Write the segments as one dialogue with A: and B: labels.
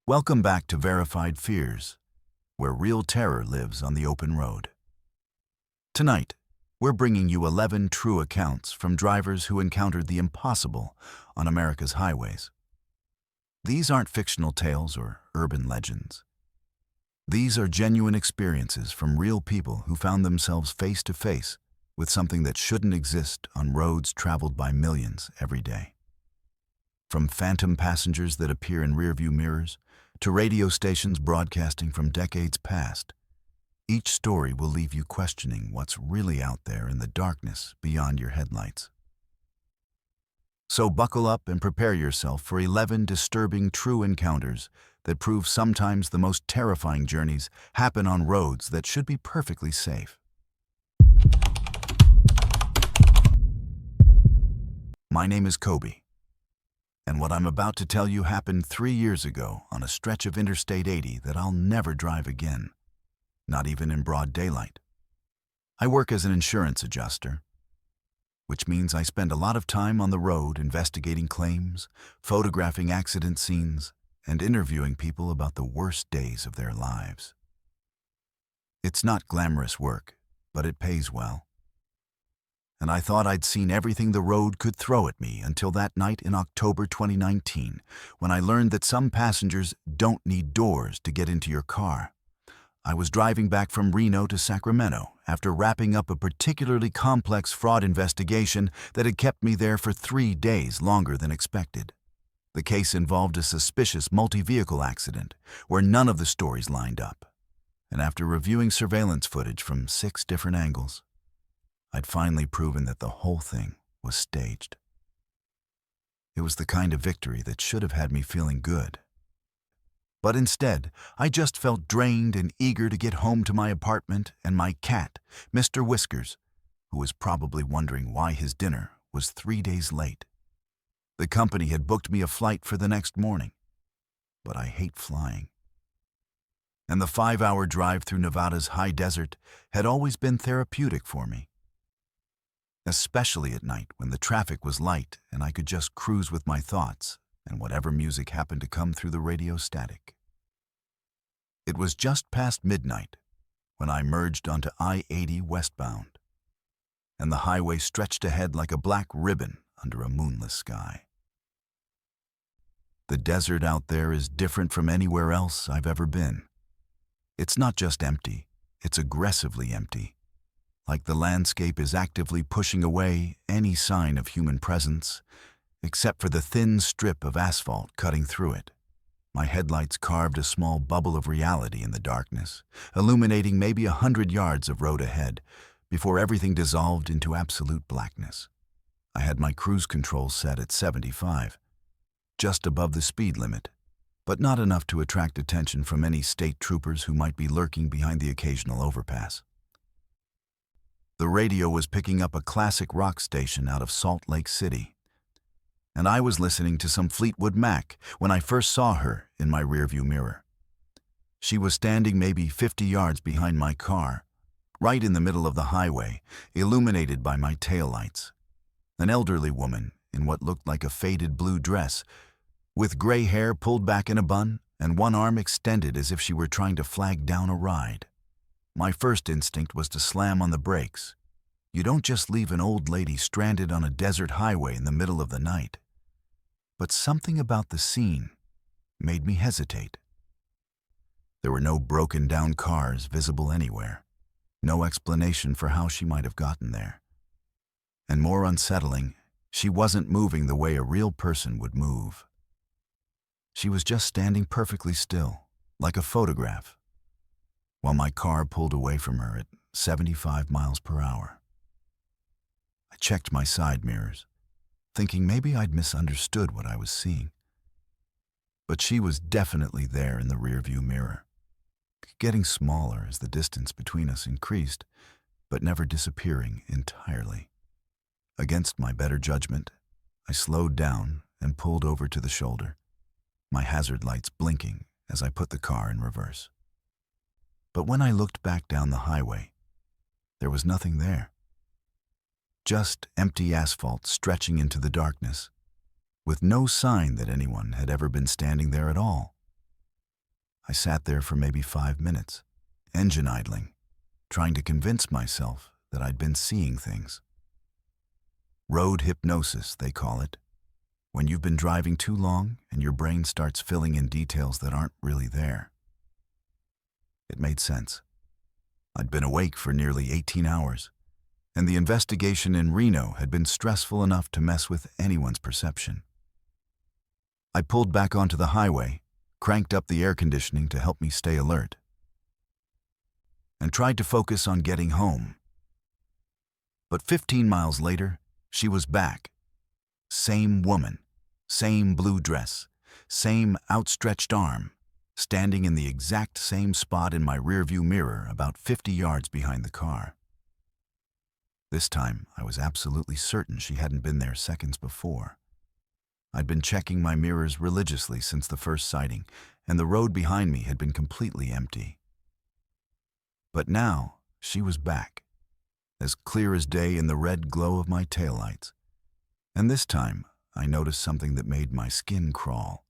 A: Welcome back to Verified Fears, where real terror lives on the open road. Tonight, we're bringing you 11 true accounts from drivers who encountered the impossible on America's highways. These aren't fictional tales or urban legends. These are genuine experiences from real people who found themselves face to face with something that shouldn't exist on roads traveled by millions every day. From phantom passengers that appear in rearview mirrors to radio stations broadcasting from decades past, each story will leave you questioning what's really out there in the darkness beyond your headlights. So buckle up and prepare yourself for 11 disturbing true encounters that prove sometimes the most terrifying journeys happen on roads that should be perfectly safe. My name is Kobe, and what I'm about to tell you happened 3 years ago on a stretch of Interstate 80 that I'll never drive again, not even in broad daylight. I work as an insurance adjuster, which means I spend a lot of time on the road investigating claims, photographing accident scenes, and interviewing people about the worst days of their lives. It's not glamorous work, but it pays well. And I thought I'd seen everything the road could throw at me until that night in October 2019, when I learned that some passengers don't need doors to get into your car. I was driving back from Reno to Sacramento after wrapping up a particularly complex fraud investigation that had kept me there for 3 days longer than expected. The case involved a suspicious multi-vehicle accident where none of the stories lined up. And after reviewing surveillance footage from 6 different angles, I'd finally proven that the whole thing was staged. It was the kind of victory that should have had me feeling good. But instead, I just felt drained and eager to get home to my apartment and my cat, Mr. Whiskers, who was probably wondering why his dinner was 3 days late. The company had booked me a flight for the next morning, but I hate flying. And the 5-hour drive through Nevada's high desert had always been therapeutic for me, especially at night when the traffic was light and I could just cruise with my thoughts and whatever music happened to come through the radio static. It was just past midnight when I merged onto I-80 westbound, and the highway stretched ahead like a black ribbon under a moonless sky. The desert out there is different from anywhere else I've ever been. It's not just empty, it's aggressively empty. Like the landscape is actively pushing away any sign of human presence, except for the thin strip of asphalt cutting through it. My headlights carved a small bubble of reality in the darkness, illuminating maybe 100 yards of road ahead, before everything dissolved into absolute blackness. I had my cruise control set at 75, just above the speed limit, but not enough to attract attention from any state troopers who might be lurking behind the occasional overpass. The radio was picking up a classic rock station out of Salt Lake City, and I was listening to some Fleetwood Mac when I first saw her in my rearview mirror. She was standing maybe 50 yards behind my car, right in the middle of the highway, illuminated by my taillights. An elderly woman in what looked like a faded blue dress, with gray hair pulled back in a bun and one arm extended as if she were trying to flag down a ride. My first instinct was to slam on the brakes. You don't just leave an old lady stranded on a desert highway in the middle of the night. But something about the scene made me hesitate. There were no broken down cars visible anywhere, no explanation for how she might have gotten there. And more unsettling, she wasn't moving the way a real person would move. She was just standing perfectly still, like a photograph, while my car pulled away from her at 75 miles per hour. I checked my side mirrors, thinking maybe I'd misunderstood what I was seeing. But she was definitely there in the rearview mirror, getting smaller as the distance between us increased, but never disappearing entirely. Against my better judgment, I slowed down and pulled over to the shoulder, my hazard lights blinking as I put the car in reverse. But when I looked back down the highway, there was nothing there. Just empty asphalt stretching into the darkness, with no sign that anyone had ever been standing there at all. I sat there for maybe 5 minutes, engine idling, trying to convince myself that I'd been seeing things. Road hypnosis, they call it, when you've been driving too long and your brain starts filling in details that aren't really there. It made sense. I'd been awake for nearly 18 hours, and the investigation in Reno had been stressful enough to mess with anyone's perception. I pulled back onto the highway, cranked up the air conditioning to help me stay alert, and tried to focus on getting home. But 15 miles later, she was back. Same woman, same blue dress, same outstretched arm, standing in the exact same spot in my rearview mirror about 50 yards behind the car. This time, I was absolutely certain she hadn't been there seconds before. I'd been checking my mirrors religiously since the first sighting, and the road behind me had been completely empty. But now, she was back, as clear as day in the red glow of my taillights. And this time, I noticed something that made my skin crawl.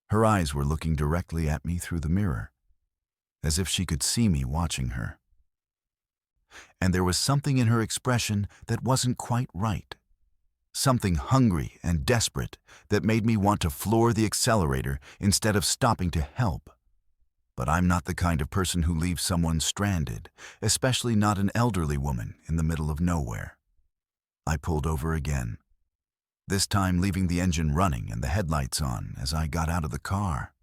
A: Her eyes were looking directly at me through the mirror, as if she could see me watching her. And there was something in her expression that wasn't quite right. Something hungry and desperate that made me want to floor the accelerator instead of stopping to help. But I'm not the kind of person who leaves someone stranded, especially not an elderly woman in the middle of nowhere. I pulled over again, this time leaving the engine running and the headlights on as I got out of the car.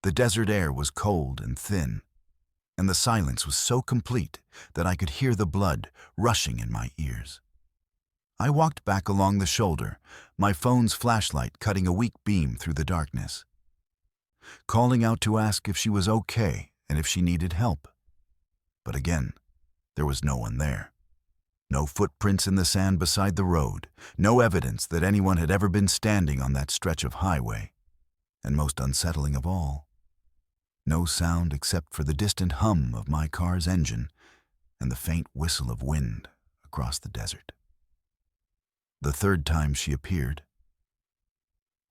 A: The desert air was cold and thin, and the silence was so complete that I could hear the blood rushing in my ears. I walked back along the shoulder, my phone's flashlight cutting a weak beam through the darkness, calling out to ask if she was okay and if she needed help. But again, there was no one there. No footprints in the sand beside the road, no evidence that anyone had ever been standing on that stretch of highway. And most unsettling of all, no sound except for the distant hum of my car's engine and the faint whistle of wind across the desert. The third time she appeared,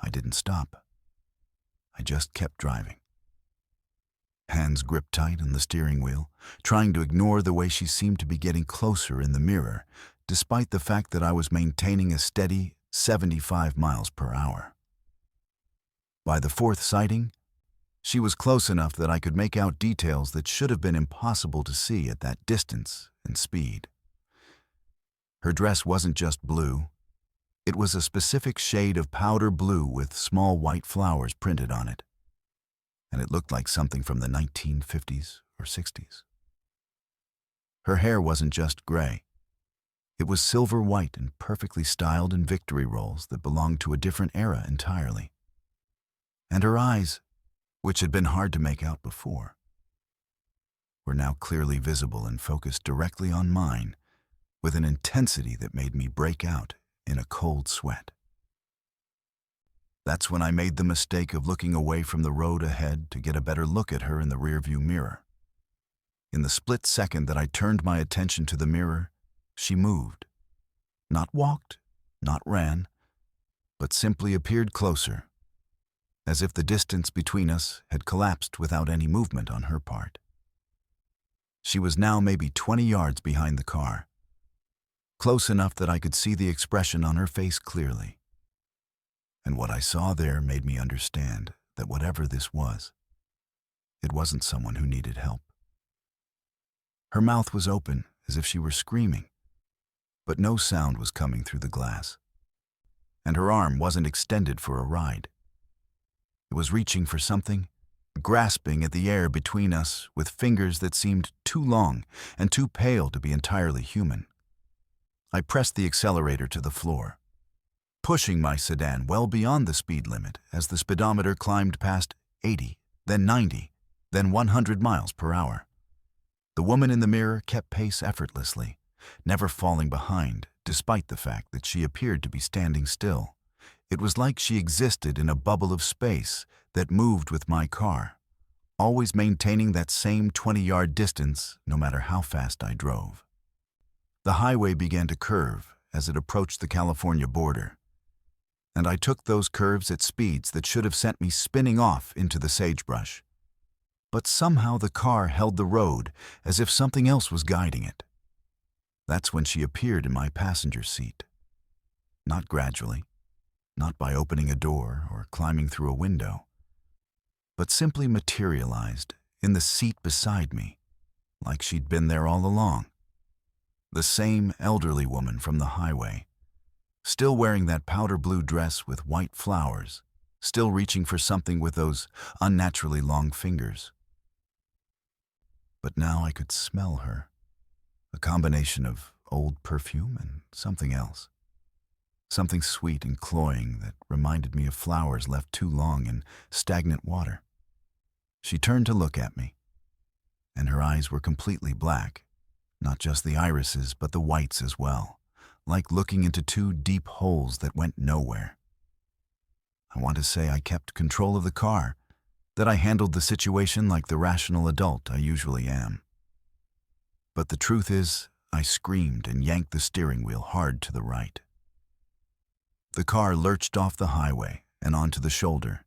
A: I didn't stop. I just kept driving. Hands gripped tight on the steering wheel, trying to ignore the way she seemed to be getting closer in the mirror, despite the fact that I was maintaining a steady 75 miles per hour. By the fourth sighting, she was close enough that I could make out details that should have been impossible to see at that distance and speed. Her dress wasn't just blue. It was a specific shade of powder blue with small white flowers printed on it, and it looked like something from the 1950s or 60s. Her hair wasn't just gray. It was silver white and perfectly styled in victory rolls that belonged to a different era entirely. And her eyes, which had been hard to make out before, were now clearly visible and focused directly on mine with an intensity that made me break out in a cold sweat. That's when I made the mistake of looking away from the road ahead to get a better look at her in the rearview mirror. In the split second that I turned my attention to the mirror, she moved. Not walked, not ran, but simply appeared closer, as if the distance between us had collapsed without any movement on her part. She was now maybe 20 yards behind the car, close enough that I could see the expression on her face clearly. And what I saw there made me understand that whatever this was, it wasn't someone who needed help. Her mouth was open as if she were screaming, but no sound was coming through the glass. And her arm wasn't extended for a ride. It was reaching for something, grasping at the air between us with fingers that seemed too long and too pale to be entirely human. I pressed the accelerator to the floor, pushing my sedan well beyond the speed limit as the speedometer climbed past 80, then 90, then 100 miles per hour. The woman in the mirror kept pace effortlessly, never falling behind, despite the fact that she appeared to be standing still. It was like she existed in a bubble of space that moved with my car, always maintaining that same 20-yard distance no matter how fast I drove. The highway began to curve as it approached the California border, and I took those curves at speeds that should have sent me spinning off into the sagebrush. but somehow the car held the road as if something else was guiding it. That's when she appeared in my passenger seat. Not gradually, not by opening a door or climbing through a window, but simply materialized in the seat beside me, like she'd been there all along. The same elderly woman from the highway, still wearing that powder blue dress with white flowers, still reaching for something with those unnaturally long fingers. But now I could smell her, a combination of old perfume and something else. Something sweet and cloying that reminded me of flowers left too long in stagnant water. She turned to look at me, and her eyes were completely black, not just the irises but the whites as well, like looking into two deep holes that went nowhere. I want to say I kept control of the car, that I handled the situation like the rational adult I usually am. But the truth is, I screamed and yanked the steering wheel hard to the right. The car lurched off the highway and onto the shoulder,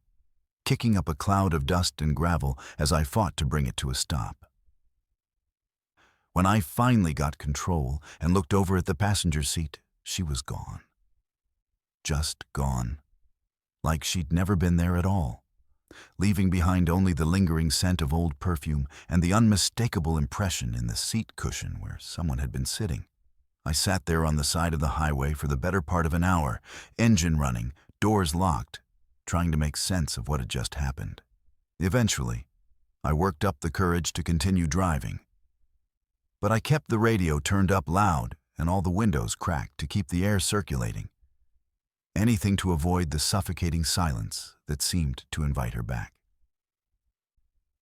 A: kicking up a cloud of dust and gravel as I fought to bring it to a stop. When I finally got control and looked over at the passenger seat, she was gone. Just gone. Like she'd never been there at all, leaving behind only the lingering scent of old perfume and the unmistakable impression in the seat cushion where someone had been sitting. I sat there on the side of the highway for the better part of an hour, engine running, doors locked, trying to make sense of what had just happened. Eventually, I worked up the courage to continue driving. But I kept the radio turned up loud and all the windows cracked to keep the air circulating. Anything to avoid the suffocating silence that seemed to invite her back.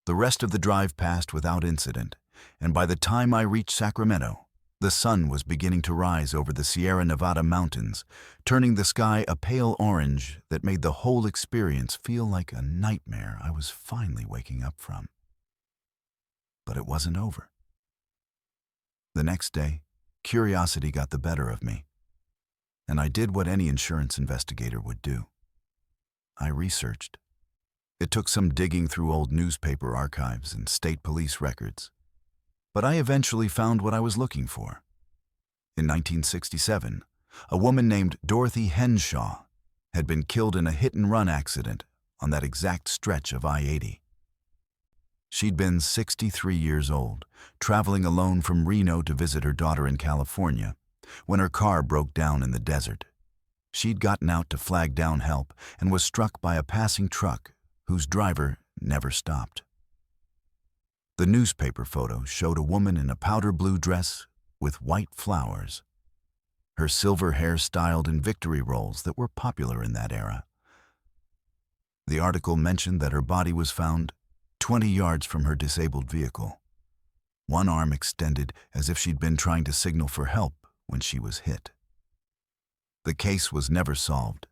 A: The rest of the drive passed without incident, and by the time I reached Sacramento, the sun was beginning to rise over the Sierra Nevada mountains, turning the sky a pale orange that made the whole experience feel like a nightmare I was finally waking up from. But it wasn't over. The next day, curiosity got the better of me, and I did what any insurance investigator would do. I researched. It took some digging through old newspaper archives and state police records, but I eventually found what I was looking for. In 1967, a woman named Dorothy Henshaw had been killed in a hit-and-run accident on that exact stretch of I-80. She'd been 63 years old, traveling alone from Reno to visit her daughter in California, when her car broke down in the desert. She'd gotten out to flag down help and was struck by a passing truck whose driver never stopped. The newspaper photo showed a woman in a powder blue dress with white flowers, her silver hair styled in victory rolls that were popular in that era. The article mentioned that her body was found 20 yards from her disabled vehicle, one arm extended as if she'd been trying to signal for help when she was hit. The case was never solved,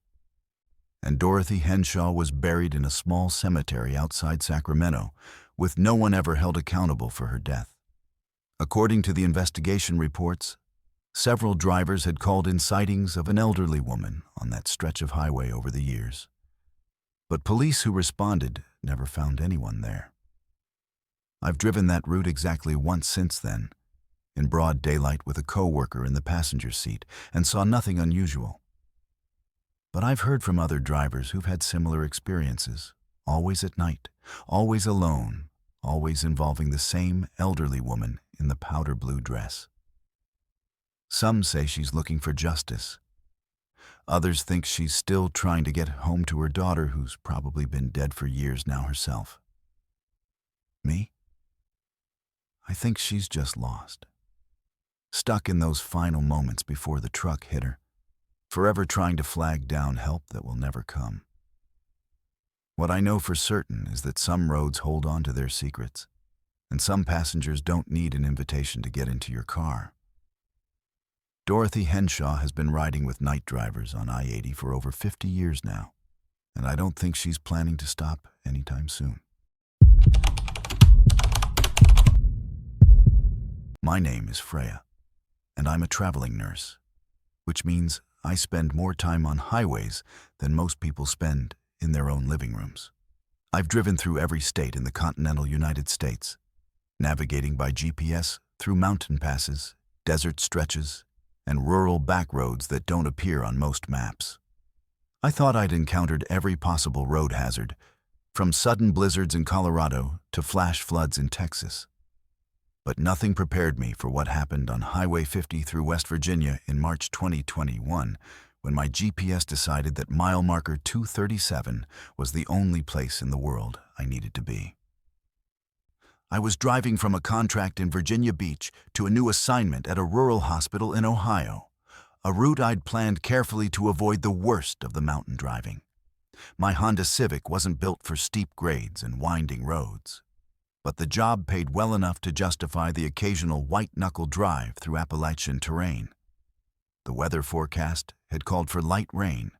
A: and Dorothy Henshaw was buried in a small cemetery outside Sacramento, with no one ever held accountable for her death. According to the investigation reports, several drivers had called in sightings of an elderly woman on that stretch of highway over the years, but police who responded never found anyone there. I've driven that route exactly once since then, in broad daylight with a co-worker in the passenger seat, and saw nothing unusual. But I've heard from other drivers who've had similar experiences, always at night, always alone, always involving the same elderly woman in the powder blue dress. Some say she's looking for justice. Others think she's still trying to get home to her daughter, who's probably been dead for years now herself. Me? I think she's just lost. Stuck in those final moments before the truck hit her, forever trying to flag down help that will never come. What I know for certain is that some roads hold on to their secrets, and some passengers don't need an invitation to get into your car. Dorothy Henshaw has been riding with night drivers on I-80 for over 50 years now, and I don't think she's planning to stop anytime soon. My name is Freya, and I'm a traveling nurse, which means I spend more time on highways than most people spend in their own living rooms. I've driven through every state in the continental United States, navigating by GPS through mountain passes, desert stretches, and rural back roads that don't appear on most maps. I thought I'd encountered every possible road hazard, from sudden blizzards in Colorado to flash floods in Texas. But nothing prepared me for what happened on Highway 50 through West Virginia in March 2021, when my GPS decided that mile marker 237 was the only place in the world I needed to be. I was driving from a contract in Virginia Beach to a new assignment at a rural hospital in Ohio, a route I'd planned carefully to avoid the worst of the mountain driving. My Honda Civic wasn't built for steep grades and winding roads, but the job paid well enough to justify the occasional white-knuckle drive through Appalachian terrain. The weather forecast had called for light rain,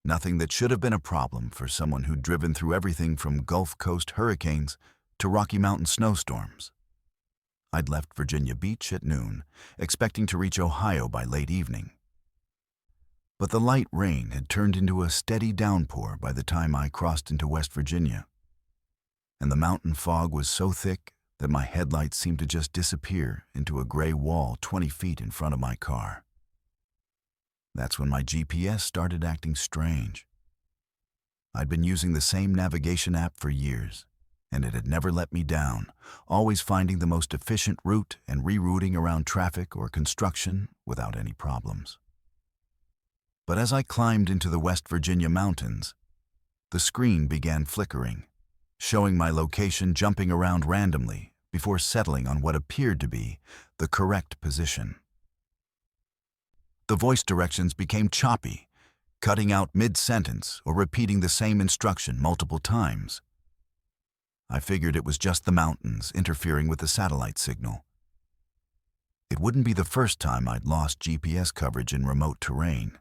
A: nothing that should have been a problem for someone who'd driven through everything from Gulf Coast hurricanes to Rocky Mountain snowstorms. I'd left Virginia Beach at noon, expecting to reach Ohio by late evening. But the light rain had turned into a steady downpour by the time I crossed into West Virginia, and the mountain fog was so thick that my headlights seemed to just disappear into a gray wall 20 feet in front of my car. That's when my GPS started acting strange. I'd been using the same navigation app for years, and it had never let me down, always finding the most efficient route and rerouting around traffic or construction without any problems. But as I climbed into the West Virginia mountains, the screen began flickering, showing my location jumping around randomly before settling on what appeared to be the correct position. The voice directions became choppy, cutting out mid-sentence or repeating the same instruction multiple times. I figured it was just the mountains interfering with the satellite signal. It wouldn't be the first time I'd lost GPS coverage in remote terrain,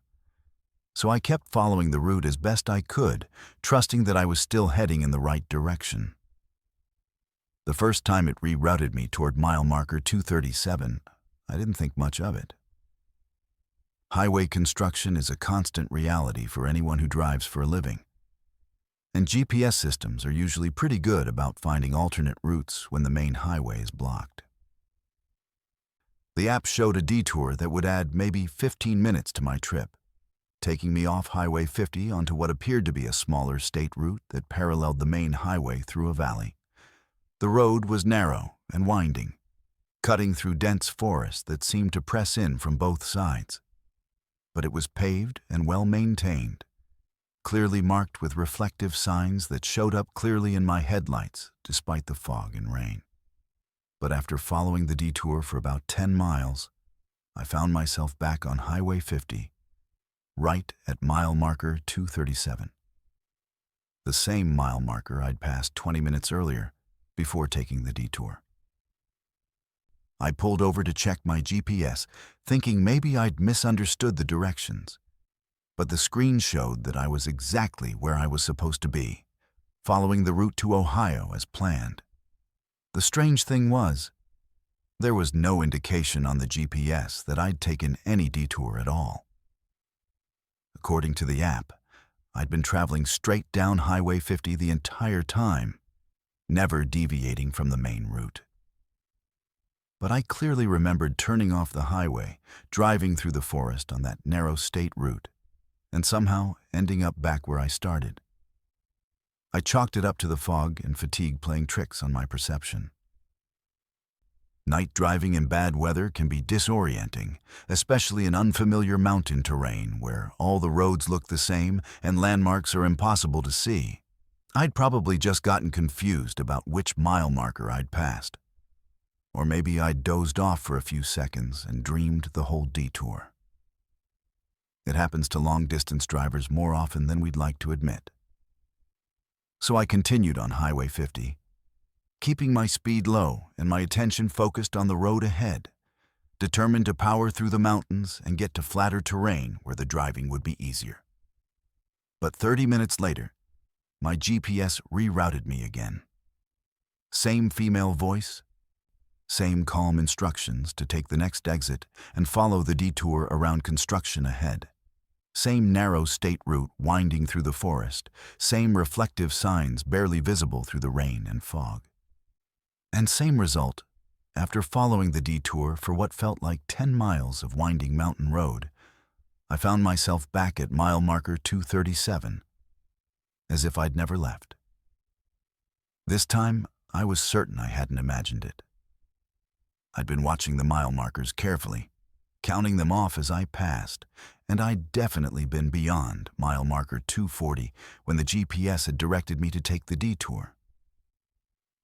A: so I kept following the route as best I could, trusting that I was still heading in the right direction. The first time it rerouted me toward mile marker 237, I didn't think much of it. Highway construction is a constant reality for anyone who drives for a living, and GPS systems are usually pretty good about finding alternate routes when the main highway is blocked. The app showed a detour that would add maybe 15 minutes to my trip, taking me off Highway 50 onto what appeared to be a smaller state route that paralleled the main highway through a valley. The road was narrow and winding, cutting through dense forest that seemed to press in from both sides. But it was paved and well-maintained, clearly marked with reflective signs that showed up clearly in my headlights despite the fog and rain. But after following the detour for about 10 miles, I found myself back on Highway 50, right at mile marker 237. The same mile marker I'd passed 20 minutes earlier before taking the detour. I pulled over to check my GPS, thinking maybe I'd misunderstood the directions. But the screen showed that I was exactly where I was supposed to be, following the route to Ohio as planned. The strange thing was, there was no indication on the GPS that I'd taken any detour at all. According to the app, I'd been traveling straight down Highway 50 the entire time, never deviating from the main route. But I clearly remembered turning off the highway, driving through the forest on that narrow state route, and somehow ending up back where I started. I chalked it up to the fog and fatigue playing tricks on my perception. Night driving in bad weather can be disorienting, especially in unfamiliar mountain terrain where all the roads look the same and landmarks are impossible to see. I'd probably just gotten confused about which mile marker I'd passed. Or maybe I'd dozed off for a few seconds and dreamed the whole detour. It happens to long-distance drivers more often than we'd like to admit. So I continued on Highway 50, keeping my speed low and my attention focused on the road ahead, determined to power through the mountains and get to flatter terrain where the driving would be easier. But 30 minutes later, my GPS rerouted me again. Same female voice, same calm instructions to take the next exit and follow the detour around construction ahead. Same narrow state route winding through the forest, same reflective signs barely visible through the rain and fog. And same result, after following the detour for what felt like 10 miles of winding mountain road, I found myself back at mile marker 237, as if I'd never left. This time, I was certain I hadn't imagined it. I'd been watching the mile markers carefully, counting them off as I passed, and I'd definitely been beyond mile marker 240 when the GPS had directed me to take the detour.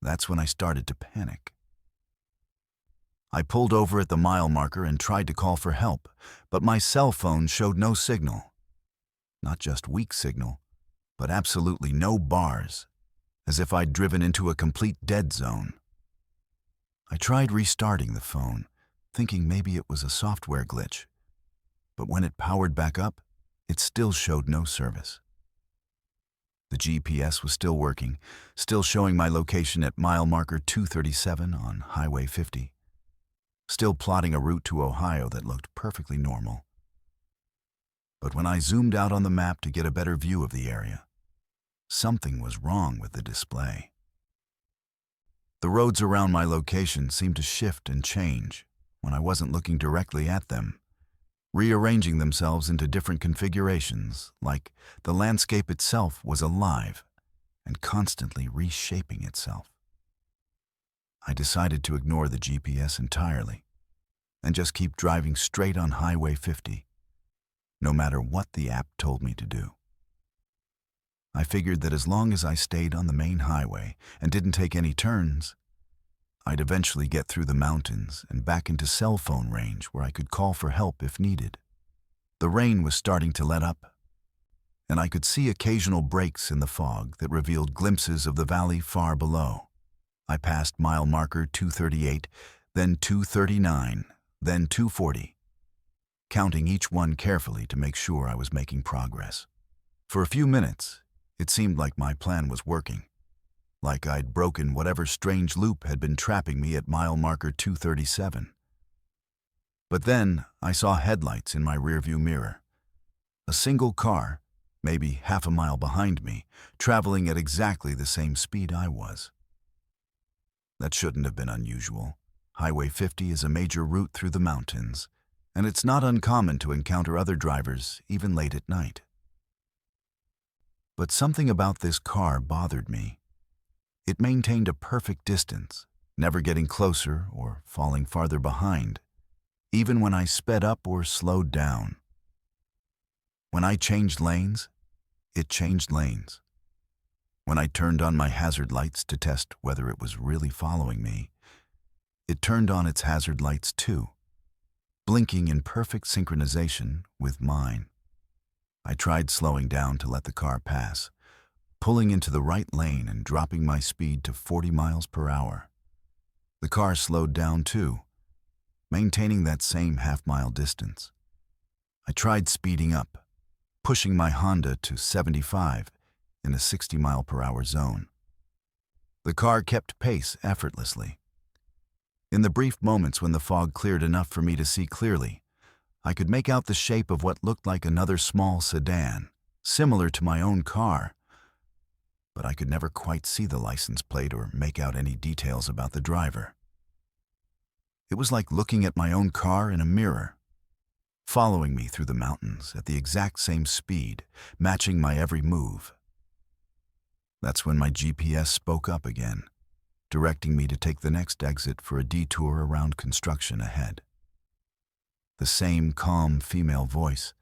A: That's when I started to panic. I pulled over at the mile marker and tried to call for help, but my cell phone showed no signal. Not just weak signal, but absolutely no bars, as if I'd driven into a complete dead zone. I tried restarting the phone, thinking maybe it was a software glitch, but when it powered back up, it still showed no service. The GPS was still working, still showing my location at mile marker 237 on Highway 50, still plotting a route to Ohio that looked perfectly normal. But when I zoomed out on the map to get a better view of the area, something was wrong with the display. The roads around my location seemed to shift and change when I wasn't looking directly at them, rearranging themselves into different configurations, like the landscape itself was alive and constantly reshaping itself. I decided to ignore the GPS entirely and just keep driving straight on Highway 50, no matter what the app told me to do. I figured that as long as I stayed on the main highway and didn't take any turns, I'd eventually get through the mountains and back into cell phone range where I could call for help if needed. The rain was starting to let up, and I could see occasional breaks in the fog that revealed glimpses of the valley far below. I passed mile marker 238, then 239, then 240, counting each one carefully to make sure I was making progress. For a few minutes, it seemed like my plan was working, like I'd broken whatever strange loop had been trapping me at mile marker 237. But then I saw headlights in my rearview mirror. A single car, maybe half a mile behind me, traveling at exactly the same speed I was. That shouldn't have been unusual. Highway 50 is a major route through the mountains, and it's not uncommon to encounter other drivers even late at night. But something about this car bothered me. It maintained a perfect distance, never getting closer or falling farther behind, even when I sped up or slowed down. When I changed lanes, it changed lanes. When I turned on my hazard lights to test whether it was really following me, it turned on its hazard lights too, blinking in perfect synchronization with mine. I tried slowing down to let the car pass, pulling into the right lane and dropping my speed to 40 miles per hour. The car slowed down too, maintaining that same half-mile distance. I tried speeding up, pushing my Honda to 75 in a 60-mile-per-hour zone. The car kept pace effortlessly. In the brief moments when the fog cleared enough for me to see clearly, I could make out the shape of what looked like another small sedan, similar to my own car, but I could never quite see the license plate or make out any details about the driver. It was like looking at my own car in a mirror, following me through the mountains at the exact same speed, matching my every move. That's when my GPS spoke up again, directing me to take the next exit for a detour around construction ahead. The same calm female voice,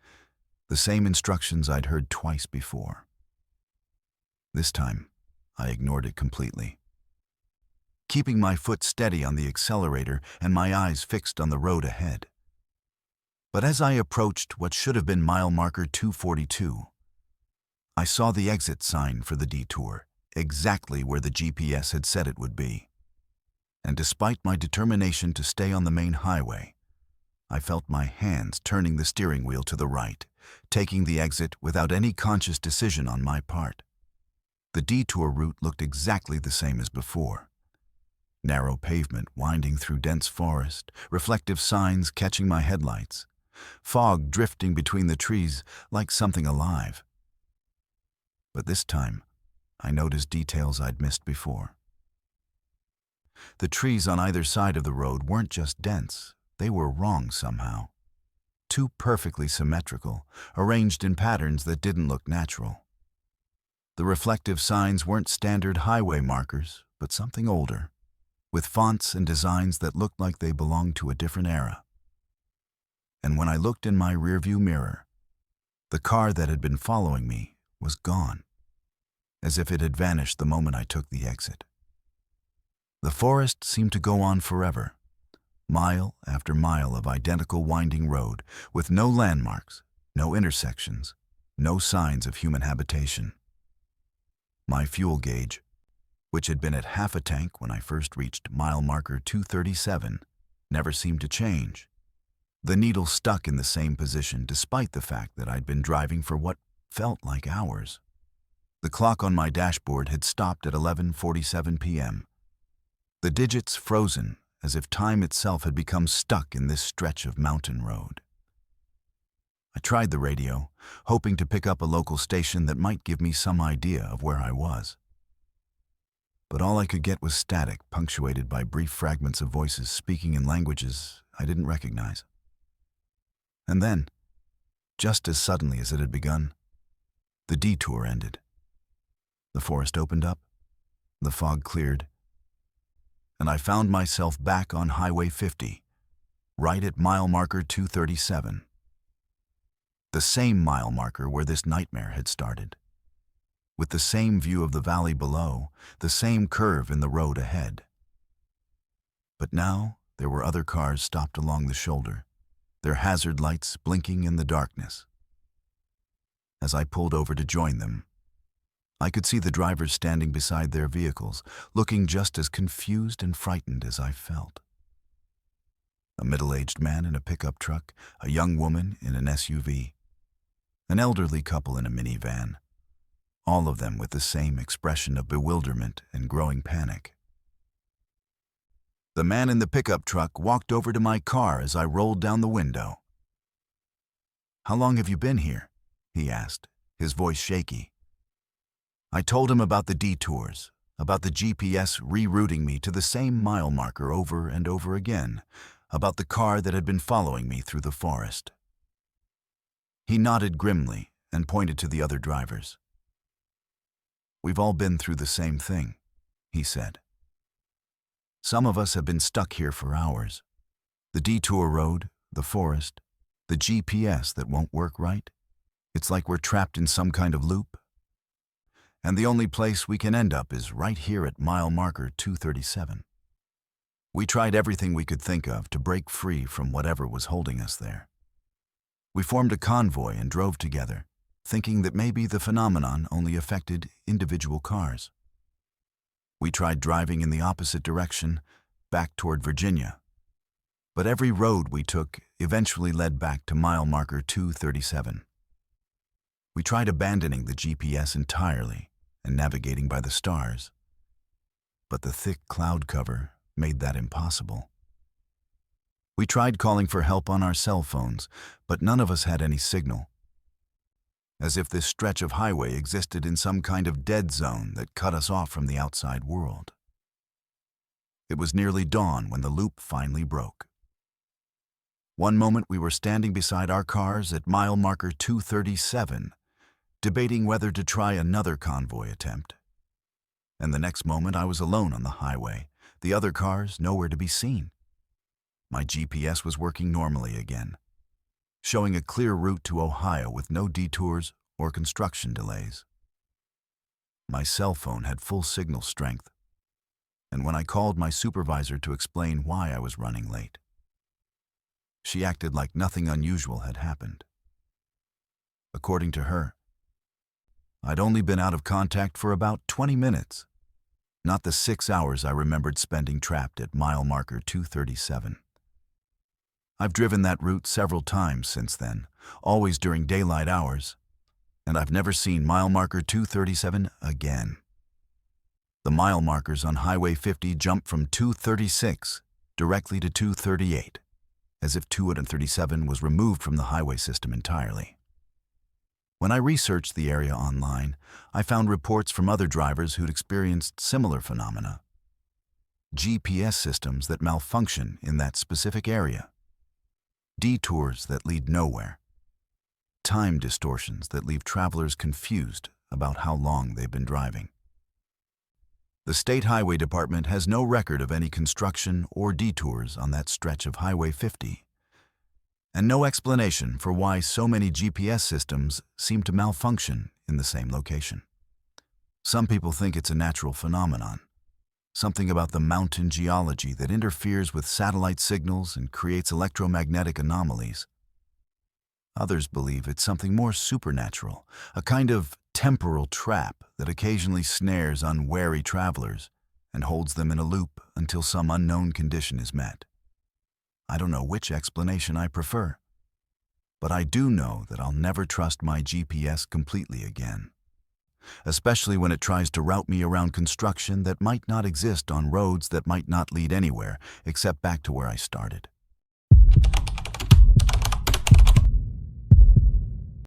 A: the same instructions I'd heard twice before. This time, I ignored it completely, keeping my foot steady on the accelerator and my eyes fixed on the road ahead. But as I approached what should have been mile marker 242, I saw the exit sign for the detour, exactly where the GPS had said it would be. And despite my determination to stay on the main highway, I felt my hands turning the steering wheel to the right, taking the exit without any conscious decision on my part. The detour route looked exactly the same as before. Narrow pavement winding through dense forest, reflective signs catching my headlights, fog drifting between the trees like something alive. But this time, I noticed details I'd missed before. The trees on either side of the road weren't just dense, they were wrong somehow. Too perfectly symmetrical, arranged in patterns that didn't look natural. The reflective signs weren't standard highway markers, but something older, with fonts and designs that looked like they belonged to a different era. And when I looked in my rearview mirror, the car that had been following me was gone, as if it had vanished the moment I took the exit. The forest seemed to go on forever, mile after mile of identical winding road, with no landmarks, no intersections, no signs of human habitation. My fuel gauge, which had been at half a tank when I first reached mile marker 237, never seemed to change. The needle stuck in the same position despite the fact that I'd been driving for what felt like hours. The clock on my dashboard had stopped at 11:47 p.m. The digits frozen, as if time itself had become stuck in this stretch of mountain road. I tried the radio, hoping to pick up a local station that might give me some idea of where I was. But all I could get was static, punctuated by brief fragments of voices speaking in languages I didn't recognize. And then, just as suddenly as it had begun, the detour ended. The forest opened up, the fog cleared, and I found myself back on Highway 50, right at mile marker 237. The same mile marker where this nightmare had started, with the same view of the valley below, the same curve in the road ahead. But now there were other cars stopped along the shoulder, their hazard lights blinking in the darkness. As I pulled over to join them, I could see the drivers standing beside their vehicles, looking just as confused and frightened as I felt. A middle-aged man in a pickup truck, a young woman in an SUV, an elderly couple in a minivan, all of them with the same expression of bewilderment and growing panic. The man in the pickup truck walked over to my car as I rolled down the window. "How long have you been here?" he asked, his voice shaky. I told him about the detours, about the GPS rerouting me to the same mile marker over and over again, about the car that had been following me through the forest. He nodded grimly and pointed to the other drivers. "We've all been through the same thing," he said. "Some of us have been stuck here for hours. The detour road, the forest, the GPS that won't work right. It's like we're trapped in some kind of loop. And the only place we can end up is right here at mile marker 237. We tried everything we could think of to break free from whatever was holding us there. We formed a convoy and drove together, thinking that maybe the phenomenon only affected individual cars. We tried driving in the opposite direction, back toward Virginia. But every road we took eventually led back to mile marker 237. We tried abandoning the GPS entirely and navigating by the stars. But the thick cloud cover made that impossible. We tried calling for help on our cell phones, but none of us had any signal. As if this stretch of highway existed in some kind of dead zone that cut us off from the outside world. It was nearly dawn when the loop finally broke. One moment we were standing beside our cars at mile marker 237, debating whether to try another convoy attempt. And the next moment I was alone on the highway, the other cars nowhere to be seen. My GPS was working normally again, showing a clear route to Ohio with no detours or construction delays. My cell phone had full signal strength, and when I called my supervisor to explain why I was running late, she acted like nothing unusual had happened. According to her, I'd only been out of contact for about 20 minutes, not the 6 hours I remembered spending trapped at mile marker 237. I've driven that route several times since then, always during daylight hours, and I've never seen mile marker 237 again. The mile markers on Highway 50 jumped from 236 directly to 238, as if 237 was removed from the highway system entirely. When I researched the area online, I found reports from other drivers who'd experienced similar phenomena. GPS systems that malfunction in that specific area. Detours that lead nowhere. Time distortions that leave travelers confused about how long they've been driving. The State Highway Department has no record of any construction or detours on that stretch of Highway 50, and no explanation for why so many GPS systems seem to malfunction in the same location. Some people think it's a natural phenomenon, something about the mountain geology that interferes with satellite signals and creates electromagnetic anomalies. Others believe it's something more supernatural, a kind of temporal trap that occasionally snares unwary travelers and holds them in a loop until some unknown condition is met. I don't know which explanation I prefer, but I do know that I'll never trust my GPS completely again, especially when it tries to route me around construction that might not exist on roads that might not lead anywhere except back to where I started.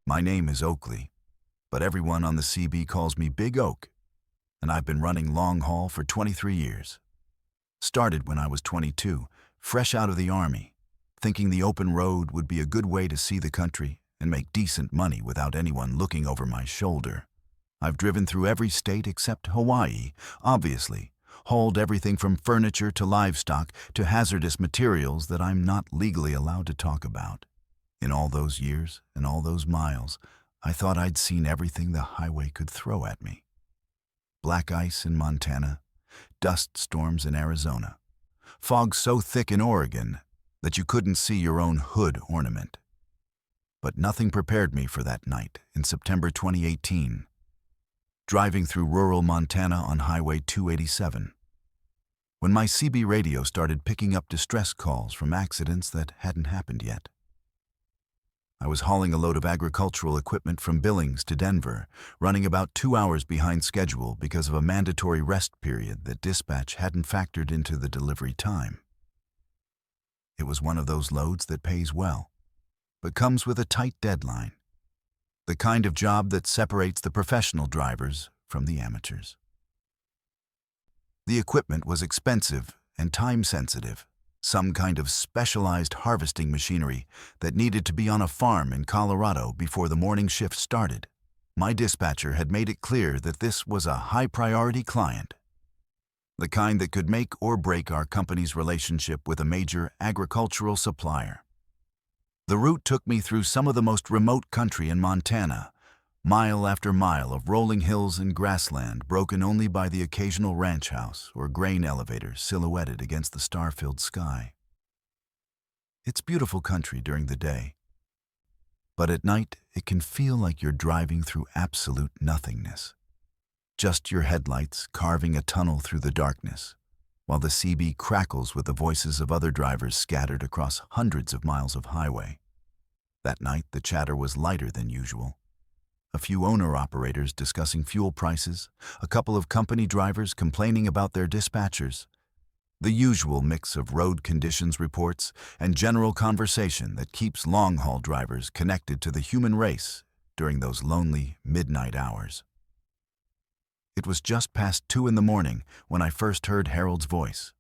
A: My name is Oakley, but everyone on the CB calls me Big Oak, and I've been running long haul for 23 years. Started when I was 22, fresh out of the Army, thinking the open road would be a good way to see the country and make decent money without anyone looking over my shoulder. I've driven through every state except Hawaii, obviously, hauled everything from furniture to livestock to hazardous materials that I'm not legally allowed to talk about. In all those years and all those miles, I thought I'd seen everything the highway could throw at me. Black ice in Montana, dust storms in Arizona, fog so thick in Oregon that you couldn't see your own hood ornament. But nothing prepared me for that night in September 2018, driving through rural Montana on Highway 287, when my CB radio started picking up distress calls from accidents that hadn't happened yet. I was hauling a load of agricultural equipment from Billings to Denver, running about 2 hours behind schedule because of a mandatory rest period that dispatch hadn't factored into the delivery time. It was one of those loads that pays well, but comes with a tight deadline, the kind of job that separates the professional drivers from the amateurs. The equipment was expensive and time-sensitive, some kind of specialized harvesting machinery that needed to be on a farm in Colorado before the morning shift started. My dispatcher had made it clear that this was a high-priority client, the kind that could make or break our company's relationship with a major agricultural supplier. The route took me through some of the most remote country in Montana, mile after mile of rolling hills and grassland broken only by the occasional ranch house or grain elevator silhouetted against the star-filled sky. It's beautiful country during the day, but at night it can feel like you're driving through absolute nothingness. Just your headlights carving a tunnel through the darkness, while the CB crackles with the voices of other drivers scattered across hundreds of miles of highway. That night the chatter was lighter than usual. A few owner-operators discussing fuel prices, a couple of company drivers complaining about their dispatchers, the usual mix of road conditions reports and general conversation that keeps long-haul drivers connected to the human race during those lonely midnight hours. It was just past 2 in the morning when I first heard Harold's voice.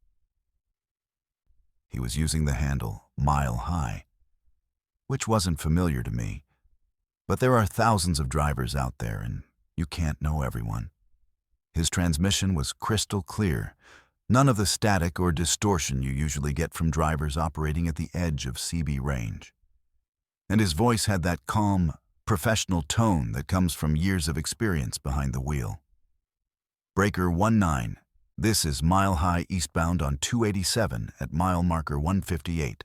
A: He was using the handle Mile High, which wasn't familiar to me. But there are thousands of drivers out there, and you can't know everyone. His transmission was crystal clear, none of the static or distortion you usually get from drivers operating at the edge of CB range. And his voice had that calm, professional tone that comes from years of experience behind the wheel. Breaker 19, this is Mile High eastbound on 287 at mile marker 158.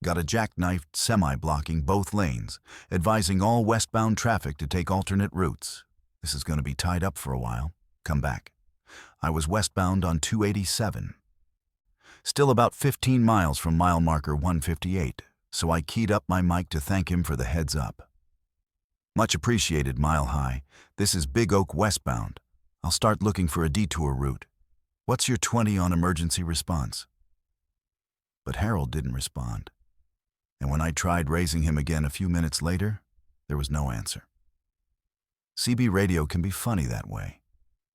A: Got a jackknifed semi blocking both lanes, advising all westbound traffic to take alternate routes. This is going to be tied up for a while. Come back. I was westbound on 287. Still about 15 miles from mile marker 158, so I keyed up my mic to thank him for the heads up. Much appreciated, Mile High. This is Big Oak westbound. I'll start looking for a detour route. What's your 20 on emergency response? But Harold didn't respond. and when I tried raising him again a few minutes later, there was no answer. CB radio can be funny that way.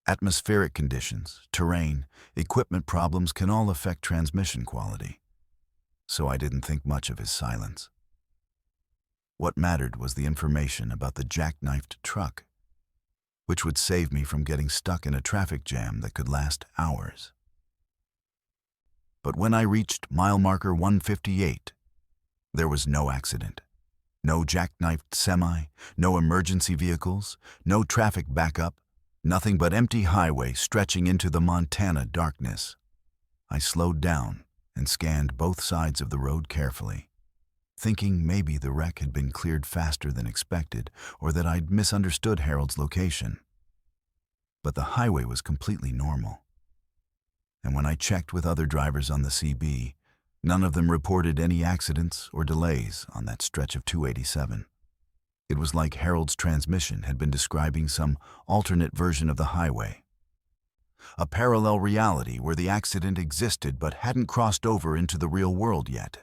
A: Atmospheric conditions, terrain, equipment problems can all affect transmission quality. So I didn't think much of his silence. What mattered was the information about the jackknifed truck, which would save me from getting stuck in a traffic jam that could last hours. But when I reached mile marker 158, there was no accident. No jackknifed semi, no emergency vehicles, no traffic backup, nothing but empty highway stretching into the Montana darkness. I slowed down and scanned both sides of the road carefully, thinking maybe the wreck had been cleared faster than expected or that I'd misunderstood Harold's location. But the highway was completely normal. And when I checked with other drivers on the CB, none of them reported any accidents or delays on that stretch of 287. It was like Harold's transmission had been describing some alternate version of the highway. A parallel reality where the accident existed but hadn't crossed over into the real world yet.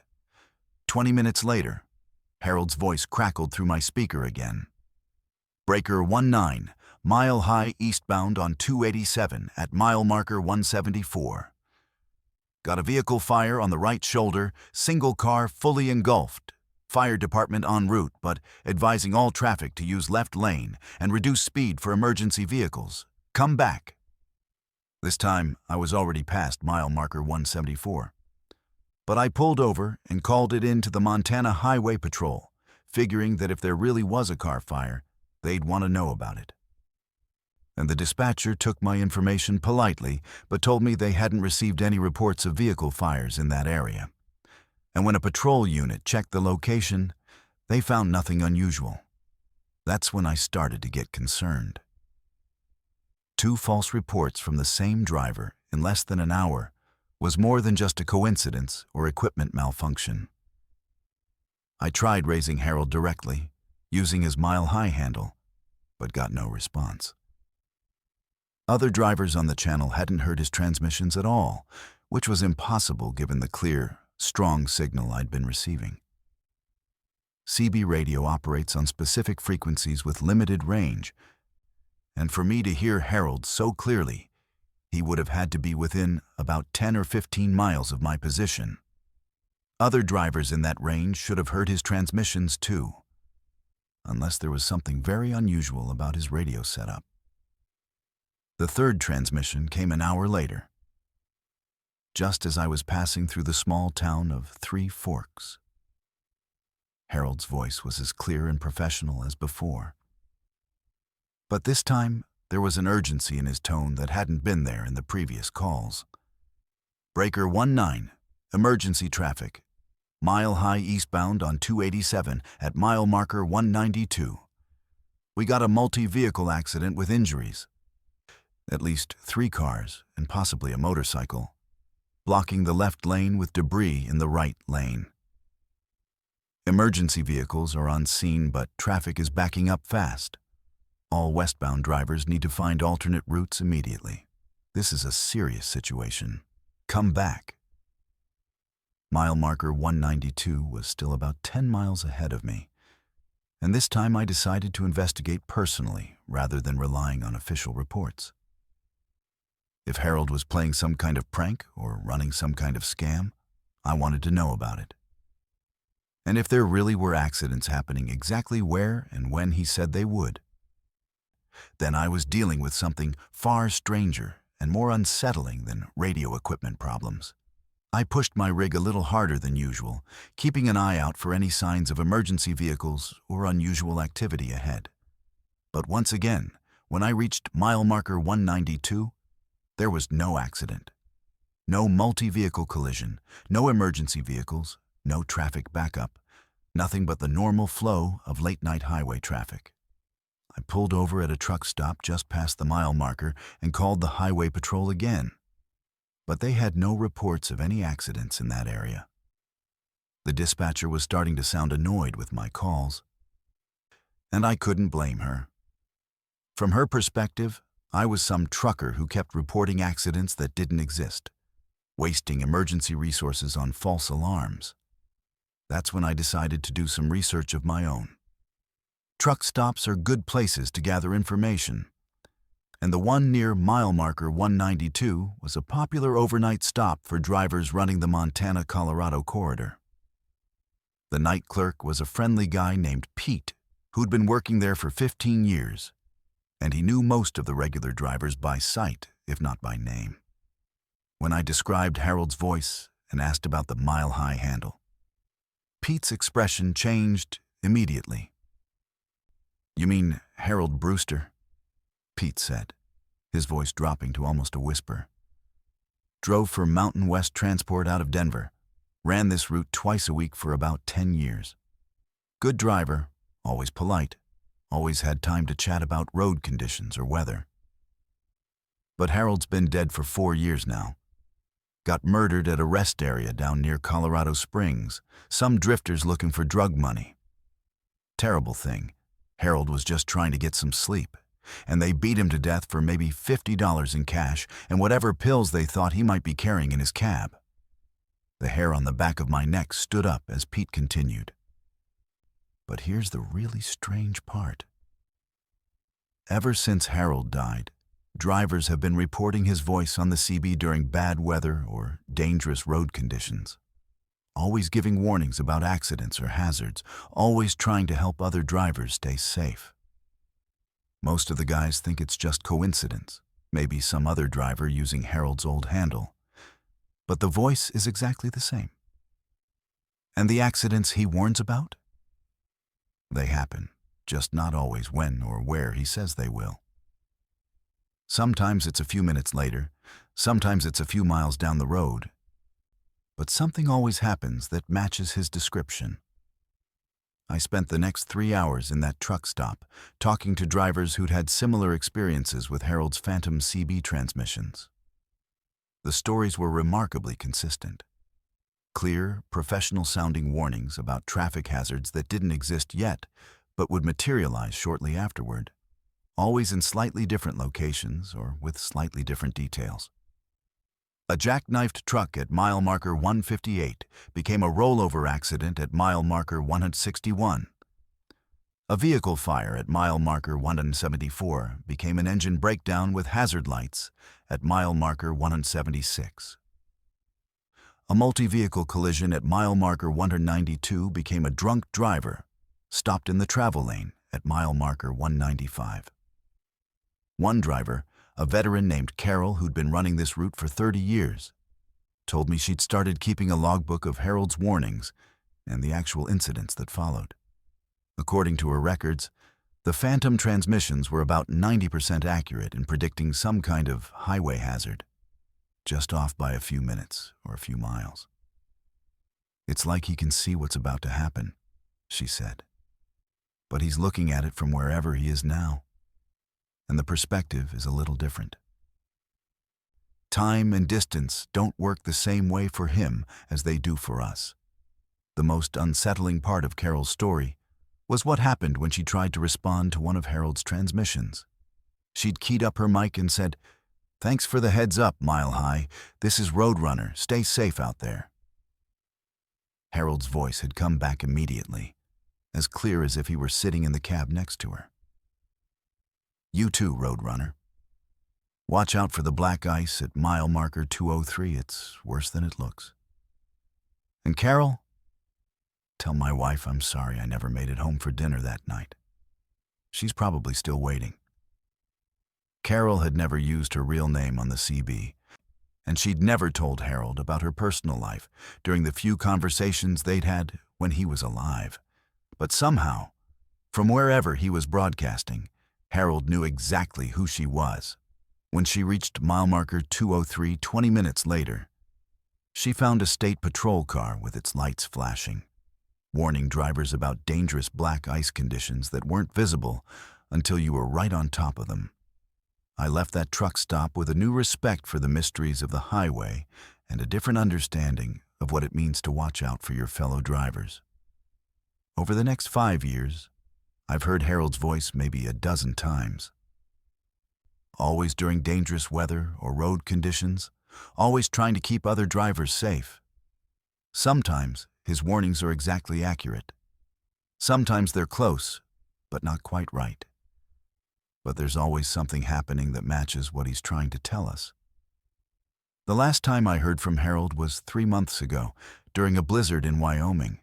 A: 20 minutes later, Harold's voice crackled through my speaker again. Breaker 19, mile high eastbound on 287 at mile marker 174. Got a vehicle fire on the right shoulder, single car fully engulfed. Fire department en route, but advising all traffic to use left lane and reduce speed for emergency vehicles. Come back. This time, I was already past mile marker 174. But I pulled over and called it in to the Montana Highway Patrol, figuring that if there really was a car fire, they'd want to know about it. And the dispatcher took my information politely, but told me they hadn't received any reports of vehicle fires in that area. And when a patrol unit checked the location, they found nothing unusual. That's when I started to get concerned. 2 false reports from the same driver in less than an hour was more than just a coincidence or equipment malfunction. I tried raising Harold directly, using his mile-high handle, but got no response. Other drivers on the channel hadn't heard his transmissions at all, which was impossible given the clear, strong signal I'd been receiving. CB radio operates on specific frequencies with limited range, and for me to hear Harold so clearly, he would have had to be within about 10 or 15 miles of my position. Other drivers in that range should have heard his transmissions too, unless there was something very unusual about his radio setup. The third transmission came an hour later, just as I was passing through the small town of Three Forks. Harold's voice was as clear and professional as before. But this time, there was an urgency in his tone that hadn't been there in the previous calls. Breaker 19, emergency traffic. Mile high eastbound on 287 at mile marker 192. We got a multi-vehicle accident with injuries. At least 3 cars, and possibly a motorcycle, blocking the left lane with debris in the right lane. Emergency vehicles are on scene, but traffic is backing up fast. All westbound drivers need to find alternate routes immediately. This is a serious situation. Come back. Mile marker 192 was still about 10 miles ahead of me, and this time I decided to investigate personally rather than relying on official reports. If Harold was playing some kind of prank or running some kind of scam, I wanted to know about it. And if there really were accidents happening exactly where and when he said they would, then I was dealing with something far stranger and more unsettling than radio equipment problems. I pushed my rig a little harder than usual, keeping an eye out for any signs of emergency vehicles or unusual activity ahead. But once again, when I reached mile marker 192, there was no accident. No multi-vehicle collision, no emergency vehicles, no traffic backup, nothing but the normal flow of late-night highway traffic. I pulled over at a truck stop just past the mile marker and called the highway patrol again. But they had no reports of any accidents in that area. The dispatcher was starting to sound annoyed with my calls, and I couldn't blame her. From her perspective, I was some trucker who kept reporting accidents that didn't exist, wasting emergency resources on false alarms. That's when I decided to do some research of my own. Truck stops are good places to gather information, and the one near mile marker 192 was a popular overnight stop for drivers running the Montana-Colorado corridor. The night clerk was a friendly guy named Pete, who'd been working there for 15 years, and he knew most of the regular drivers by sight, if not by name. When I described Harold's voice and asked about the mile-high handle, Pete's expression changed immediately. "You mean Harold Brewster?" Pete said, his voice dropping to almost a whisper. "Drove for Mountain West Transport out of Denver. Ran this route twice a week for about 10 years. Good driver, always polite, always had time to chat about road conditions or weather. But Harold's been dead for 4 years now. Got murdered at a rest area down near Colorado Springs, some drifters looking for drug money. Terrible thing, Harold was just trying to get some sleep, and they beat him to death for maybe $50 in cash and whatever pills they thought he might be carrying in his cab." The hair on the back of my neck stood up as Pete continued. But here's the really strange part. Ever since Harold died, drivers have been reporting his voice on the CB during bad weather or dangerous road conditions. Always giving warnings about accidents or hazards, always trying to help other drivers stay safe. Most of the guys think it's just coincidence, maybe some other driver using Harold's old handle. But the voice is exactly the same. And the accidents he warns about? They happen, just not always when or where he says they will. Sometimes it's a few minutes later, sometimes it's a few miles down the road. But something always happens that matches his description. I spent the next 3 hours in that truck stop, talking to drivers who'd had similar experiences with Harold's phantom CB transmissions. The stories were remarkably consistent. Clear, professional-sounding warnings about traffic hazards that didn't exist yet, but would materialize shortly afterward, always in slightly different locations or with slightly different details. A jackknifed truck at mile marker 158 became a rollover accident at mile marker 161. A vehicle fire at mile marker 174 became an engine breakdown with hazard lights at mile marker 176. A multi-vehicle collision at mile marker 192 became a drunk driver, stopped in the travel lane at mile marker 195. One driver, a veteran named Carol who'd been running this route for 30 years, told me she'd started keeping a logbook of Harold's warnings and the actual incidents that followed. According to her records, the phantom transmissions were about 90% accurate in predicting some kind of highway hazard, just off by a few minutes or a few miles. "It's like he can see what's about to happen," she said. "But he's looking at it from wherever he is now, and the perspective is a little different. Time and distance don't work the same way for him as they do for us." The most unsettling part of Carol's story was what happened when she tried to respond to one of Harold's transmissions. She'd keyed up her mic and said, "Thanks for the heads up, Mile High. This is Roadrunner. Stay safe out there." Harold's voice had come back immediately, as clear as if he were sitting in the cab next to her. "You too, Roadrunner. Watch out for the black ice at mile marker 203. It's worse than it looks. And Carol, tell my wife I'm sorry I never made it home for dinner that night. She's probably still waiting." Carol had never used her real name on the CB, and she'd never told Harold about her personal life during the few conversations they'd had when he was alive. But somehow, from wherever he was broadcasting, Harold knew exactly who she was. When she reached mile marker 203 20 minutes later, she found a state patrol car with its lights flashing, warning drivers about dangerous black ice conditions that weren't visible until you were right on top of them. I left that truck stop with a new respect for the mysteries of the highway and a different understanding of what it means to watch out for your fellow drivers. Over the next 5 years, I've heard Harold's voice maybe a dozen times. Always during dangerous weather or road conditions, always trying to keep other drivers safe. Sometimes His warnings are exactly accurate. Sometimes they're close, but not quite right. But there's always something happening that matches what he's trying to tell us. The last time I heard from Harold was 3 months ago, during a blizzard in Wyoming.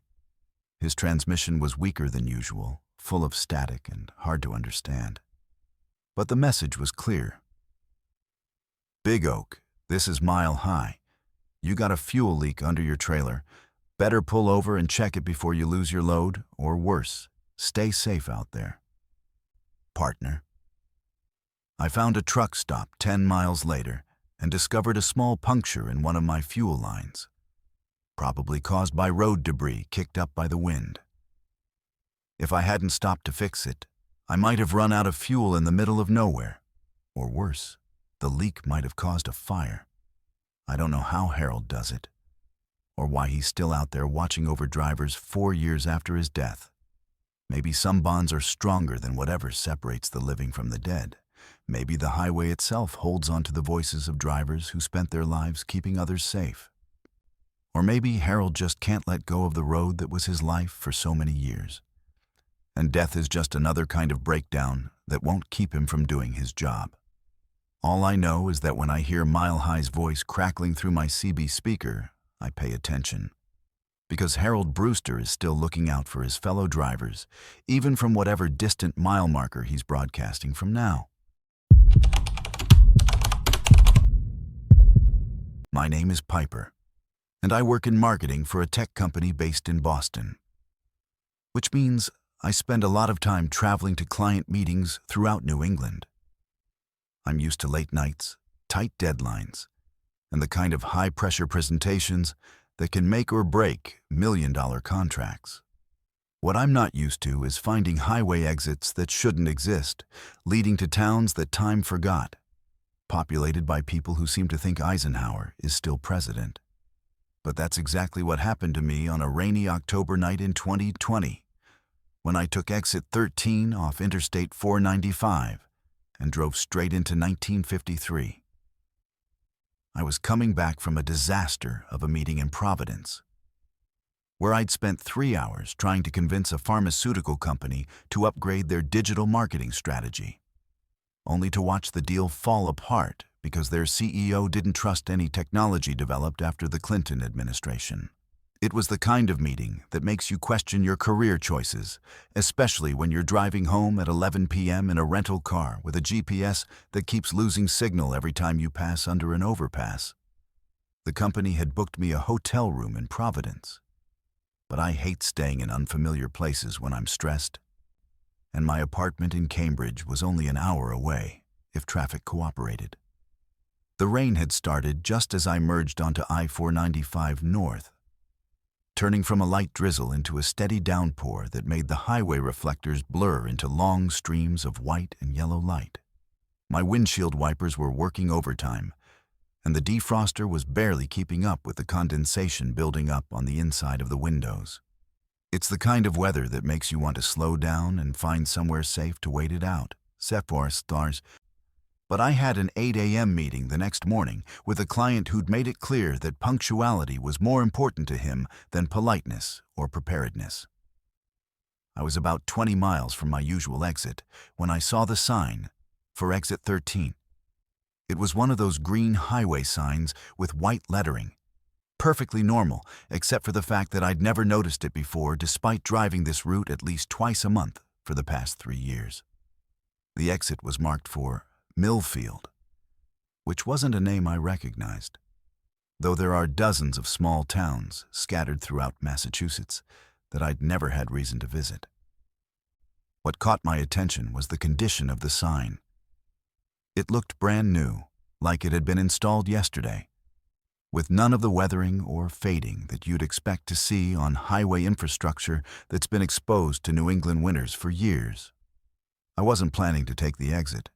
A: His transmission was weaker than usual, full of static and hard to understand. But the message was clear. Big Oak, this is Mile High. You got a fuel leak under your trailer. Better pull over and check it before you lose your load, or worse, stay safe out there. Partner. I found a truck stop 10 miles later and discovered a small puncture in one of my fuel lines, probably caused by road debris kicked up by the wind. If I hadn't stopped to fix it, I might have run out of fuel in the middle of nowhere. Or worse, the leak might have caused a fire. I don't know how Harold does it, or why he's still out there watching over drivers 4 years after his death. Maybe some bonds are stronger than whatever separates the living from the dead. Maybe the highway itself holds on to the voices of drivers who spent their lives keeping others safe. Or maybe Harold just can't let go of the road that was his life for so many years. And death is just another kind of breakdown that won't keep him from doing his job. All I know is that when I hear Mile High's voice crackling through my CB speaker, I pay attention. Because Harold Brewster is still looking out for his fellow drivers, even from whatever distant mile marker he's broadcasting from now. My name is Piper, and I work in marketing for a tech company based in Boston. Which means I spend a lot of time traveling to client meetings throughout New England. I'm used to late nights, tight deadlines, and the kind of high-pressure presentations that can make or break million-dollar contracts. What I'm not used to is finding highway exits that shouldn't exist, leading to towns that time forgot, populated by people who seem to think Eisenhower is still president. But that's exactly what happened to me on a rainy October night in 2020, when I took exit 13 off Interstate 495 and drove straight into 1953. I was coming back from a disaster of a meeting in Providence, where I'd spent 3 hours trying to convince a pharmaceutical company to upgrade their digital marketing strategy, only to watch the deal fall apart because their CEO didn't trust any technology developed after the Clinton administration. It was the kind of meeting that makes you question your career choices, especially when you're driving home at 11 p.m. in a rental car with a GPS that keeps losing signal every time you pass under an overpass. The company had booked me a hotel room in Providence, but I hate staying in unfamiliar places when I'm stressed, and my apartment in Cambridge was only an hour away, if traffic cooperated. The rain had started just as I merged onto I-495 north, turning from a light drizzle into a steady downpour that made the highway reflectors blur into long streams of white and yellow light. My windshield wipers were working overtime, and the defroster was barely keeping up with the condensation building up on the inside of the windows. It's the kind of weather that makes you want to slow down and find somewhere safe to wait it out. Stars. But I had an 8 a.m. meeting the next morning with a client who'd made it clear that punctuality was more important to him than politeness or preparedness. I was about 20 miles from my usual exit when I saw the sign for exit 13. It was one of those green highway signs with white lettering. Perfectly normal, except for the fact that I'd never noticed it before despite driving this route at least twice a month for the past 3 years. The exit was marked for Millfield, which wasn't a name I recognized, though there are dozens of small towns scattered throughout Massachusetts that I'd never had reason to visit. What caught my attention was the condition of the sign. It looked brand new, like it had been installed yesterday, with none of the weathering or fading that you'd expect to see on highway infrastructure that's been exposed to New England winters for years. I wasn't planning to take the exit,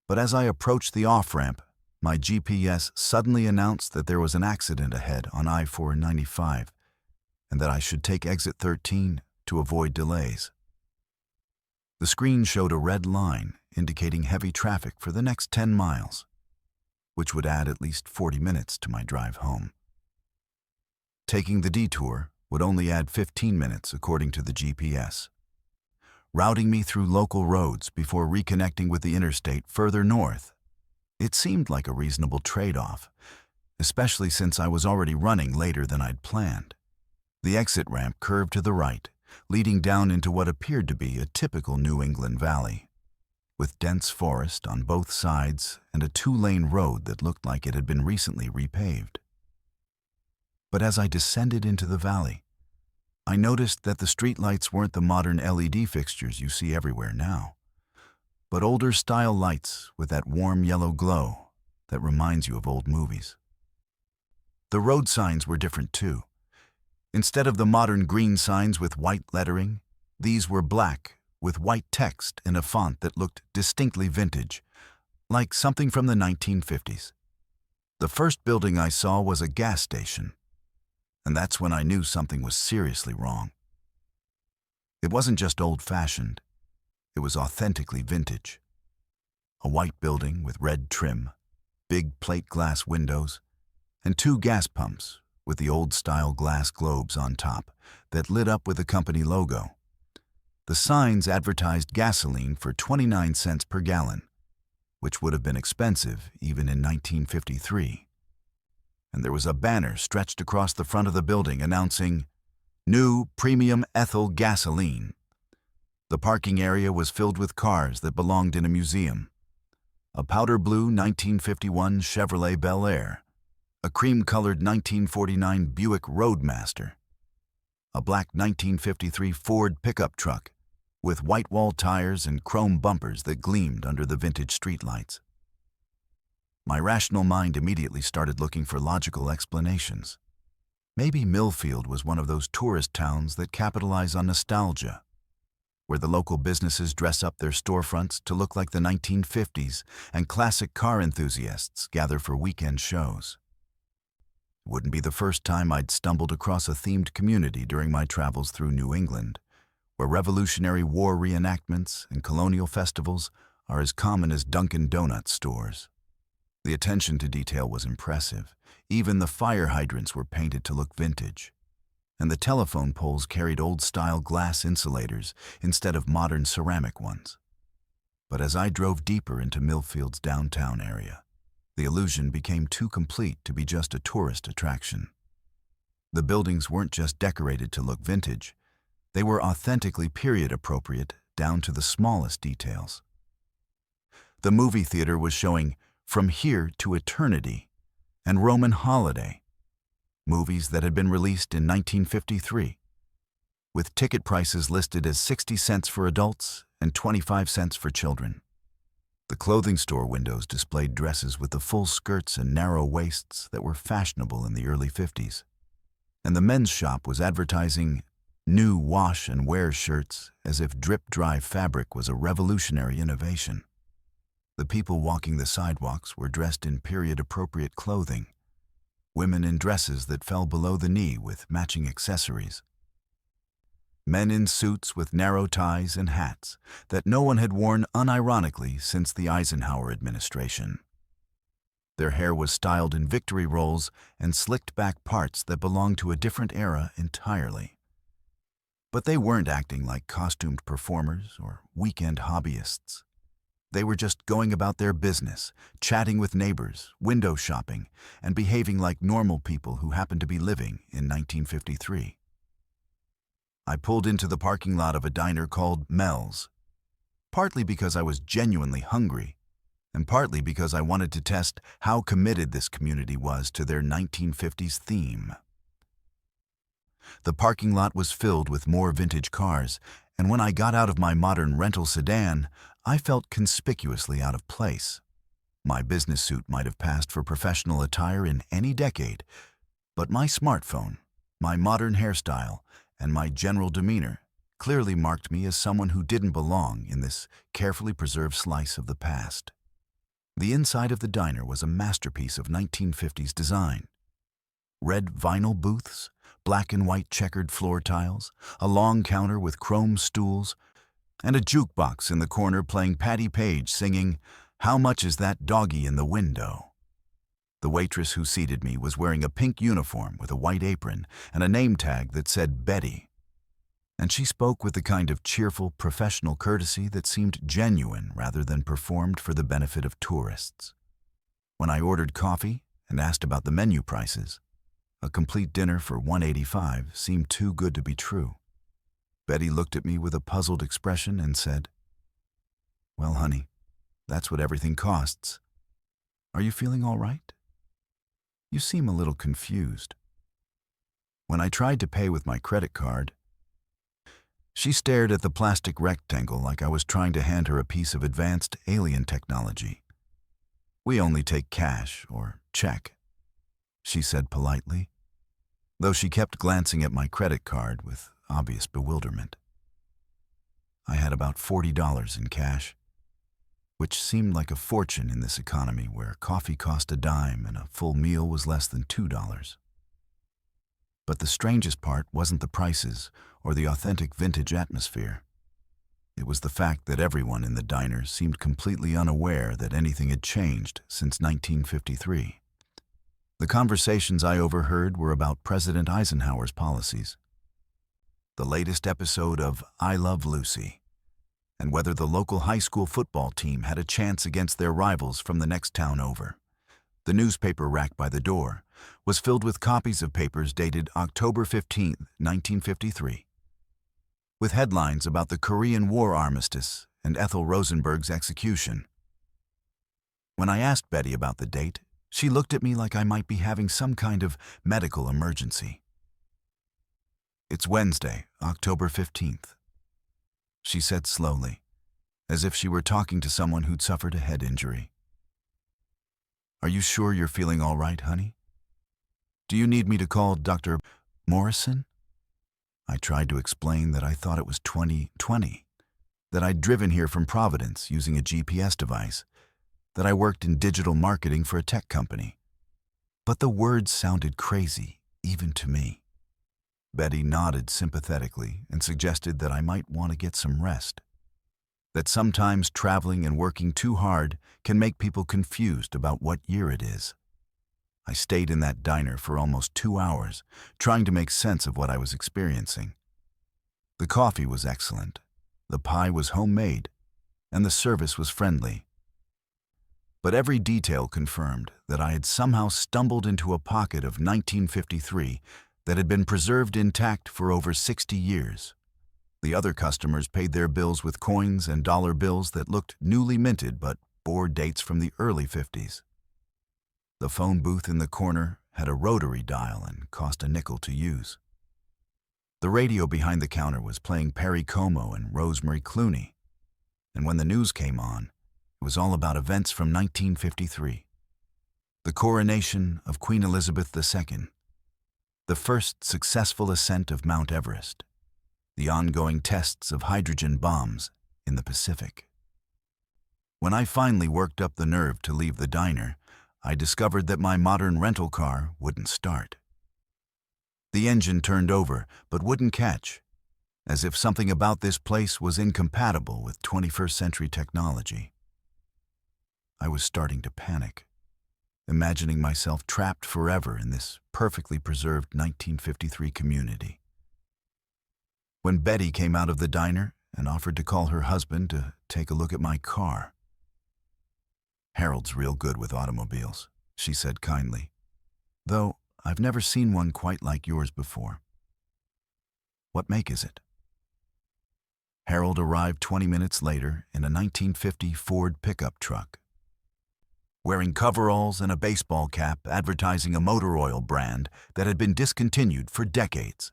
A: but as I approached the off-ramp, my GPS suddenly announced that there was an accident ahead on I-495 and that I should take exit 13 to avoid delays. The screen showed a red line indicating heavy traffic for the next 10 miles, which would add at least 40 minutes to my drive home. Taking the detour would only add 15 minutes according to the GPS, routing me through local roads before reconnecting with the interstate further north. It seemed like a reasonable trade-off, especially since I was already running later than I'd planned. The exit ramp curved to the right, leading down into what appeared to be a typical New England valley, with dense forest on both sides and a two-lane road that looked like it had been recently repaved. But as I descended into the valley, I noticed that the streetlights weren't the modern LED fixtures you see everywhere now, but older-style lights with that warm yellow glow that reminds you of old movies. The road signs were different too. Instead of the modern green signs with white lettering, these were black with white text in a font that looked distinctly vintage, like something from the 1950s. The first building I saw was a gas station, and that's when I knew something was seriously wrong. It wasn't just old-fashioned, it was authentically vintage. A white building with red trim, big plate glass windows, and two gas pumps with the old-style glass globes on top that lit up with the company logo. The signs advertised gasoline for 29 cents per gallon, which would have been expensive even in 1953. And there was a banner stretched across the front of the building announcing, "New Premium Ethyl Gasoline." The parking area was filled with cars that belonged in a museum. A powder blue 1951 Chevrolet Bel Air, a cream-colored 1949 Buick Roadmaster, a black 1953 Ford pickup truck with white wall tires and chrome bumpers that gleamed under the vintage streetlights. My rational mind immediately started looking for logical explanations. Maybe Millfield was one of those tourist towns that capitalize on nostalgia, where the local businesses dress up their storefronts to look like the 1950s and classic car enthusiasts gather for weekend shows. It wouldn't be the first time I'd stumbled across a themed community during my travels through New England, where Revolutionary War reenactments and colonial festivals are as common as Dunkin' Donuts stores. The attention to detail was impressive. Even the fire hydrants were painted to look vintage, and the telephone poles carried old-style glass insulators instead of modern ceramic ones. But as I drove deeper into Millfield's downtown area, the illusion became too complete to be just a tourist attraction. The buildings weren't just decorated to look vintage, they were authentically period-appropriate down to the smallest details. The movie theater was showing From Here to Eternity and Roman Holiday, movies that had been released in 1953, with ticket prices listed as 60 cents for adults and 25 cents for children. The clothing store windows displayed dresses with the full skirts and narrow waists that were fashionable in the early 50s, and the men's shop was advertising new wash and wear shirts as if drip-dry fabric was a revolutionary innovation. The people walking the sidewalks were dressed in period-appropriate clothing, women in dresses that fell below the knee with matching accessories, men in suits with narrow ties and hats that no one had worn unironically since the Eisenhower administration. Their hair was styled in victory rolls and slicked back parts that belonged to a different era entirely. But they weren't acting like costumed performers or weekend hobbyists. They were just going about their business, chatting with neighbors, window shopping, and behaving like normal people who happened to be living in 1953. I pulled into the parking lot of a diner called Mel's, partly because I was genuinely hungry, and partly because I wanted to test how committed this community was to their 1950s theme. The parking lot was filled with more vintage cars, and when I got out of my modern rental sedan, I felt conspicuously out of place. My business suit might have passed for professional attire in any decade, but my smartphone, my modern hairstyle, and my general demeanor clearly marked me as someone who didn't belong in this carefully preserved slice of the past. The inside of the diner was a masterpiece of 1950s design. Red vinyl booths, black and white checkered floor tiles, a long counter with chrome stools, and a jukebox in the corner playing Patti Page singing, "How Much Is That Doggy in the Window?" The waitress who seated me was wearing a pink uniform with a white apron and a name tag that said Betty. And she spoke with the kind of cheerful, professional courtesy that seemed genuine rather than performed for the benefit of tourists. When I ordered coffee and asked about the menu prices, a complete dinner for $185 seemed too good to be true. Betty looked at me with a puzzled expression and said, "Well, honey, that's what everything costs. Are you feeling all right? You seem a little confused." When I tried to pay with my credit card, she stared at the plastic rectangle like I was trying to hand her a piece of advanced alien technology. "We only take cash or check," she said politely, though she kept glancing at my credit card with obvious bewilderment. I had about $40 in cash, which seemed like a fortune in this economy where coffee cost a dime and a full meal was less than $2. But the strangest part wasn't the prices or the authentic vintage atmosphere. It was the fact that everyone in the diner seemed completely unaware that anything had changed since 1953. The conversations I overheard were about President Eisenhower's policies, the latest episode of I Love Lucy, and whether the local high school football team had a chance against their rivals from the next town over. The newspaper rack by the door was filled with copies of papers dated October 15, 1953, with headlines about the Korean War armistice and Ethel Rosenberg's execution. When I asked Betty about the date, she looked at me like I might be having some kind of medical emergency. "It's Wednesday, October 15th, she said slowly, as if she were talking to someone who'd suffered a head injury. "Are you sure you're feeling all right, honey? Do you need me to call Dr. Morrison?" I tried to explain that I thought it was 2020, that I'd driven here from Providence using a GPS device, that I worked in digital marketing for a tech company. But the words sounded crazy, even to me. Betty nodded sympathetically and suggested that I might want to get some rest, that sometimes traveling and working too hard can make people confused about what year it is. I stayed in that diner for almost 2 hours, trying to make sense of what I was experiencing. The coffee was excellent, the pie was homemade, and the service was friendly. But every detail confirmed that I had somehow stumbled into a pocket of 1953 that had been preserved intact for over 60 years. The other customers paid their bills with coins and dollar bills that looked newly minted but bore dates from the early 50s. The phone booth in the corner had a rotary dial and cost a nickel to use. The radio behind the counter was playing Perry Como and Rosemary Clooney, and when the news came on, it was all about events from 1953. The coronation of Queen Elizabeth II, the first successful ascent of Mount Everest, the ongoing tests of hydrogen bombs in the Pacific. When I finally worked up the nerve to leave the diner, I discovered that my modern rental car wouldn't start. The engine turned over but wouldn't catch, as if something about this place was incompatible with 21st century technology. I was starting to panic, imagining myself trapped forever in this perfectly preserved 1953 community. When Betty came out of the diner and offered to call her husband to take a look at my car. "Harold's real good with automobiles," she said kindly, "though I've never seen one quite like yours before. What make is it?" Harold arrived 20 minutes later in a 1950 Ford pickup truck, wearing coveralls and a baseball cap advertising a motor oil brand that had been discontinued for decades.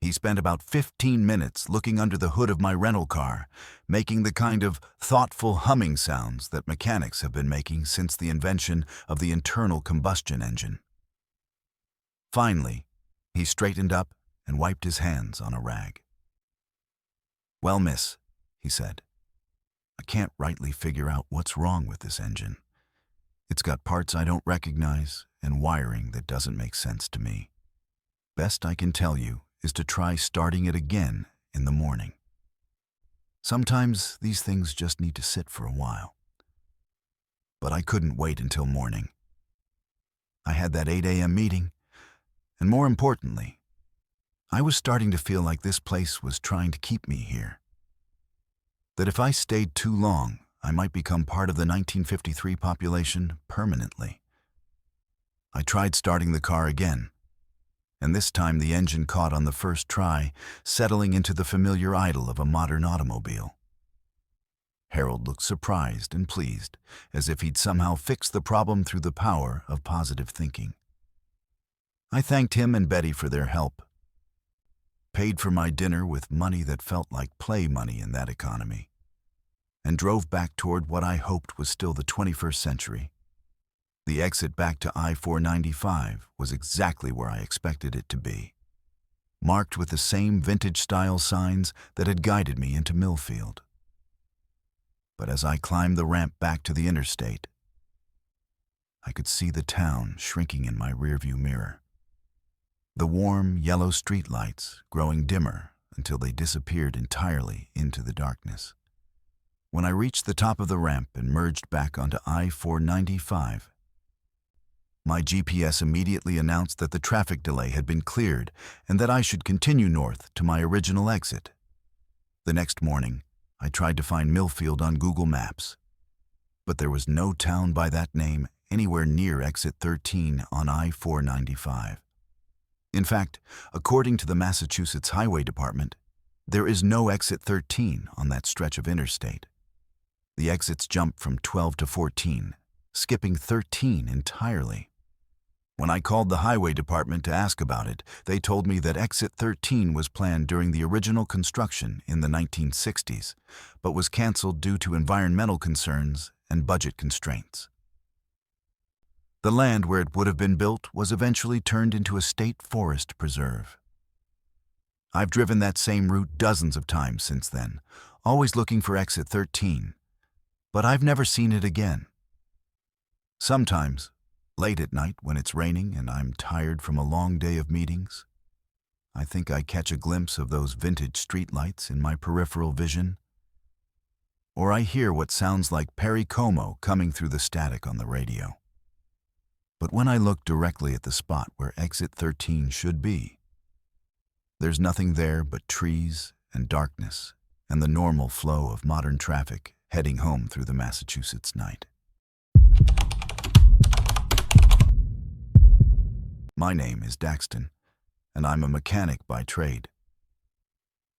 A: He spent about 15 minutes looking under the hood of my rental car, making the kind of thoughtful humming sounds that mechanics have been making since the invention of the internal combustion engine. Finally, he straightened up and wiped his hands on a rag. "Well, miss," he said, "I can't rightly figure out what's wrong with this engine. It's got parts I don't recognize and wiring that doesn't make sense to me. Best I can tell you is to try starting it again in the morning. Sometimes these things just need to sit for a while." But I couldn't wait until morning. I had that 8 a.m. meeting, and more importantly, I was starting to feel like this place was trying to keep me here. That if I stayed too long, I might become part of the 1953 population permanently. I tried starting the car again, and this time the engine caught on the first try, settling into the familiar idle of a modern automobile. Harold looked surprised and pleased, as if he'd somehow fixed the problem through the power of positive thinking. I thanked him and Betty for their help, paid for my dinner with money that felt like play money in that economy, and drove back toward what I hoped was still the 21st century. The exit back to I-495 was exactly where I expected it to be, marked with the same vintage-style signs that had guided me into Millfield. But as I climbed the ramp back to the interstate, I could see the town shrinking in my rearview mirror. The warm, yellow streetlights growing dimmer until they disappeared entirely into the darkness. When I reached the top of the ramp and merged back onto I-495, my GPS immediately announced that the traffic delay had been cleared and that I should continue north to my original exit. The next morning, I tried to find Millfield on Google Maps, but there was no town by that name anywhere near exit 13 on I-495. In fact, according to the Massachusetts Highway Department, there is no exit 13 on that stretch of interstate. The exits jump from 12 to 14, skipping 13 entirely. When I called the Highway Department to ask about it, they told me that exit 13 was planned during the original construction in the 1960s, but was canceled due to environmental concerns and budget constraints. The land where it would have been built was eventually turned into a state forest preserve. I've driven that same route dozens of times since then, always looking for exit 13, but I've never seen it again. Sometimes, late at night when it's raining and I'm tired from a long day of meetings, I think I catch a glimpse of those vintage streetlights in my peripheral vision, or I hear what sounds like Perry Como coming through the static on the radio. But when I look directly at the spot where exit 13 should be, there's nothing there but trees and darkness and the normal flow of modern traffic heading home through the Massachusetts night. My name is Daxton, and I'm a mechanic by trade.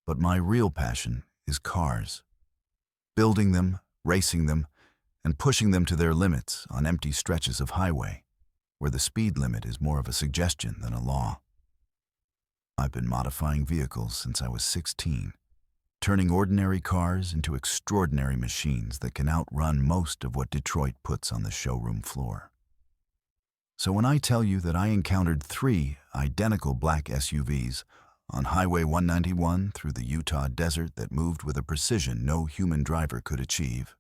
A: But my real passion is cars. Building them, racing them, and pushing them to their limits on empty stretches of highway, where the speed limit is more of a suggestion than a law. I've been modifying vehicles since I was 16, turning ordinary cars into extraordinary machines that can outrun most of what Detroit puts on the showroom floor. So when I tell you that I encountered 3 identical black SUVs on Highway 191 through the Utah desert that moved with a precision no human driver could achieve,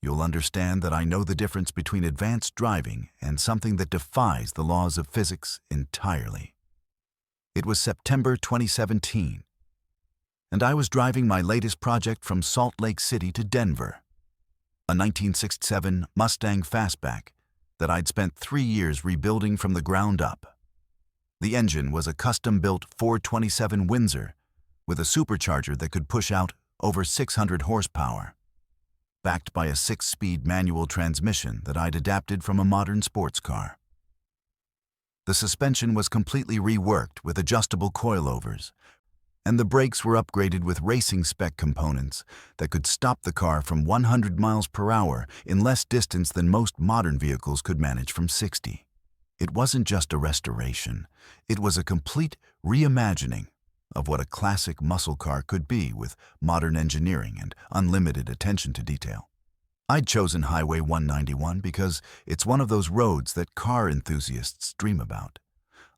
A: you'll understand that I know the difference between advanced driving and something that defies the laws of physics entirely. It was September 2017, and I was driving my latest project from Salt Lake City to Denver, a 1967 Mustang Fastback that I'd spent 3 years rebuilding from the ground up. The engine was a custom-built 427 Windsor with a supercharger that could push out over 600 horsepower, backed by a 6-speed manual transmission that I'd adapted from a modern sports car. The suspension was completely reworked with adjustable coilovers, and the brakes were upgraded with racing spec components that could stop the car from 100 miles per hour in less distance than most modern vehicles could manage from 60. It wasn't just a restoration, it was a complete reimagining of what a classic muscle car could be with modern engineering and unlimited attention to detail. I'd chosen Highway 191 because it's one of those roads that car enthusiasts dream about.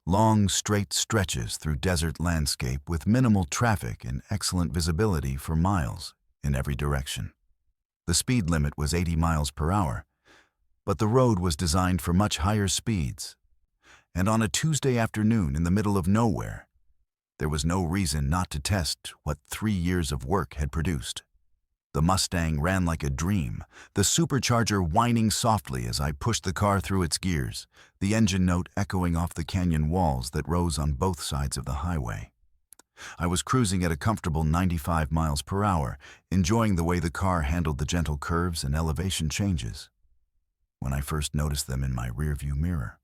A: Long, straight stretches through desert landscape with minimal traffic and excellent visibility for miles in every direction. The speed limit was 80 miles per hour, but the road was designed for much higher speeds. And on a Tuesday afternoon in the middle of nowhere, there was no reason not to test what 3 years of work had produced. The Mustang ran like a dream, the supercharger whining softly as I pushed the car through its gears, the engine note echoing off the canyon walls that rose on both sides of the highway. I was cruising at a comfortable 95 miles per hour, enjoying the way the car handled the gentle curves and elevation changes, when I first noticed them in my rearview mirror.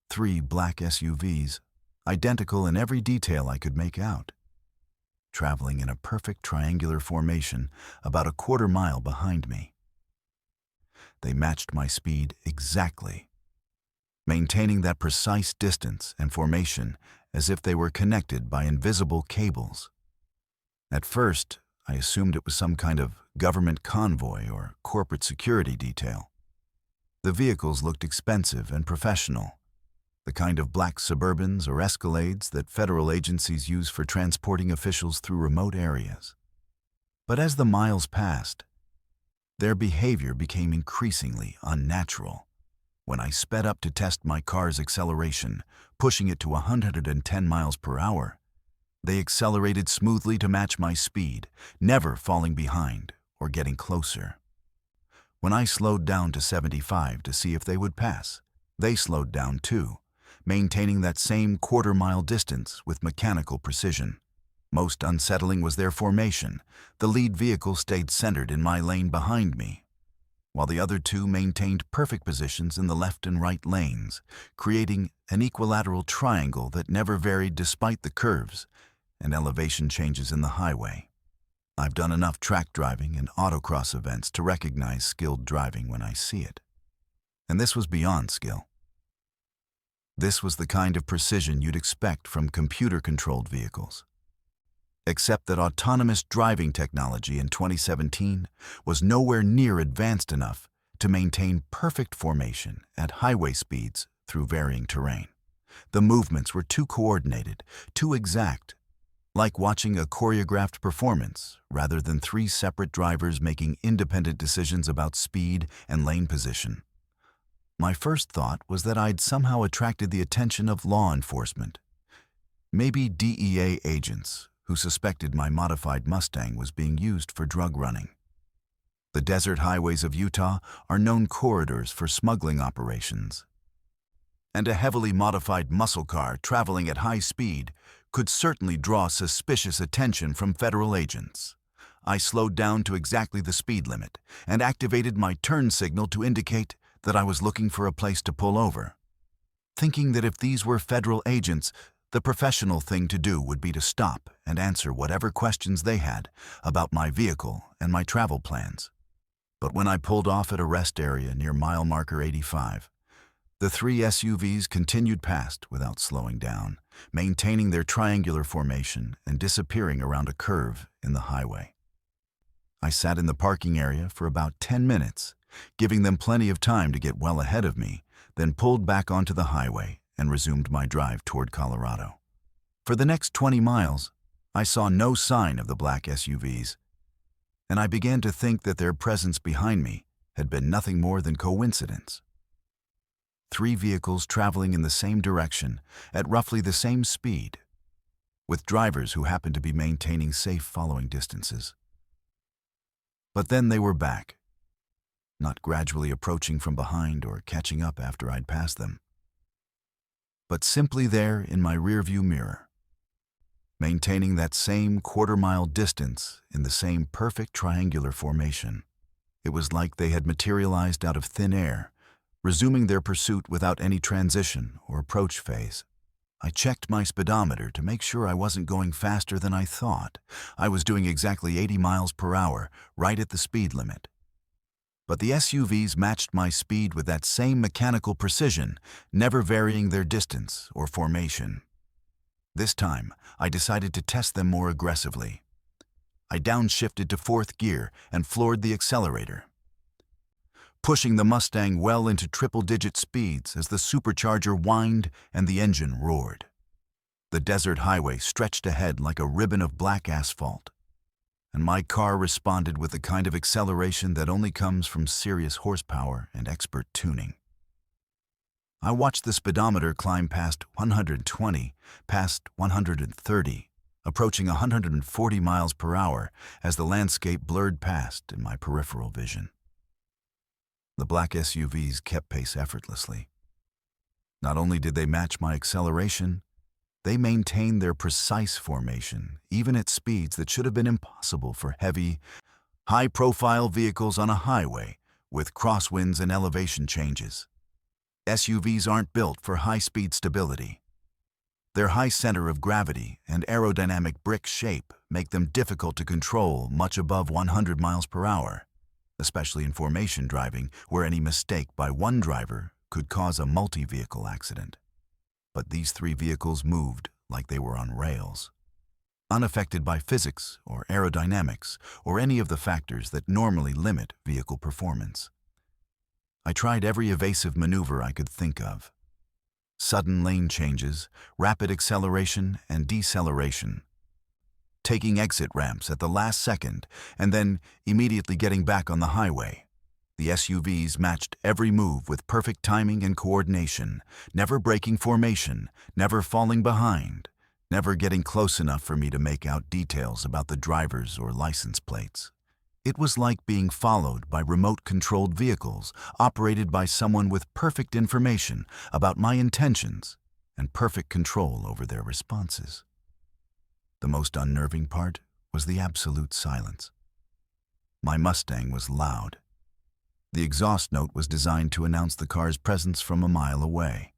A: 3 black SUVs, identical in every detail I could make out, traveling in a perfect triangular formation about a quarter-mile behind me. They matched my speed exactly, maintaining that precise distance and formation as if they were connected by invisible cables. At first, I assumed it was some kind of government convoy or corporate security detail. The vehicles looked expensive and professional, the kind of black Suburbans or Escalades that federal agencies use for transporting officials through remote areas. But as the miles passed, their behavior became increasingly unnatural. When I sped up to test my car's acceleration, pushing it to 110 miles per hour, they accelerated smoothly to match my speed, never falling behind or getting closer. When I slowed down to 75 to see if they would pass, they slowed down too, maintaining that same quarter-mile distance with mechanical precision. Most unsettling was their formation. The lead vehicle stayed centered in my lane behind me, while the other 2 maintained perfect positions in the left and right lanes, creating an equilateral triangle that never varied despite the curves and elevation changes in the highway. I've done enough track driving and autocross events to recognize skilled driving when I see it. And this was beyond skill. This was the kind of precision you'd expect from computer-controlled vehicles. Except that autonomous driving technology in 2017 was nowhere near advanced enough to maintain perfect formation at highway speeds through varying terrain. The movements were too coordinated, too exact, like watching a choreographed performance rather than 3 separate drivers making independent decisions about speed and lane position. My first thought was that I'd somehow attracted the attention of law enforcement, maybe DEA agents who suspected my modified Mustang was being used for drug running. The desert highways of Utah are known corridors for smuggling operations, and a heavily modified muscle car traveling at high speed could certainly draw suspicious attention from federal agents. I slowed down to exactly the speed limit and activated my turn signal to indicate that I was looking for a place to pull over, thinking that if these were federal agents, the professional thing to do would be to stop and answer whatever questions they had about my vehicle and my travel plans. But when I pulled off at a rest area near mile marker 85, the 3 SUVs continued past without slowing down, maintaining their triangular formation and disappearing around a curve in the highway. I sat in the parking area for about 10 minutes, giving them plenty of time to get well ahead of me, then pulled back onto the highway and resumed my drive toward Colorado. For the next 20 miles, I saw no sign of the black SUVs, and I began to think that their presence behind me had been nothing more than coincidence. 3 vehicles traveling in the same direction at roughly the same speed, with drivers who happened to be maintaining safe following distances. But then they were back, not gradually approaching from behind or catching up after I'd passed them, but simply there in my rearview mirror, maintaining that same quarter-mile distance in the same perfect triangular formation. It was like they had materialized out of thin air, resuming their pursuit without any transition or approach phase. I checked my speedometer to make sure I wasn't going faster than I thought. I was doing exactly 80 miles per hour, right at the speed limit. But the SUVs matched my speed with that same mechanical precision, never varying their distance or formation. This time, I decided to test them more aggressively. I downshifted to 4th gear and floored the accelerator, pushing the Mustang well into triple-digit speeds as the supercharger whined and the engine roared. The desert highway stretched ahead like a ribbon of black asphalt, and my car responded with the kind of acceleration that only comes from serious horsepower and expert tuning. I watched the speedometer climb past 120, past 130, approaching 140 miles per hour as the landscape blurred past in my peripheral vision. The black SUVs kept pace effortlessly. Not only did they match my acceleration, they maintained their precise formation, even at speeds that should have been impossible for heavy, high-profile vehicles on a highway with crosswinds and elevation changes. SUVs aren't built for high-speed stability. Their high center of gravity and aerodynamic brick shape make them difficult to control much above 100 miles per hour, especially in formation driving, where any mistake by one driver could cause a multi-vehicle accident. But these three vehicles moved like they were on rails, unaffected by physics or aerodynamics or any of the factors that normally limit vehicle performance. I tried every evasive maneuver I could think of. Sudden lane changes, rapid acceleration and deceleration, taking exit ramps at the last second, and then immediately getting back on the highway. The SUVs matched every move with perfect timing and coordination, never breaking formation, never falling behind, never getting close enough for me to make out details about the drivers or license plates. It was like being followed by remote-controlled vehicles operated by someone with perfect information about my intentions and perfect control over their responses. The most unnerving part was the absolute silence. My Mustang was loud. The exhaust note was designed to announce the car's presence from a mile away.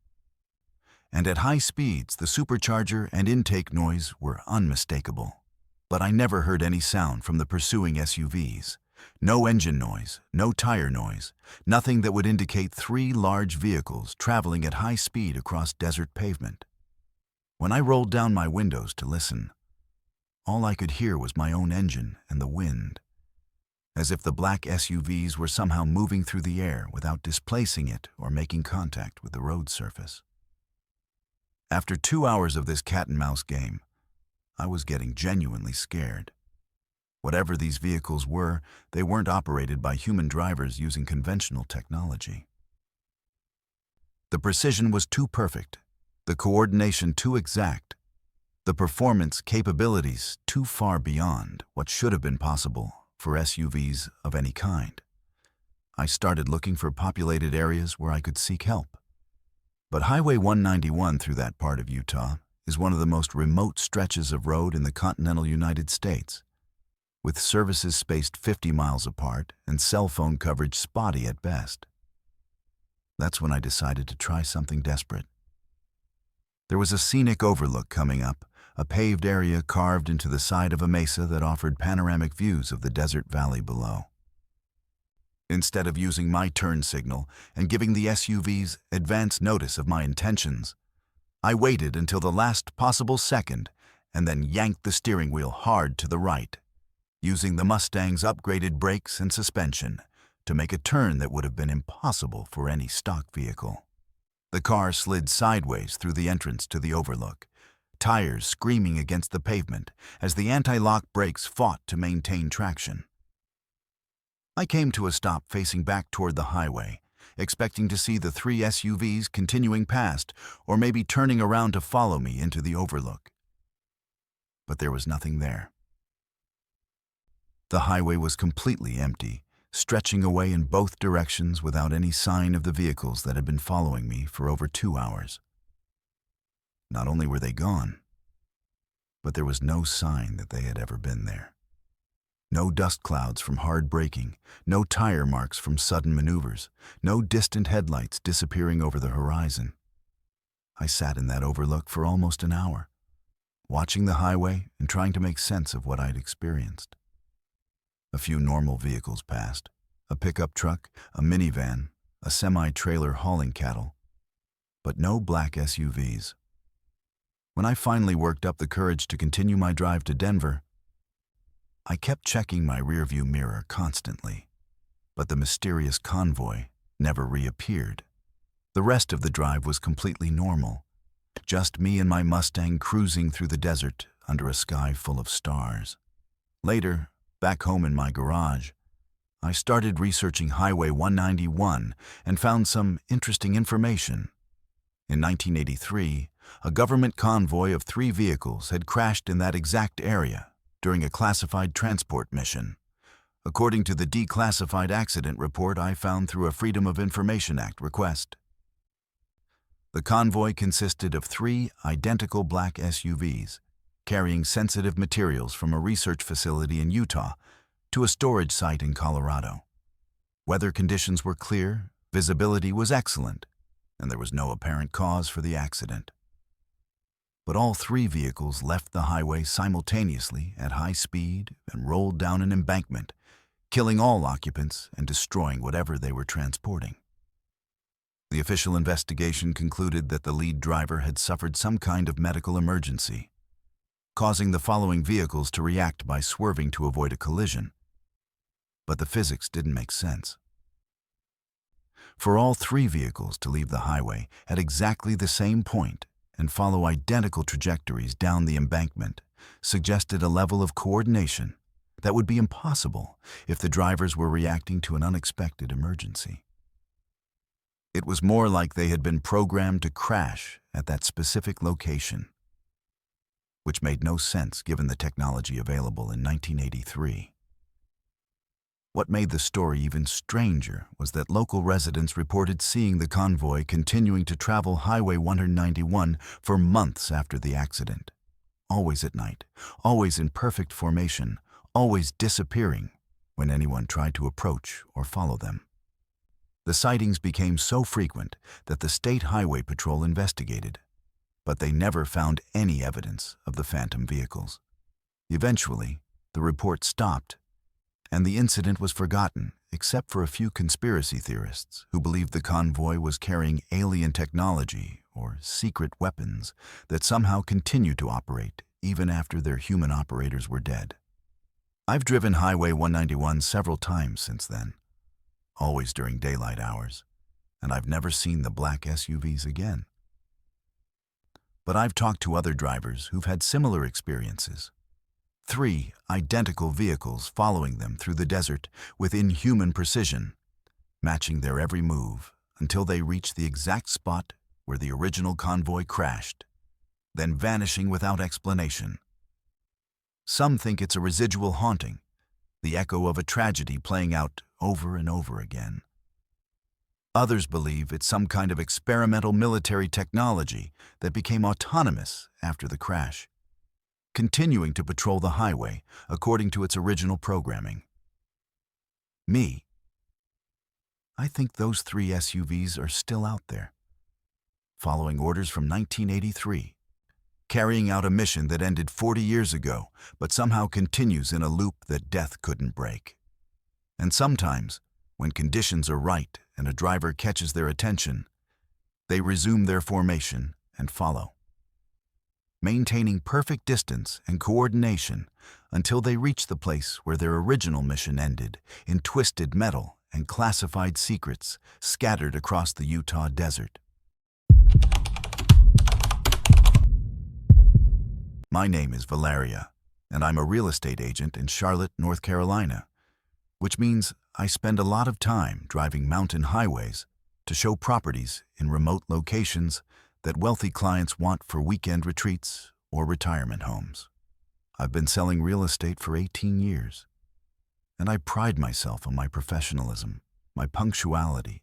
A: And at high speeds, the supercharger and intake noise were unmistakable. But I never heard any sound from the pursuing SUVs. No engine noise, no tire noise, nothing that would indicate three large vehicles traveling at high speed across desert pavement. When I rolled down my windows to listen, all I could hear was my own engine and the wind, as if the black SUVs were somehow moving through the air without displacing it or making contact with the road surface. After 2 hours of this cat-and-mouse game, I was getting genuinely scared. Whatever these vehicles were, they weren't operated by human drivers using conventional technology. The precision was too perfect, the coordination too exact, the performance capabilities too far beyond what should have been possible for SUVs of any kind. I started looking for populated areas where I could seek help. But Highway 191 through that part of Utah is one of the most remote stretches of road in the continental United States, with services spaced 50 miles apart and cell phone coverage spotty at best. That's when I decided to try something desperate. There was a scenic overlook coming up, a paved area carved into the side of a mesa that offered panoramic views of the desert valley below. Instead of using my turn signal and giving the SUVs advance notice of my intentions, I waited until the last possible second and then yanked the steering wheel hard to the right, using the Mustang's upgraded brakes and suspension to make a turn that would have been impossible for any stock vehicle. The car slid sideways through the entrance to the overlook, tires screaming against the pavement as the anti-lock brakes fought to maintain traction. I came to a stop facing back toward the highway, expecting to see the three SUVs continuing past or maybe turning around to follow me into the overlook. But there was nothing there. The highway was completely empty, stretching away in both directions without any sign of the vehicles that had been following me for over 2 hours. Not only were they gone, but there was no sign that they had ever been there. No dust clouds from hard braking, no tire marks from sudden maneuvers, no distant headlights disappearing over the horizon. I sat in that overlook for almost an hour, watching the highway and trying to make sense of what I'd experienced. A few normal vehicles passed, a pickup truck, a minivan, a semi-trailer hauling cattle, but no black SUVs. When I finally worked up the courage to continue my drive to Denver, I kept checking my rearview mirror constantly, but the mysterious convoy never reappeared. The rest of the drive was completely normal, just me and my Mustang cruising through the desert under a sky full of stars. Later, back home in my garage, I started researching Highway 191 and found some interesting information. In 1983, a government convoy of 3 vehicles had crashed in that exact area during a classified transport mission, according to the declassified accident report I found through a Freedom of Information Act request. The convoy consisted of 3 identical black SUVs, carrying sensitive materials from a research facility in Utah to a storage site in Colorado. Weather conditions were clear, visibility was excellent, and there was no apparent cause for the accident. But all 3 vehicles left the highway simultaneously at high speed and rolled down an embankment, killing all occupants and destroying whatever they were transporting. The official investigation concluded that the lead driver had suffered some kind of medical emergency, causing the following vehicles to react by swerving to avoid a collision. But the physics didn't make sense. For all 3 vehicles to leave the highway at exactly the same point and follow identical trajectories down the embankment suggested a level of coordination that would be impossible if the drivers were reacting to an unexpected emergency. It was more like they had been programmed to crash at that specific location, which made no sense given the technology available in 1983. What made the story even stranger was that local residents reported seeing the convoy continuing to travel Highway 191 for months after the accident, always at night, always in perfect formation, always disappearing when anyone tried to approach or follow them. The sightings became so frequent that the State Highway Patrol investigated, but they never found any evidence of the phantom vehicles. Eventually, the report stopped, and the incident was forgotten except for a few conspiracy theorists who believed the convoy was carrying alien technology or secret weapons that somehow continued to operate even after their human operators were dead. I've driven Highway 191 several times since then, always during daylight hours, and I've never seen the black SUVs again. But I've talked to other drivers who've had similar experiences. 3 identical vehicles following them through the desert with inhuman precision, matching their every move until they reached the exact spot where the original convoy crashed, then vanishing without explanation. Some think it's a residual haunting, the echo of a tragedy playing out over and over again. Others believe it's some kind of experimental military technology that became autonomous after the crash, continuing to patrol the highway according to its original programming. Me, I think those 3 SUVs are still out there, following orders from 1983, carrying out a mission that ended 40 years ago, but somehow continues in a loop that death couldn't break. And sometimes, when conditions are right and a driver catches their attention, they resume their formation and follow, maintaining perfect distance and coordination until they reach the place where their original mission ended in twisted metal and classified secrets scattered across the Utah desert. My name is Valeria, and I'm a real estate agent in Charlotte, North Carolina, which means I spend a lot of time driving mountain highways to show properties in remote locations that wealthy clients want for weekend retreats or retirement homes. I've been selling real estate for 18 years, and I pride myself on my professionalism, my punctuality,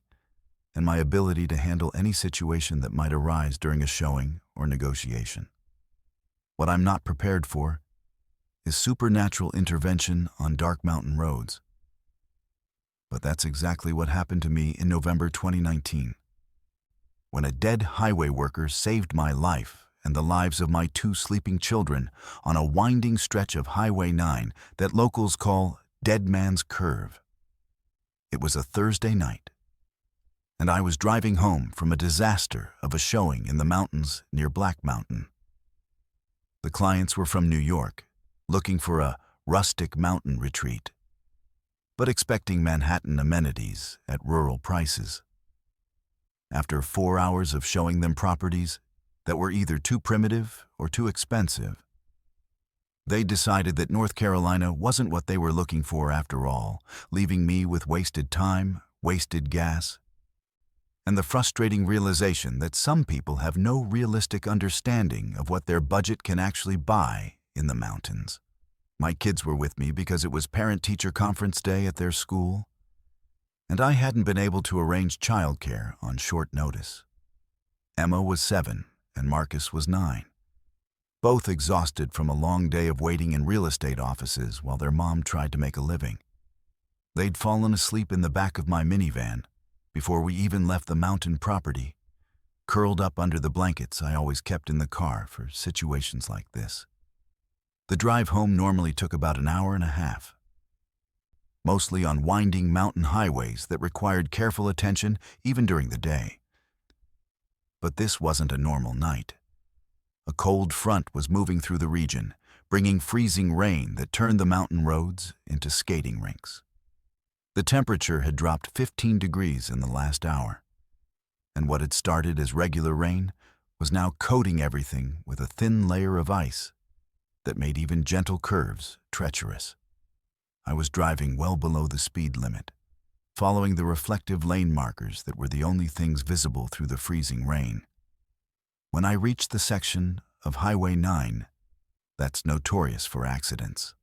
A: and my ability to handle any situation that might arise during a showing or negotiation. What I'm not prepared for is supernatural intervention on dark mountain roads. But that's exactly what happened to me in November 2019, when a dead highway worker saved my life and the lives of my 2 sleeping children on a winding stretch of Highway 9 that locals call Dead Man's Curve. It was a Thursday night, and I was driving home from a disaster of a showing in the mountains near Black Mountain. The clients were from New York, looking for a rustic mountain retreat, but expecting Manhattan amenities at rural prices. After 4 hours of showing them properties that were either too primitive or too expensive, they decided that North Carolina wasn't what they were looking for after all, leaving me with wasted time, wasted gas, and the frustrating realization that some people have no realistic understanding of what their budget can actually buy in the mountains. My kids were with me because it was parent-teacher conference day at their school, and I hadn't been able to arrange childcare on short notice. Emma was 7 and Marcus was 9, both exhausted from a long day of waiting in real estate offices while their mom tried to make a living. They'd fallen asleep in the back of my minivan before we even left the mountain property, curled up under the blankets I always kept in the car for situations like this. The drive home normally took about an hour and a half, mostly on winding mountain highways that required careful attention even during the day. But this wasn't a normal night. A cold front was moving through the region, bringing freezing rain that turned the mountain roads into skating rinks. The temperature had dropped 15 degrees in the last hour, and what had started as regular rain was now coating everything with a thin layer of ice that made even gentle curves treacherous. I was driving well below the speed limit, following the reflective lane markers that were the only things visible through the freezing rain. When I reached the section of Highway 9 that's notorious for accidents.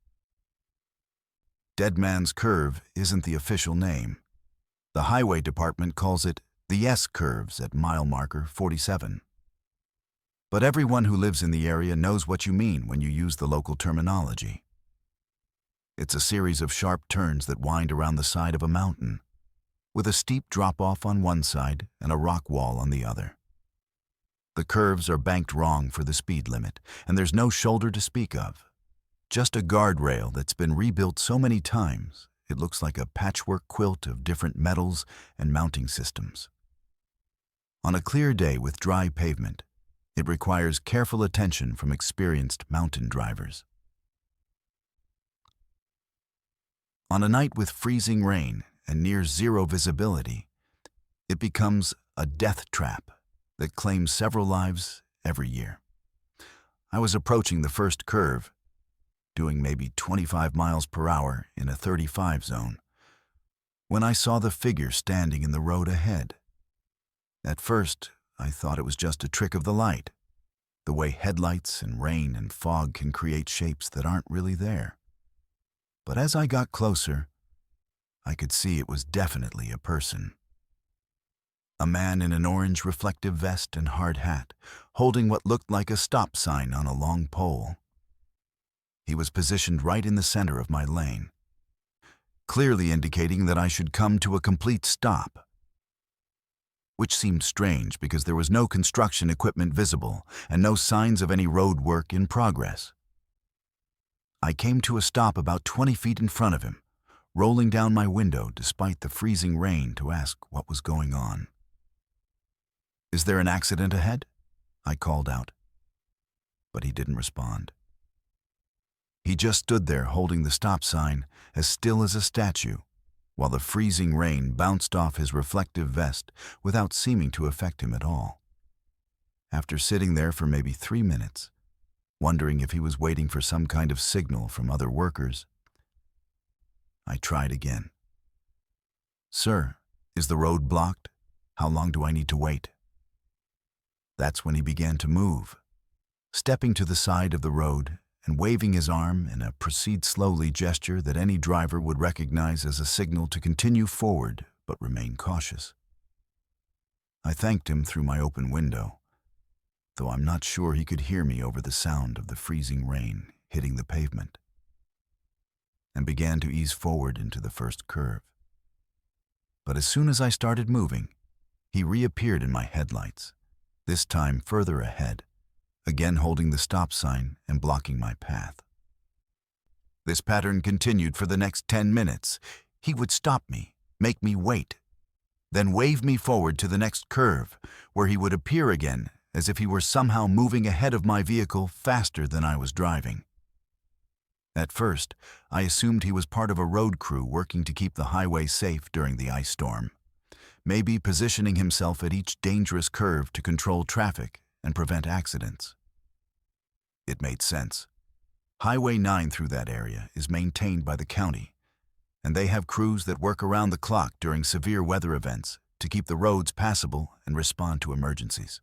A: Dead Man's Curve isn't the official name. The highway department calls it the S-curves at mile marker 47. But everyone who lives in the area knows what you mean when you use the local terminology. It's a series of sharp turns that wind around the side of a mountain, with a steep drop-off on one side and a rock wall on the other. The curves are banked wrong for the speed limit, and there's no shoulder to speak of. Just a guardrail that's been rebuilt so many times, it looks like a patchwork quilt of different metals and mounting systems. On a clear day with dry pavement, it requires careful attention from experienced mountain drivers. On a night with freezing rain and near zero visibility, it becomes a death trap that claims several lives every year. I was approaching the first curve, doing maybe 25 miles per hour in a 35 zone, when I saw the figure standing in the road ahead. At first, I thought it was just a trick of the light, the way headlights and rain and fog can create shapes that aren't really there. But as I got closer, I could see it was definitely a person. A man in an orange reflective vest and hard hat, holding what looked like a stop sign on a long pole. He was positioned right in the center of my lane, clearly indicating that I should come to a complete stop, which seemed strange because there was no construction equipment visible and no signs of any road work in progress. I came to a stop about 20 feet in front of him, rolling down my window despite the freezing rain to ask what was going on. "Is there an accident ahead?" I called out, but he didn't respond. He just stood there holding the stop sign, as still as a statue, while the freezing rain bounced off his reflective vest without seeming to affect him at all. After sitting there for maybe 3 minutes, wondering if he was waiting for some kind of signal from other workers, I tried again. "Sir, is the road blocked? How long do I need to wait?" That's when he began to move, stepping to the side of the road and waving his arm in a proceed slowly gesture that any driver would recognize as a signal to continue forward but remain cautious. I thanked him through my open window, though I'm not sure he could hear me over the sound of the freezing rain hitting the pavement, and began to ease forward into the first curve. But as soon as I started moving, he reappeared in my headlights, this time further ahead, again holding the stop sign and blocking my path. This pattern continued for the next 10 minutes. He would stop me, make me wait, then wave me forward to the next curve, where he would appear again as if he were somehow moving ahead of my vehicle faster than I was driving. At first, I assumed he was part of a road crew working to keep the highway safe during the ice storm, maybe positioning himself at each dangerous curve to control traffic and prevent accidents. It made sense. Highway 9 through that area is maintained by the county, and they have crews that work around the clock during severe weather events to keep the roads passable and respond to emergencies.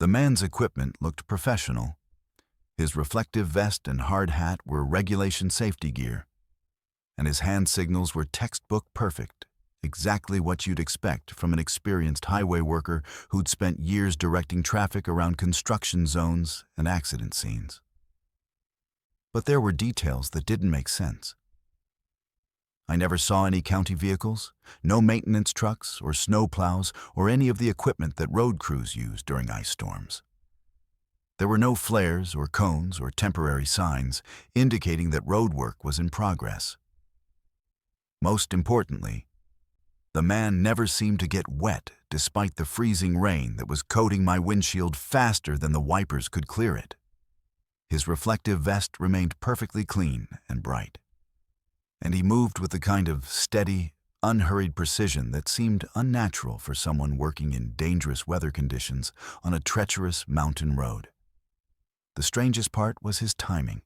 A: The man's equipment looked professional. His reflective vest and hard hat were regulation safety gear, and his hand signals were textbook perfect, exactly what you'd expect from an experienced highway worker who'd spent years directing traffic around construction zones and accident scenes. But there were details that didn't make sense. I never saw any county vehicles, no maintenance trucks or snowplows or any of the equipment that road crews use during ice storms. There were no flares or cones or temporary signs indicating that road work was in progress. Most importantly, the man never seemed to get wet despite the freezing rain that was coating my windshield faster than the wipers could clear it. His reflective vest remained perfectly clean and bright, and he moved with the kind of steady, unhurried precision that seemed unnatural for someone working in dangerous weather conditions on a treacherous mountain road. The strangest part was his timing.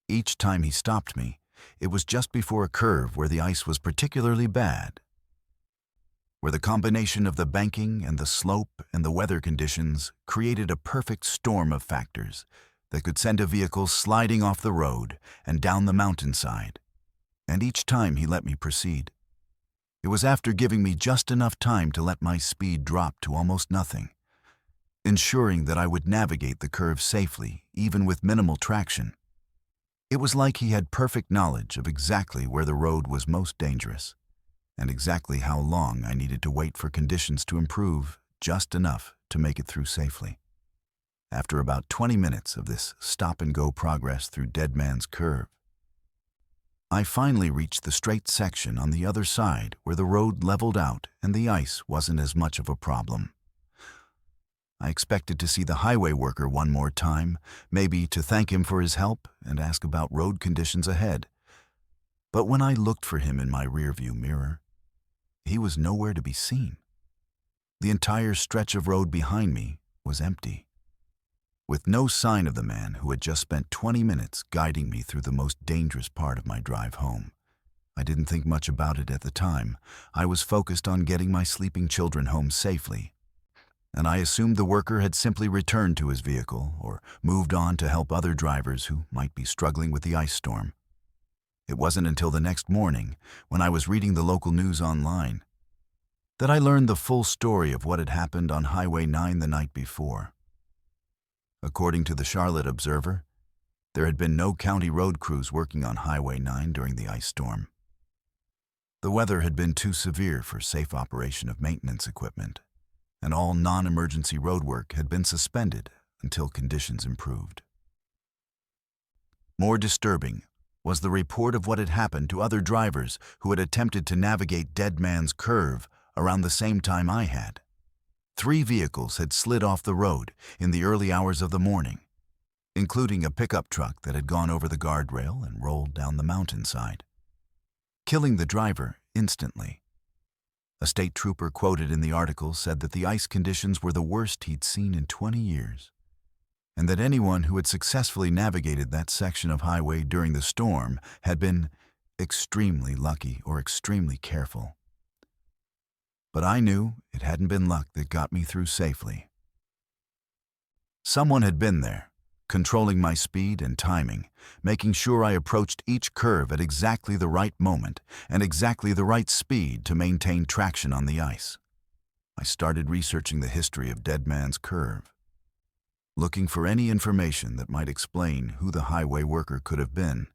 A: Each time he stopped me, it was just before a curve where the ice was particularly bad, where the combination of the banking and the slope and the weather conditions created a perfect storm of factors that could send a vehicle sliding off the road and down the mountainside. And each time he let me proceed. It was after giving me just enough time to let my speed drop to almost nothing, ensuring that I would navigate the curve safely, even with minimal traction. It was like he had perfect knowledge of exactly where the road was most dangerous, and exactly how long I needed to wait for conditions to improve just enough to make it through safely. After about 20 minutes of this stop-and-go progress through Dead Man's Curve, I finally reached the straight section on the other side where the road leveled out and the ice wasn't as much of a problem. I expected to see the highway worker one more time, maybe to thank him for his help and ask about road conditions ahead. But when I looked for him in my rearview mirror, he was nowhere to be seen. The entire stretch of road behind me was empty, with no sign of the man who had just spent 20 minutes guiding me through the most dangerous part of my drive home. I didn't think much about it at the time. I was focused on getting my sleeping children home safely, and I assumed the worker had simply returned to his vehicle or moved on to help other drivers who might be struggling with the ice storm. It wasn't until the next morning, when I was reading the local news online, that I learned the full story of what had happened on Highway 9 the night before. According to the Charlotte Observer, there had been no county road crews working on Highway 9 during the ice storm. The weather had been too severe for safe operation of maintenance equipment, and all non-emergency road work had been suspended until conditions improved. More disturbing was the report of what had happened to other drivers who had attempted to navigate Dead Man's Curve around the same time I had. 3 vehicles had slid off the road in the early hours of the morning, including a pickup truck that had gone over the guardrail and rolled down the mountainside, killing the driver instantly. A state trooper quoted in the article said that the ice conditions were the worst he'd seen in 20 years, and that anyone who had successfully navigated that section of highway during the storm had been extremely lucky or extremely careful. But I knew it hadn't been luck that got me through safely. Someone had been there, controlling my speed and timing, making sure I approached each curve at exactly the right moment and exactly the right speed to maintain traction on the ice. I started researching the history of Dead Man's Curve, looking for any information that might explain who the highway worker could have been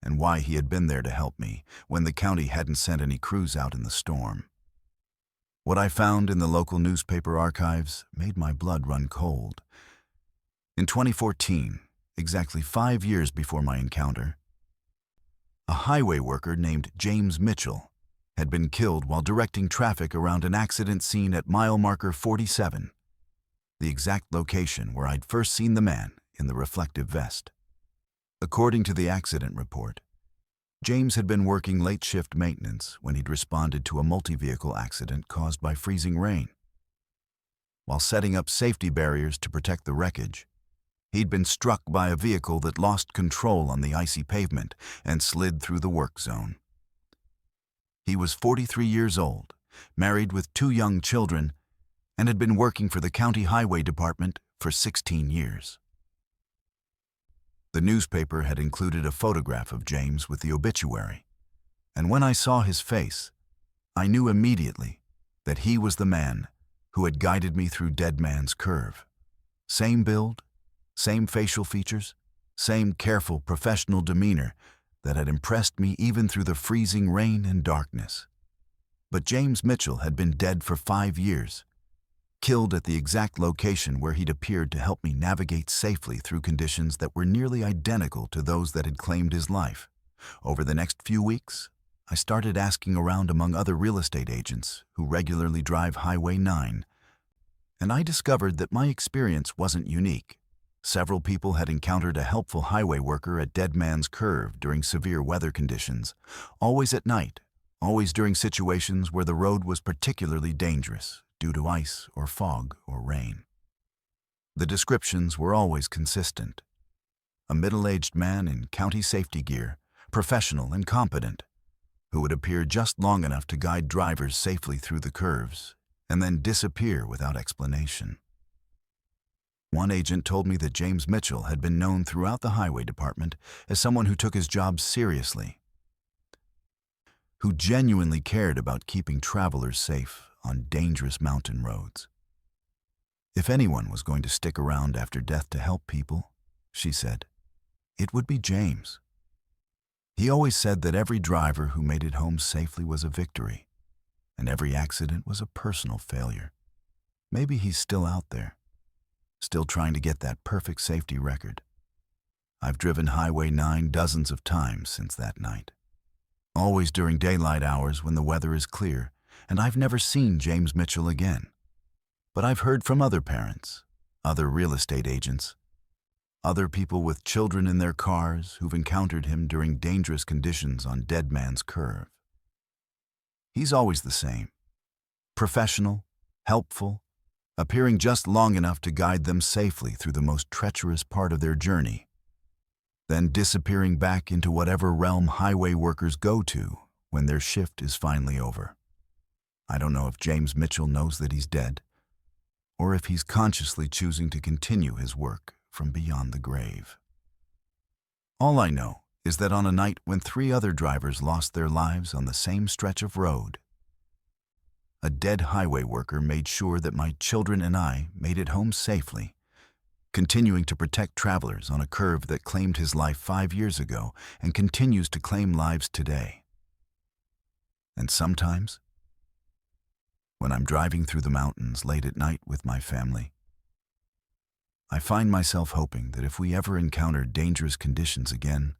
A: and why he had been there to help me when the county hadn't sent any crews out in the storm. What I found in the local newspaper archives made my blood run cold. In 2014, exactly 5 years before my encounter, a highway worker named James Mitchell had been killed while directing traffic around an accident scene at mile marker 47, the exact location where I'd first seen the man in the reflective vest. According to the accident report, James had been working late shift maintenance when he'd responded to a multi-vehicle accident caused by freezing rain. While setting up safety barriers to protect the wreckage, he'd been struck by a vehicle that lost control on the icy pavement and slid through the work zone. He was 43 years old, married with 2 young children, and had been working for the county highway department for 16 years. The newspaper had included a photograph of James with the obituary, and when I saw his face, I knew immediately that he was the man who had guided me through Dead Man's Curve. Same build, same facial features, same careful professional demeanor that had impressed me even through the freezing rain and darkness. But James Mitchell had been dead for 5 years, killed at the exact location where he'd appeared to help me navigate safely through conditions that were nearly identical to those that had claimed his life. Over the next few weeks, I started asking around among other real estate agents who regularly drive Highway 9, and I discovered that my experience wasn't unique. Several people had encountered a helpful highway worker at Dead Man's Curve during severe weather conditions, always at night, always during situations where the road was particularly dangerous due to ice or fog or rain. The descriptions were always consistent. A middle-aged man in county safety gear, professional and competent, who would appear just long enough to guide drivers safely through the curves and then disappear without explanation. One agent told me that James Mitchell had been known throughout the highway department as someone who took his job seriously, who genuinely cared about keeping travelers safe on dangerous mountain roads. If anyone was going to stick around after death to help people, she said, it would be James. He always said that every driver who made it home safely was a victory, and every accident was a personal failure. Maybe he's still out there, still trying to get that perfect safety record. I've driven Highway 9 dozens of times since that night, always during daylight hours when the weather is clear, and I've never seen James Mitchell again. But I've heard from other parents, other real estate agents, other people with children in their cars who've encountered him during dangerous conditions on Dead Man's Curve. He's always the same, professional, helpful, appearing just long enough to guide them safely through the most treacherous part of their journey, then disappearing back into whatever realm highway workers go to when their shift is finally over. I don't know if James Mitchell knows that he's dead, or if he's consciously choosing to continue his work from beyond the grave. All I know is that on a night when 3 other drivers lost their lives on the same stretch of road, a dead highway worker made sure that my children and I made it home safely, continuing to protect travelers on a curve that claimed his life 5 years ago and continues to claim lives today. And sometimes, when I'm driving through the mountains late at night with my family, I find myself hoping that if we ever encounter dangerous conditions again,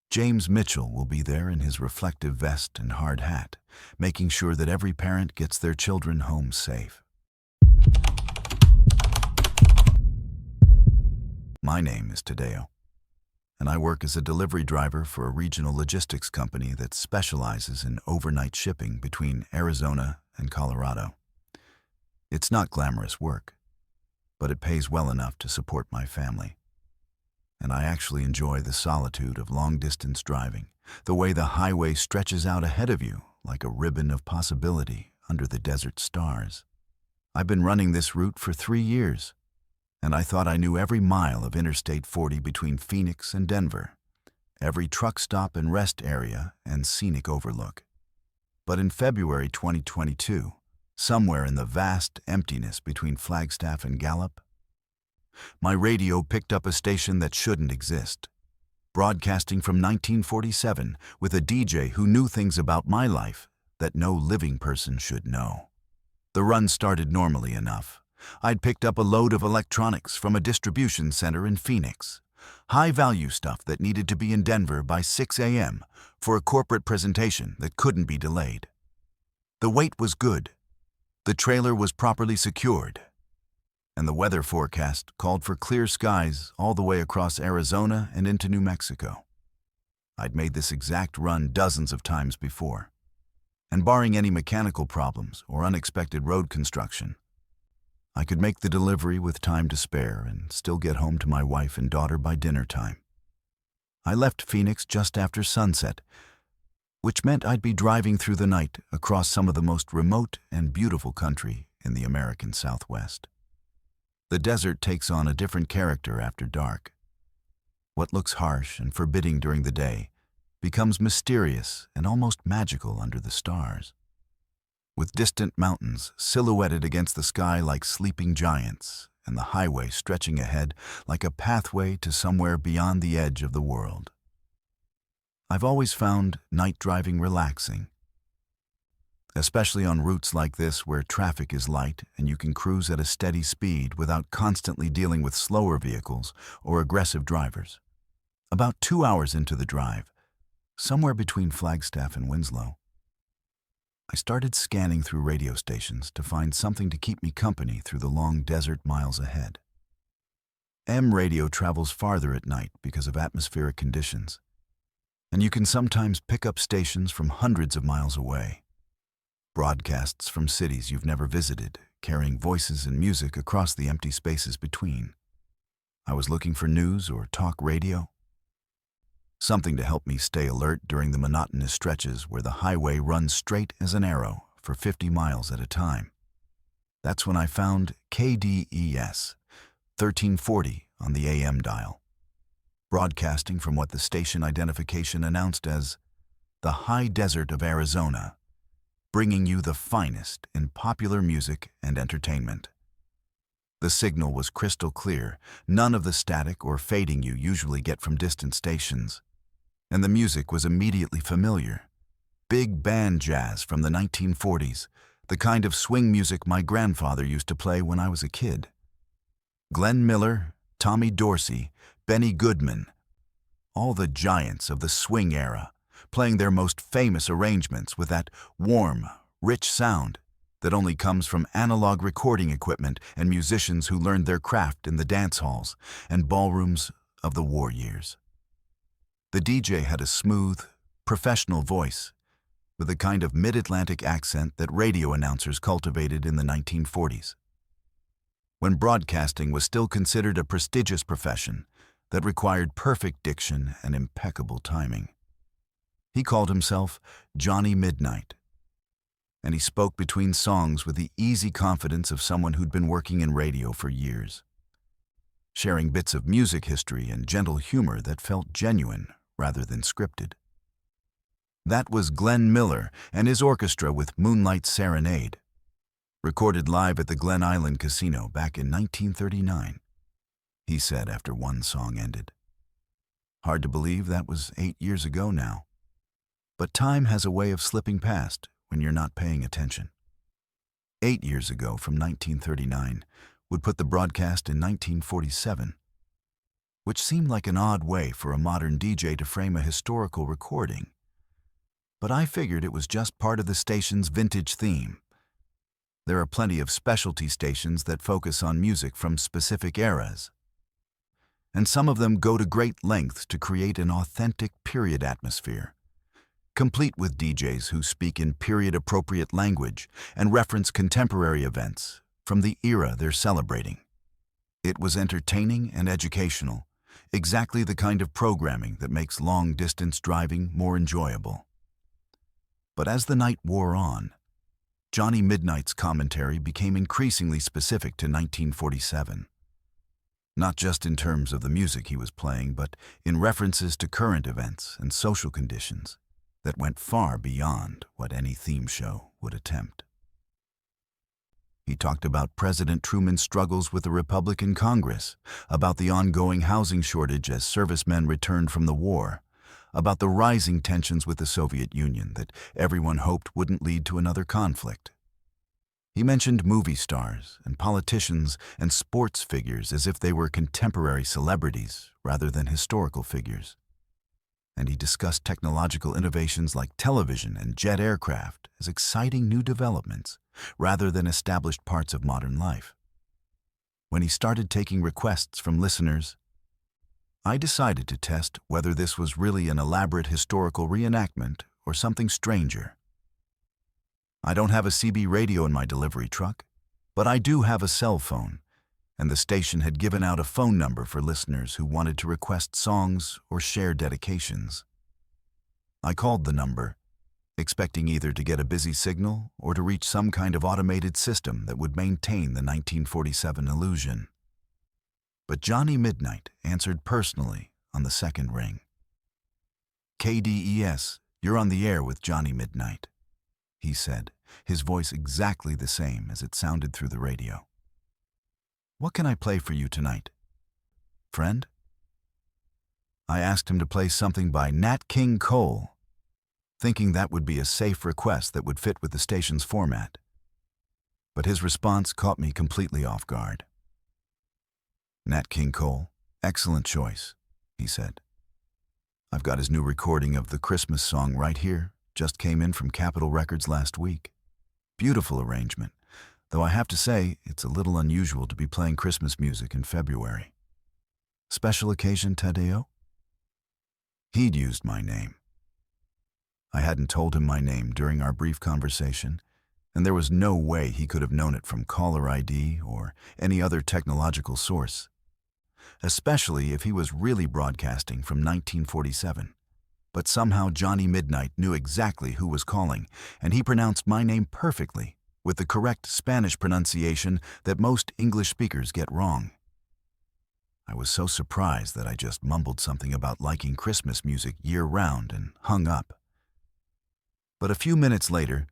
A: James Mitchell will be there in his reflective vest and hard hat, making sure that every parent gets their children home safe. My name is Tadeo, and I work as a delivery driver for a regional logistics company that specializes in overnight shipping between Arizona and Colorado. It's not glamorous work, but it pays well enough to support my family. And I actually enjoy the solitude of long-distance driving, the way the highway stretches out ahead of you like a ribbon of possibility under the desert stars. I've been running this route for 3 years, and I thought I knew every mile of Interstate 40 between Phoenix and Denver, every truck stop and rest area and scenic overlook. But in February 2022, somewhere in the vast emptiness between Flagstaff and Gallup, my radio picked up a station that shouldn't exist, broadcasting from 1947 with a DJ who knew things about my life that no living person should know. The run started normally enough. I'd picked up a load of electronics from a distribution center in Phoenix, high-value stuff that needed to be in Denver by 6 a.m. for a corporate presentation that couldn't be delayed. The weight was good, the trailer was properly secured, and the weather forecast called for clear skies all the way across Arizona and into New Mexico. I'd made this exact run dozens of times before, and barring any mechanical problems or unexpected road construction, I could make the delivery with time to spare and still get home to my wife and daughter by dinner time. I left Phoenix just after sunset, which meant I'd be driving through the night across some of the most remote and beautiful country in the American Southwest. The desert takes on a different character after dark. What looks harsh and forbidding during the day becomes mysterious and almost magical under the stars. With distant mountains silhouetted against the sky like sleeping giants, and the highway stretching ahead like a pathway to somewhere beyond the edge of the world. I've always found night driving relaxing, especially on routes like this where traffic is light and you can cruise at a steady speed without constantly dealing with slower vehicles or aggressive drivers. About 2 hours into the drive, somewhere between Flagstaff and Winslow, I started scanning through radio stations to find something to keep me company through the long desert miles ahead. AM radio travels farther at night because of atmospheric conditions, and you can sometimes pick up stations from hundreds of miles away. Broadcasts from cities you've never visited, carrying voices and music across the empty spaces between. I was looking for news or talk radio. Something to help me stay alert during the monotonous stretches where the highway runs straight as an arrow for 50 miles at a time. That's when I found KDES 1340 on the AM dial, broadcasting from what the station identification announced as the high desert of Arizona, bringing you the finest in popular music and entertainment. The signal was crystal clear, none of the static or fading you usually get from distant stations. And the music was immediately familiar. Big band jazz from the 1940s, the kind of swing music my grandfather used to play when I was a kid. Glenn Miller, Tommy Dorsey, Benny Goodman, all the giants of the swing era, playing their most famous arrangements with that warm, rich sound that only comes from analog recording equipment and musicians who learned their craft in the dance halls and ballrooms of the war years. The DJ had a smooth, professional voice with a kind of mid-Atlantic accent that radio announcers cultivated in the 1940s, when broadcasting was still considered a prestigious profession that required perfect diction and impeccable timing. He called himself Johnny Midnight, and he spoke between songs with the easy confidence of someone who'd been working in radio for years, sharing bits of music history and gentle humor that felt genuine rather than scripted. That was Glenn Miller and his orchestra with Moonlight Serenade, recorded live at the Glen Island Casino back in 1939, he said after one song ended. Hard to believe that was 8 years ago now, but time has a way of slipping past when you're not paying attention. 8 years ago from 1939 would put the broadcast in 1947, which seemed like an odd way for a modern DJ to frame a historical recording. But I figured it was just part of the station's vintage theme. There are plenty of specialty stations that focus on music from specific eras, and some of them go to great lengths to create an authentic period atmosphere, complete with DJs who speak in period-appropriate language and reference contemporary events from the era they're celebrating. It was entertaining and educational, exactly the kind of programming that makes long-distance driving more enjoyable. But as the night wore on, Johnny Midnight's commentary became increasingly specific to 1947. Not just in terms of the music he was playing, but in references to current events and social conditions that went far beyond what any theme show would attempt. He talked about President Truman's struggles with the Republican Congress, about the ongoing housing shortage as servicemen returned from the war, about the rising tensions with the Soviet Union that everyone hoped wouldn't lead to another conflict. He mentioned movie stars and politicians and sports figures as if they were contemporary celebrities rather than historical figures. And he discussed technological innovations like television and jet aircraft as exciting new developments rather than established parts of modern life. When he started taking requests from listeners, I decided to test whether this was really an elaborate historical reenactment or something stranger. I don't have a CB radio in my delivery truck, but I do have a cell phone, and the station had given out a phone number for listeners who wanted to request songs or share dedications. I called the number expecting either to get a busy signal or to reach some kind of automated system that would maintain the 1947 illusion. But Johnny Midnight answered personally on the second ring. "KDES, you're on the air with Johnny Midnight," he said, his voice exactly the same as it sounded through the radio. "What can I play for you tonight, friend?" I asked him to play something by Nat King Cole, thinking that would be a safe request that would fit with the station's format. But his response caught me completely off guard. "Nat King Cole, excellent choice," he said. "I've got his new recording of the Christmas song right here, just came in from Capitol Records last week. Beautiful arrangement, though I have to say it's a little unusual to be playing Christmas music in February. Special occasion, Tadeo?" He'd used my name. I hadn't told him my name during our brief conversation, and there was no way he could have known it from caller ID or any other technological source, especially if he was really broadcasting from 1947. But somehow Johnny Midnight knew exactly who was calling, and he pronounced my name perfectly, with the correct Spanish pronunciation that most English speakers get wrong. I was so surprised that I just mumbled something about liking Christmas music year-round and hung up. But a few minutes later,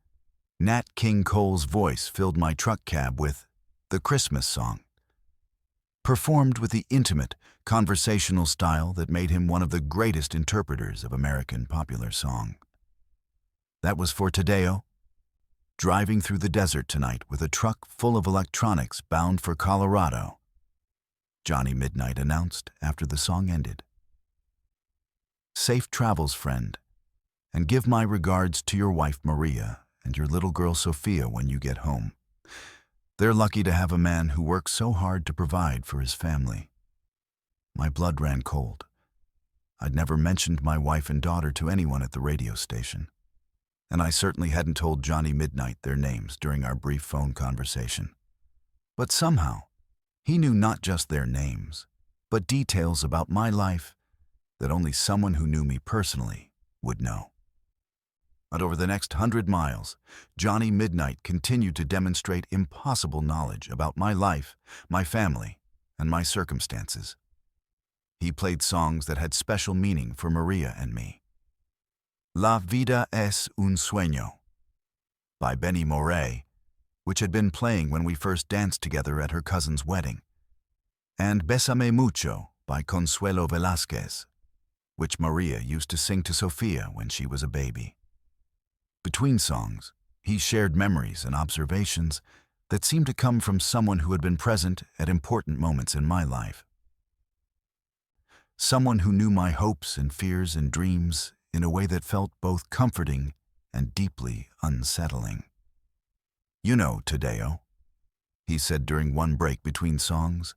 A: Nat King Cole's voice filled my truck cab with the Christmas song, performed with the intimate, conversational style that made him one of the greatest interpreters of American popular song. That was for Tadeo, driving through the desert tonight with a truck full of electronics bound for Colorado, Johnny Midnight announced after the song ended. "Safe travels, friend, and give my regards to your wife Maria and your little girl Sophia when you get home. They're lucky to have a man who works so hard to provide for his family." My blood ran cold. I'd never mentioned my wife and daughter to anyone at the radio station, and I certainly hadn't told Johnny Midnight their names during our brief phone conversation. But somehow, he knew not just their names, but details about my life that only someone who knew me personally would know. And over the next 100 miles, Johnny Midnight continued to demonstrate impossible knowledge about my life, my family, and my circumstances. He played songs that had special meaning for Maria and me. "La vida es un sueño" by Benny Moré, which had been playing when we first danced together at her cousin's wedding, and "Bésame mucho" by Consuelo Velázquez, which Maria used to sing to Sophia when she was a baby. Between songs, he shared memories and observations that seemed to come from someone who had been present at important moments in my life. Someone who knew my hopes and fears and dreams in a way that felt both comforting and deeply unsettling. "You know, Tadeo," he said during one break between songs,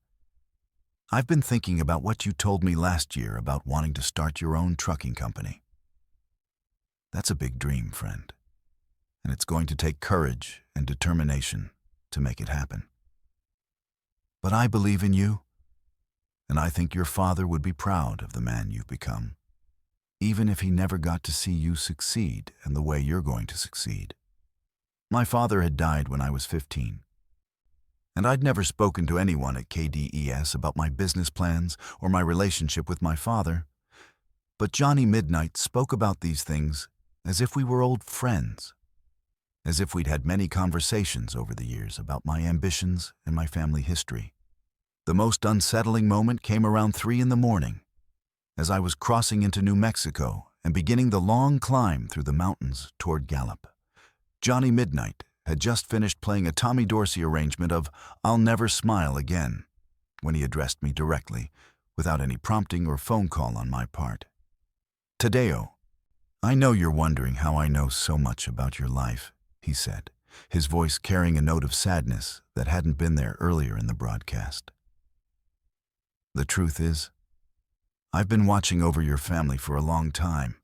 A: "I've been thinking about what you told me last year about wanting to start your own trucking company. That's a big dream, friend, and it's going to take courage and determination to make it happen. But I believe in you, and I think your father would be proud of the man you've become, even if he never got to see you succeed in the way you're going to succeed. My father had died when I was 15, and I'd never spoken to anyone at KDES about my business plans or my relationship with my father, but Johnny Midnight spoke about these things as if we were old friends, as if we'd had many conversations over the years about my ambitions and my family history. The most unsettling moment came around 3 a.m, as I was crossing into New Mexico and beginning the long climb through the mountains toward Gallup. Johnny Midnight had just finished playing a Tommy Dorsey arrangement of "I'll Never Smile Again" when he addressed me directly, without any prompting or phone call on my part. "Tadeo, I know you're wondering how I know so much about your life," he said, his voice carrying a note of sadness that hadn't been there earlier in the broadcast. "The truth is, I've been watching over your family for a long time,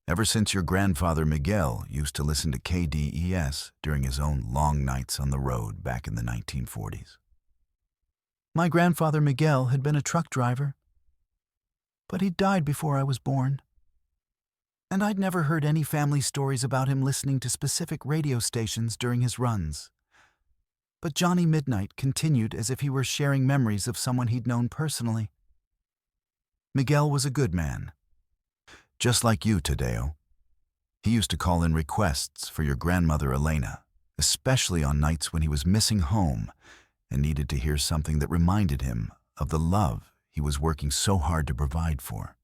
A: ever since your grandfather Miguel used to listen to KDES during his own long nights on the road back in the 1940s. My grandfather Miguel had been a truck driver, but he died before I was born. And I'd never heard any family stories about him listening to specific radio stations during his runs. But Johnny Midnight continued as if he were sharing memories of someone he'd known personally. Miguel was a good man. Just like you, Tadeo. He used to call in requests for your grandmother Elena, especially on nights when he was missing home and needed to hear something that reminded him of the love he was working so hard to provide for.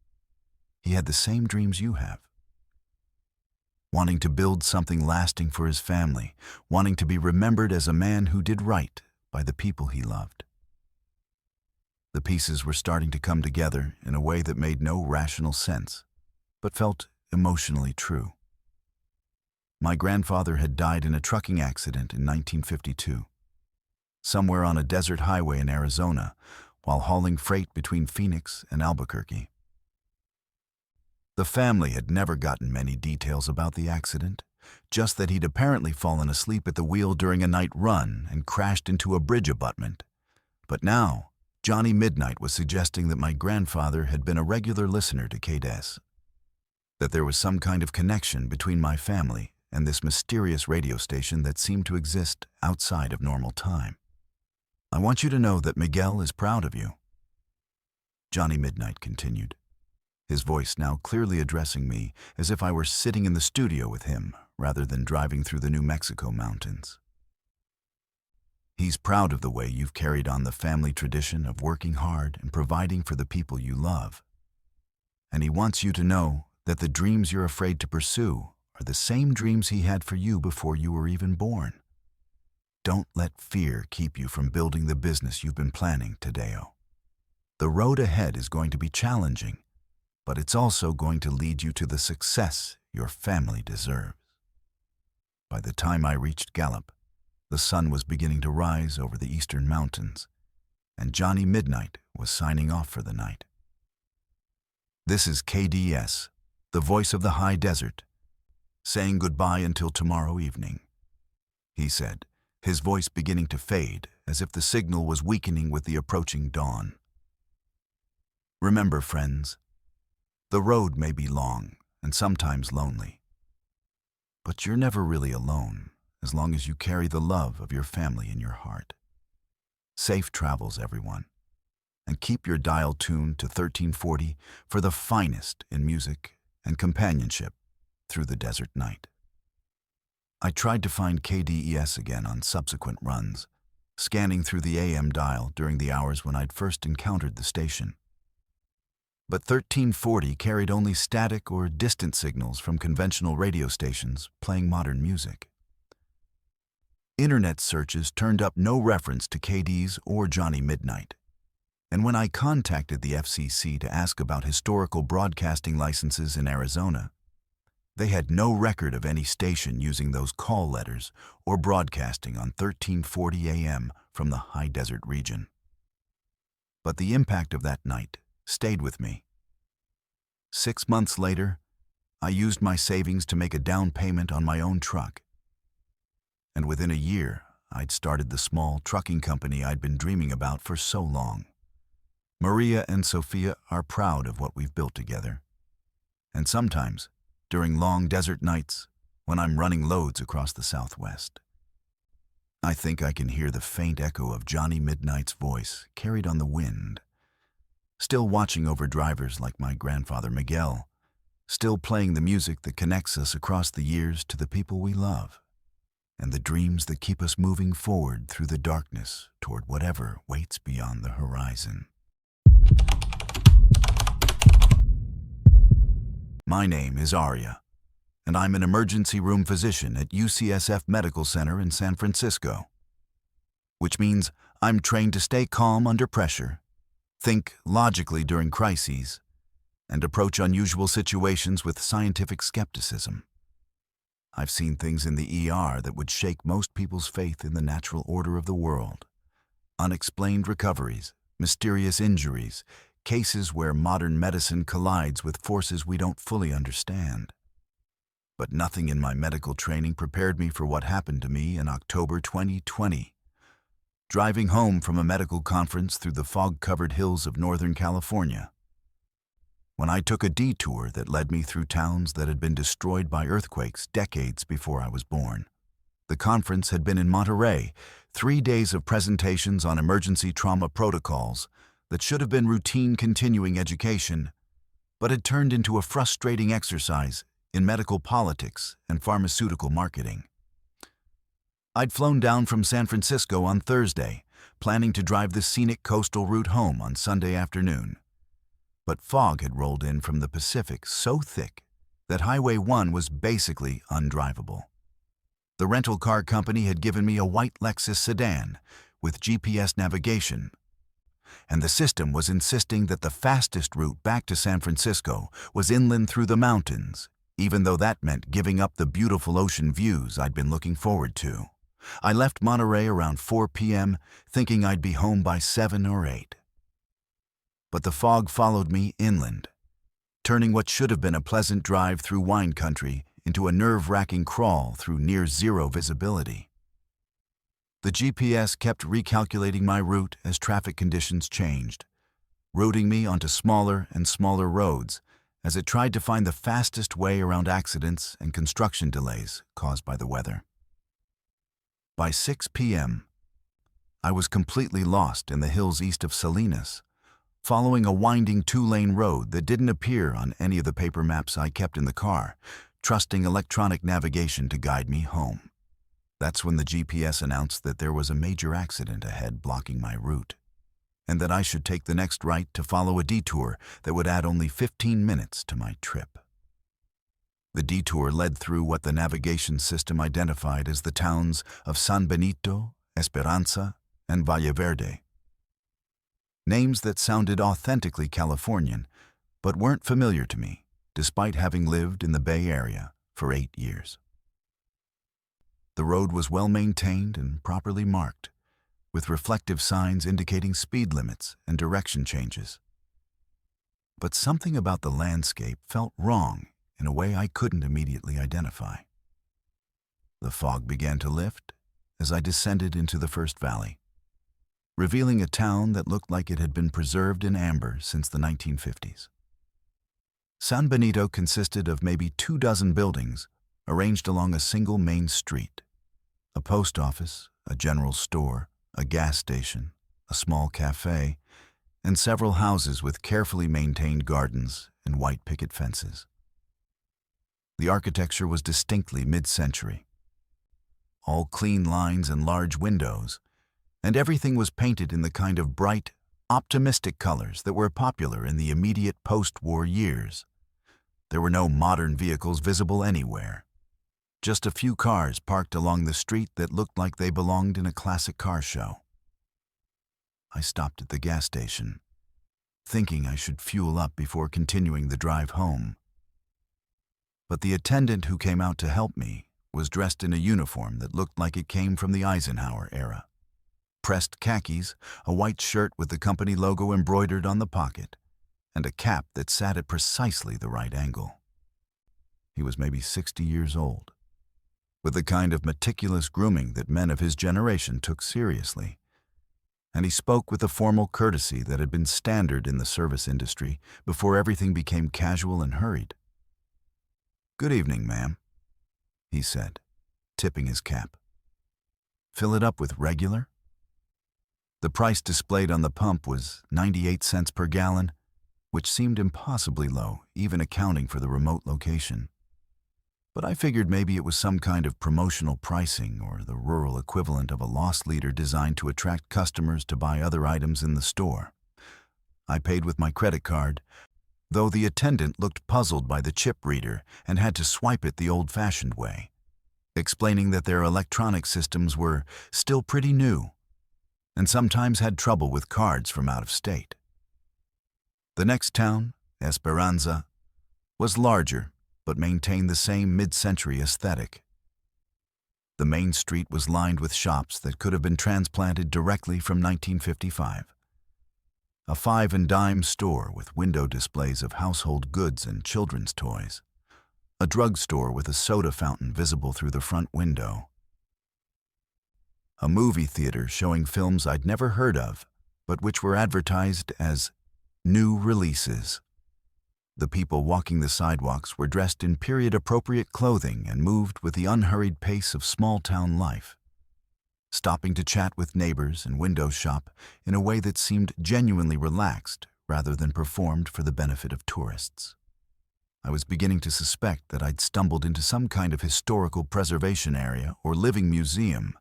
A: He had the same dreams you have. Wanting to build something lasting for his family, wanting to be remembered as a man who did right by the people he loved. The pieces were starting to come together in a way that made no rational sense, but felt emotionally true. My grandfather had died in a trucking accident in 1952, somewhere on a desert highway in Arizona, while hauling freight between Phoenix and Albuquerque. The family had never gotten many details about the accident, just that he'd apparently fallen asleep at the wheel during a night run and crashed into a bridge abutment. But now, Johnny Midnight was suggesting that my grandfather had been a regular listener to KDS, that there was some kind of connection between my family and this mysterious radio station that seemed to exist outside of normal time. I want you to know that Miguel is proud of you, Johnny Midnight continued, his voice now clearly addressing me as if I were sitting in the studio with him rather than driving through the New Mexico mountains. He's proud of the way you've carried on the family tradition of working hard and providing for the people you love. And he wants you to know that the dreams you're afraid to pursue are the same dreams he had for you before you were even born. Don't let fear keep you from building the business you've been planning, Tadeo. The road ahead is going to be challenging, but it's also going to lead you to the success your family deserves. By the time I reached Gallup, the sun was beginning to rise over the eastern mountains, and Johnny Midnight was signing off for the night. This is KDS, the voice of the high desert, saying goodbye until tomorrow evening, he said, his voice beginning to fade as if the signal was weakening with the approaching dawn. Remember, friends, the road may be long and sometimes lonely, but you're never really alone as long as you carry the love of your family in your heart. Safe travels, everyone, and keep your dial tuned to 1340 for the finest in music and companionship through the desert night. I tried to find KDES again on subsequent runs, scanning through the AM dial during the hours when I'd first encountered the station. But 1340 carried only static or distant signals from conventional radio stations playing modern music. Internet searches turned up no reference to KD's or Johnny Midnight. And when I contacted the FCC to ask about historical broadcasting licenses in Arizona, they had no record of any station using those call letters or broadcasting on 1340 AM from the high desert region. But the impact of that night stayed with me. 6 months later, I used my savings to make a down payment on my own truck. And within a year, I'd started the small trucking company I'd been dreaming about for so long. Maria and Sophia are proud of what we've built together. And sometimes, during long desert nights, when I'm running loads across the Southwest, I think I can hear the faint echo of Johnny Midnight's voice carried on the wind, still watching over drivers like my grandfather Miguel, still playing the music that connects us across the years to the people we love, and the dreams that keep us moving forward through the darkness toward whatever waits beyond the horizon. My name is Arya, and I'm an emergency room physician at UCSF Medical Center in San Francisco, which means I'm trained to stay calm under pressure, think logically during crises, and approach unusual situations with scientific skepticism. I've seen things in the ER that would shake most people's faith in the natural order of the world. Unexplained recoveries, mysterious injuries, cases where modern medicine collides with forces we don't fully understand. But nothing in my medical training prepared me for what happened to me in October 2020. Driving home from a medical conference through the fog-covered hills of Northern California. when I took a detour that led me through towns that had been destroyed by earthquakes decades before I was born. The conference had been in Monterey, 3 days of presentations on emergency trauma protocols that should have been routine continuing education, but had turned into a frustrating exercise in medical politics and pharmaceutical marketing. I'd flown down from San Francisco on Thursday, planning to drive the scenic coastal route home on Sunday afternoon. But fog had rolled in from the Pacific so thick that Highway 1 was basically undrivable. The rental car company had given me a white Lexus sedan with GPS navigation, and the system was insisting that the fastest route back to San Francisco was inland through the mountains, even though that meant giving up the beautiful ocean views I'd been looking forward to. I left Monterey around 4 p.m., thinking I'd be home by 7 or 8. But the fog followed me inland, turning what should have been a pleasant drive through wine country into a nerve-wracking crawl through near-zero visibility. The GPS kept recalculating my route as traffic conditions changed, routing me onto smaller and smaller roads as it tried to find the fastest way around accidents and construction delays caused by the weather. By 6 p.m., I was completely lost in the hills east of Salinas, following a winding 2-lane road that didn't appear on any of the paper maps I kept in the car, trusting electronic navigation to guide me home. That's when the GPS announced that there was a major accident ahead blocking my route, and that I should take the next right to follow a detour that would add only 15 minutes to my trip. The detour led through what the navigation system identified as the towns of San Benito, Esperanza, and Valle Verde. Names that sounded authentically Californian, but weren't familiar to me, despite having lived in the Bay Area for 8 years. The road was well maintained and properly marked, with reflective signs indicating speed limits and direction changes. But something about the landscape felt wrong in a way I couldn't immediately identify. The fog began to lift as I descended into the first valley, revealing a town that looked like it had been preserved in amber since the 1950s. San Benito consisted of maybe 24 buildings arranged along a single main street. A post office, a general store, a gas station, a small cafe, and several houses with carefully maintained gardens and white picket fences. The architecture was distinctly mid-century. All clean lines and large windows, and everything was painted in the kind of bright, optimistic colors that were popular in the immediate post-war years. There were no modern vehicles visible anywhere. Just a few cars parked along the street that looked like they belonged in a classic car show. I stopped at the gas station, thinking I should fuel up before continuing the drive home. But the attendant who came out to help me was dressed in a uniform that looked like it came from the Eisenhower era. Pressed khakis, a white shirt with the company logo embroidered on the pocket, and a cap that sat at precisely the right angle. He was maybe 60 years old, with the kind of meticulous grooming that men of his generation took seriously, and he spoke with the formal courtesy that had been standard in the service industry before everything became casual and hurried. "Good evening, ma'am," he said, tipping his cap. "Fill it up with regular?" The price displayed on the pump was 98 cents per gallon, which seemed impossibly low, even accounting for the remote location. But I figured maybe it was some kind of promotional pricing or the rural equivalent of a loss leader designed to attract customers to buy other items in the store. I paid with my credit card, though the attendant looked puzzled by the chip reader and had to swipe it the old-fashioned way, explaining that their electronic systems were still pretty new and sometimes had trouble with cards from out of state. The next town, Esperanza, was larger but maintained the same mid-century aesthetic. The main street was lined with shops that could have been transplanted directly from 1955. A five-and-dime store with window displays of household goods and children's toys. A drugstore with a soda fountain visible through the front window. A movie theater showing films I'd never heard of, but which were advertised as new releases. The people walking the sidewalks were dressed in period-appropriate clothing and moved with the unhurried pace of small-town life, stopping to chat with neighbors and window shop in a way that seemed genuinely relaxed rather than performed for the benefit of tourists. I was beginning to suspect that I'd stumbled into some kind of historical preservation area or living museum,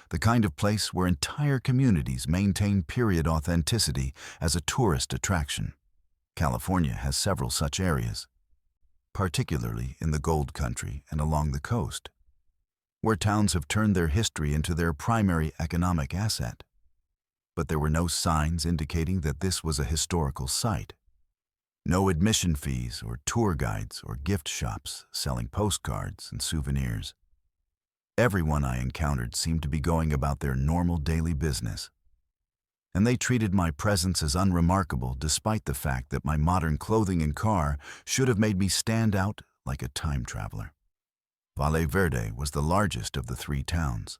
A: the kind of place where entire communities maintain period authenticity as a tourist attraction. California has several such areas, particularly in the Gold Country and along the coast, where towns have turned their history into their primary economic asset. But there were no signs indicating that this was a historical site. No admission fees or tour guides or gift shops selling postcards and souvenirs. Everyone I encountered seemed to be going about their normal daily business, and they treated my presence as unremarkable despite the fact that my modern clothing and car should have made me stand out like a time traveler. Valle Verde was the largest of the three towns,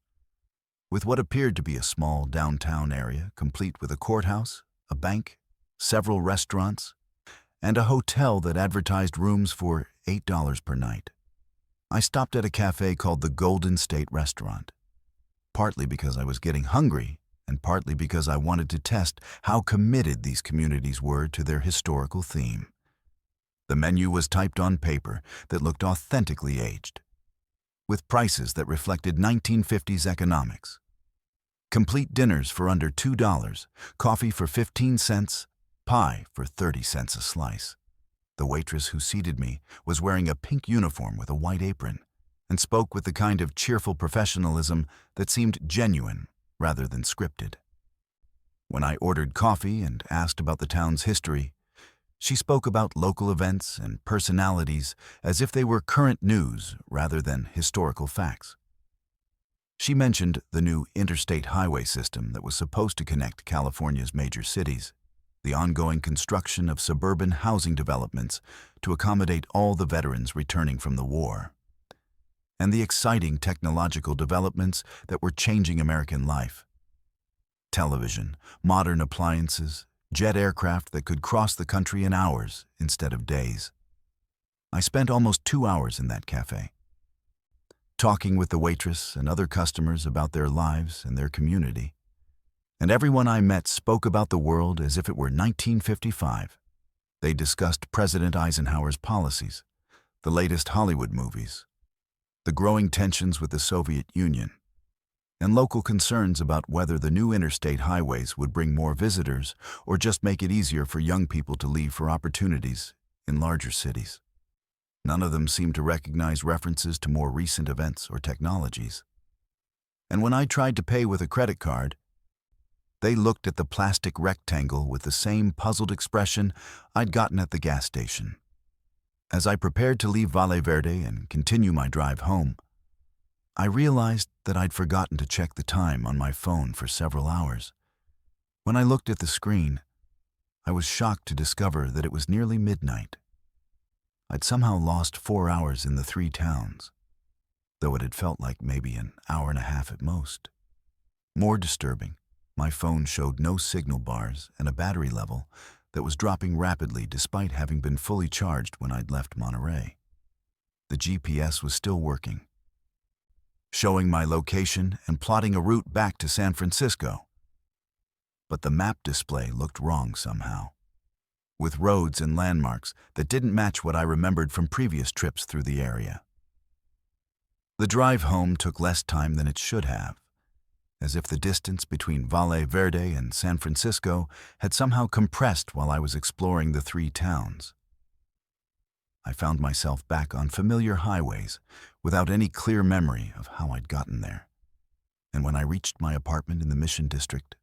A: with what appeared to be a small downtown area complete with a courthouse, a bank, several restaurants, and a hotel that advertised rooms for $8 per night. I stopped at a cafe called the Golden State Restaurant, partly because I was getting hungry and partly because I wanted to test how committed these communities were to their historical theme. The menu was typed on paper that looked authentically aged, with prices that reflected 1950s economics. Complete dinners for under $2, coffee for 15 cents, pie for 30 cents a slice. The waitress who seated me was wearing a pink uniform with a white apron and spoke with the kind of cheerful professionalism that seemed genuine rather than scripted. When I ordered coffee and asked about the town's history, she spoke about local events and personalities as if they were current news rather than historical facts. She mentioned the new interstate highway system that was supposed to connect California's major cities, the ongoing construction of suburban housing developments to accommodate all the veterans returning from the war, and the exciting technological developments that were changing American life. Television, modern appliances, jet aircraft that could cross the country in hours instead of days. I spent almost 2 hours in that cafe, talking with the waitress and other customers about their lives and their community. And everyone I met spoke about the world as if it were 1955. They discussed President Eisenhower's policies, the latest Hollywood movies, the growing tensions with the Soviet Union, and local concerns about whether the new interstate highways would bring more visitors or just make it easier for young people to leave for opportunities in larger cities. None of them seemed to recognize references to more recent events or technologies. And when I tried to pay with a credit card, they looked at the plastic rectangle with the same puzzled expression I'd gotten at the gas station. As I prepared to leave Valle Verde and continue my drive home, I realized that I'd forgotten to check the time on my phone for several hours. When I looked at the screen, I was shocked to discover that it was nearly midnight. I'd somehow lost 4 hours in the three towns, though it had felt like maybe an hour and a half at most. More disturbing, my phone showed no signal bars and a battery level that was dropping rapidly despite having been fully charged when I'd left Monterey. The GPS was still working, showing my location and plotting a route back to San Francisco. But the map display looked wrong somehow, with roads and landmarks that didn't match what I remembered from previous trips through the area. The drive home took less time than it should have, as if the distance between Valle Verde and San Francisco had somehow compressed while I was exploring the three towns. I found myself back on familiar highways without any clear memory of how I'd gotten there. And when I reached my apartment in the Mission District,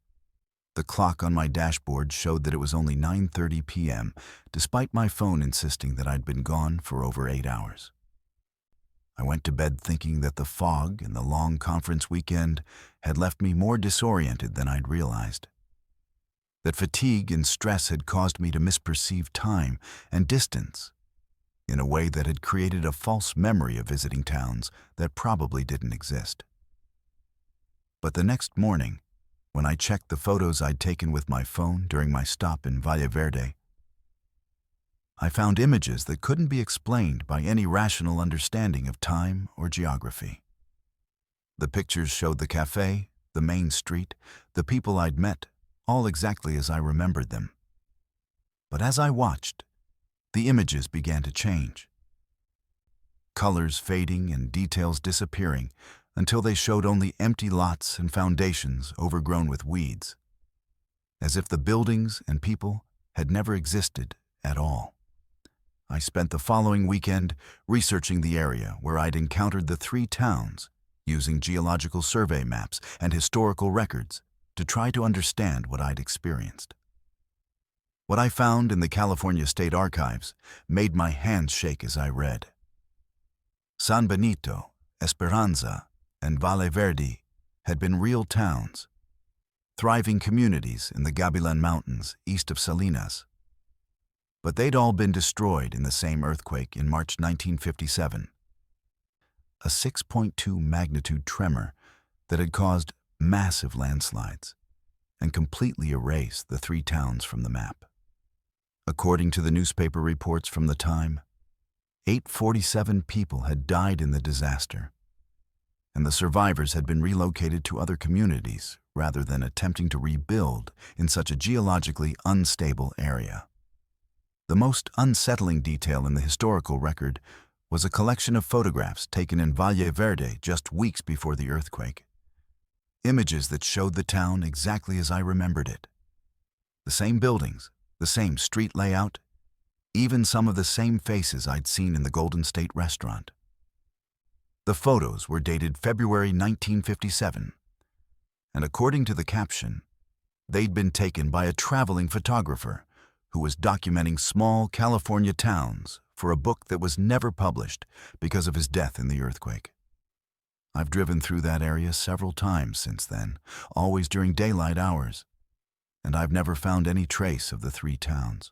A: the clock on my dashboard showed that it was only 9:30 p.m., despite my phone insisting that I'd been gone for over 8 hours. I went to bed thinking that the fog and the long conference weekend had left me more disoriented than I'd realized. That fatigue and stress had caused me to misperceive time and distance in a way that had created a false memory of visiting towns that probably didn't exist. But the next morning, when I checked the photos I'd taken with my phone during my stop in Valle Verde, I found images that couldn't be explained by any rational understanding of time or geography. The pictures showed the cafe, the main street, the people I'd met, all exactly as I remembered them. But as I watched, the images began to change. Colors fading and details disappearing until they showed only empty lots and foundations overgrown with weeds, as if the buildings and people had never existed at all. I spent the following weekend researching the area where I'd encountered the 3 towns, using geological survey maps and historical records to try to understand what I'd experienced. What I found in the California State Archives made my hands shake as I read. San Benito, Esperanza, and Valle Verde had been real towns, thriving communities in the Gabilan Mountains east of Salinas. But they'd all been destroyed in the same earthquake in March 1957, a 6.2 magnitude tremor that had caused massive landslides and completely erased the 3 towns from the map. According to the newspaper reports from the time, 847 people had died in the disaster, and the survivors had been relocated to other communities rather than attempting to rebuild in such a geologically unstable area. The most unsettling detail in the historical record was a collection of photographs taken in Valle Verde just weeks before the earthquake. Images that showed the town exactly as I remembered it. The same buildings, the same street layout, even some of the same faces I'd seen in the Golden State restaurant. The photos were dated February 1957, and according to the caption, they'd been taken by a traveling photographer who was documenting small California towns for a book that was never published because of his death in the earthquake. I've driven through that area several times since then, always during daylight hours, and I've never found any trace of the 3 towns.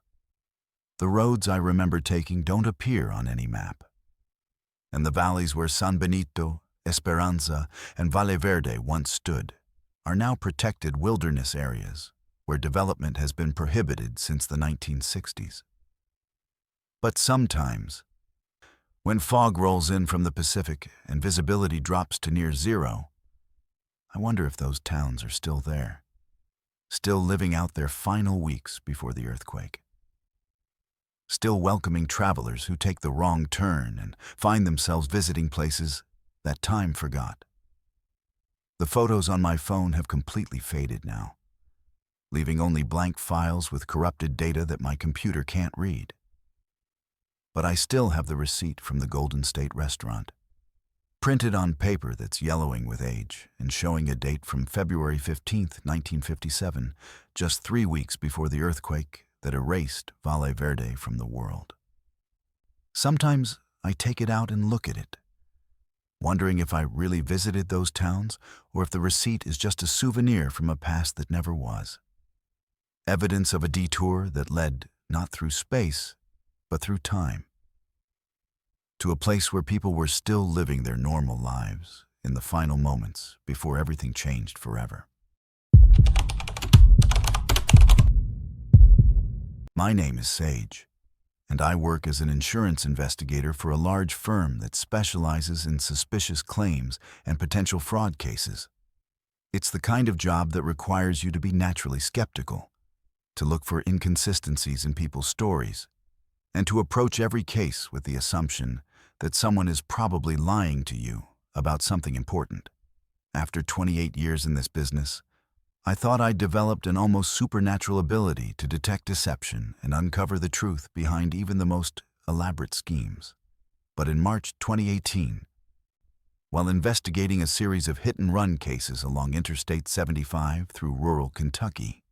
A: The roads I remember taking don't appear on any map, and the valleys where San Benito, Esperanza, and Valle Verde once stood are now protected wilderness areas where development has been prohibited since the 1960s. But sometimes, when fog rolls in from the Pacific and visibility drops to near zero, I wonder if those towns are still there, still living out their final weeks before the earthquake, still welcoming travelers who take the wrong turn and find themselves visiting places that time forgot. The photos on my phone have completely faded now, leaving only blank files with corrupted data that my computer can't read. But I still have the receipt from the Golden State restaurant, printed on paper that's yellowing with age and showing a date from February 15, 1957, just 3 weeks before the earthquake that erased Valle Verde from the world. Sometimes I take it out and look at it, wondering if I really visited those towns or if the receipt is just a souvenir from a past that never was. Evidence of a detour that led not through space, but through time, to a place where people were still living their normal lives in the final moments before everything changed forever. My name is Sage, and I work as an insurance investigator for a large firm that specializes in suspicious claims and potential fraud cases. It's the kind of job that requires you to be naturally skeptical, to look for inconsistencies in people's stories, and to approach every case with the assumption that someone is probably lying to you about something important. After 28 years in this business, I thought I'd developed an almost supernatural ability to detect deception and uncover the truth behind even the most elaborate schemes. But in March 2018, while investigating a series of hit-and-run cases along Interstate 75 through rural Kentucky,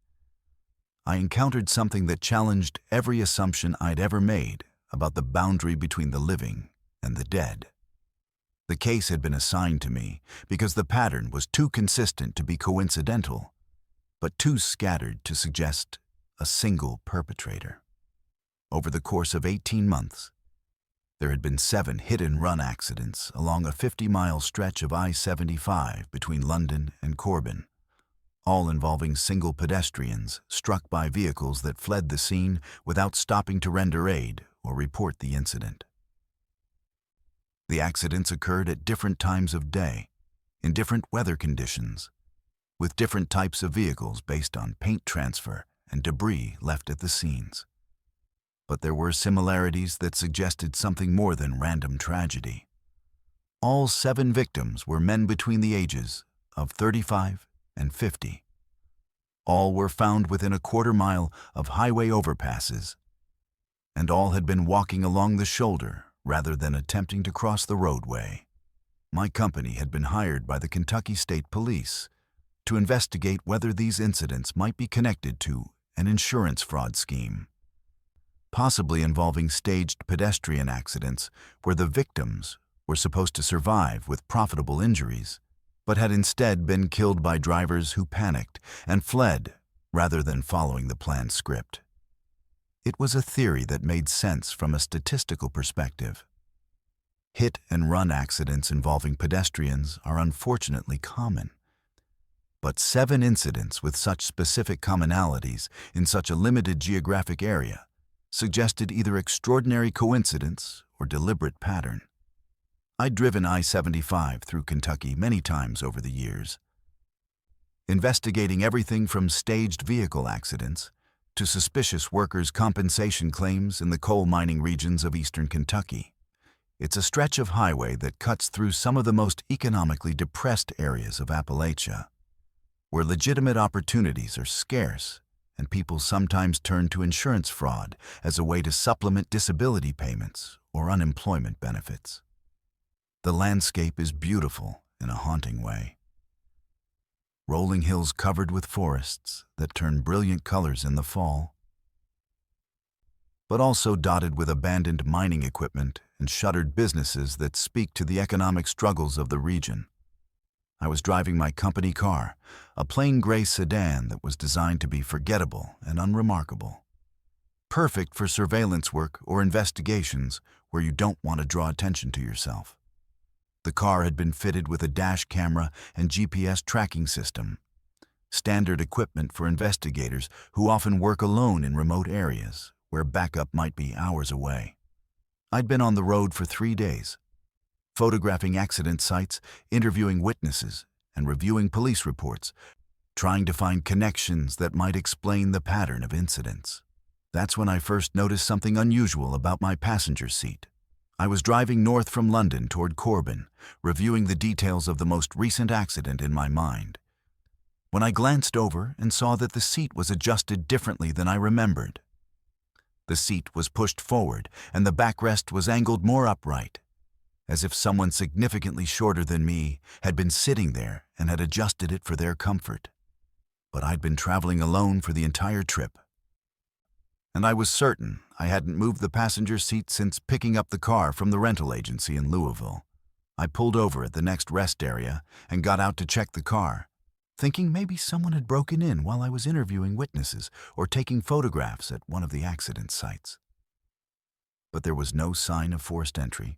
A: I encountered something that challenged every assumption I'd ever made about the boundary between the living and the dead. The case had been assigned to me because the pattern was too consistent to be coincidental, but too scattered to suggest a single perpetrator. Over the course of 18 months, there had been 7 hit-and-run accidents along a 50-mile stretch of I-75 between London and Corbin, all involving single pedestrians struck by vehicles that fled the scene without stopping to render aid or report the incident. The accidents occurred at different times of day, in different weather conditions, with different types of vehicles based on paint transfer and debris left at the scenes. But there were similarities that suggested something more than random tragedy. All 7 victims were men between the ages of 35 and 50. All were found within a quarter-mile of highway overpasses, and all had been walking along the shoulder rather than attempting to cross the roadway. My company had been hired by the Kentucky State Police to investigate whether these incidents might be connected to an insurance fraud scheme, possibly involving staged pedestrian accidents where the victims were supposed to survive with profitable injuries, but had instead been killed by drivers who panicked and fled rather than following the planned script. It was a theory that made sense from a statistical perspective. Hit-and-run accidents involving pedestrians are unfortunately common, but 7 incidents with such specific commonalities in such a limited geographic area suggested either extraordinary coincidence or deliberate pattern. I'd driven I-75 through Kentucky many times over the years, investigating everything from staged vehicle accidents to suspicious workers' compensation claims in the coal mining regions of eastern Kentucky. It's a stretch of highway that cuts through some of the most economically depressed areas of Appalachia, where legitimate opportunities are scarce and people sometimes turn to insurance fraud as a way to supplement disability payments or unemployment benefits. The landscape is beautiful in a haunting way. Rolling hills covered with forests that turn brilliant colors in the fall, but also dotted with abandoned mining equipment and shuttered businesses that speak to the economic struggles of the region. I was driving my company car, a plain gray sedan that was designed to be forgettable and unremarkable, perfect for surveillance work or investigations where you don't want to draw attention to yourself. The car had been fitted with a dash camera and GPS tracking system, standard equipment for investigators who often work alone in remote areas where backup might be hours away. I'd been on the road for 3 days, photographing accident sites, interviewing witnesses, and reviewing police reports, trying to find connections that might explain the pattern of incidents. That's when I first noticed something unusual about my passenger seat. I was driving north from London toward Corbin, reviewing the details of the most recent accident in my mind, when I glanced over and saw that the seat was adjusted differently than I remembered. The seat was pushed forward and the backrest was angled more upright, as if someone significantly shorter than me had been sitting there and had adjusted it for their comfort. But I'd been traveling alone for the entire trip, and I was certain I hadn't moved the passenger seat since picking up the car from the rental agency in Louisville. I pulled over at the next rest area and got out to check the car, thinking maybe someone had broken in while I was interviewing witnesses or taking photographs at one of the accident sites. But there was no sign of forced entry,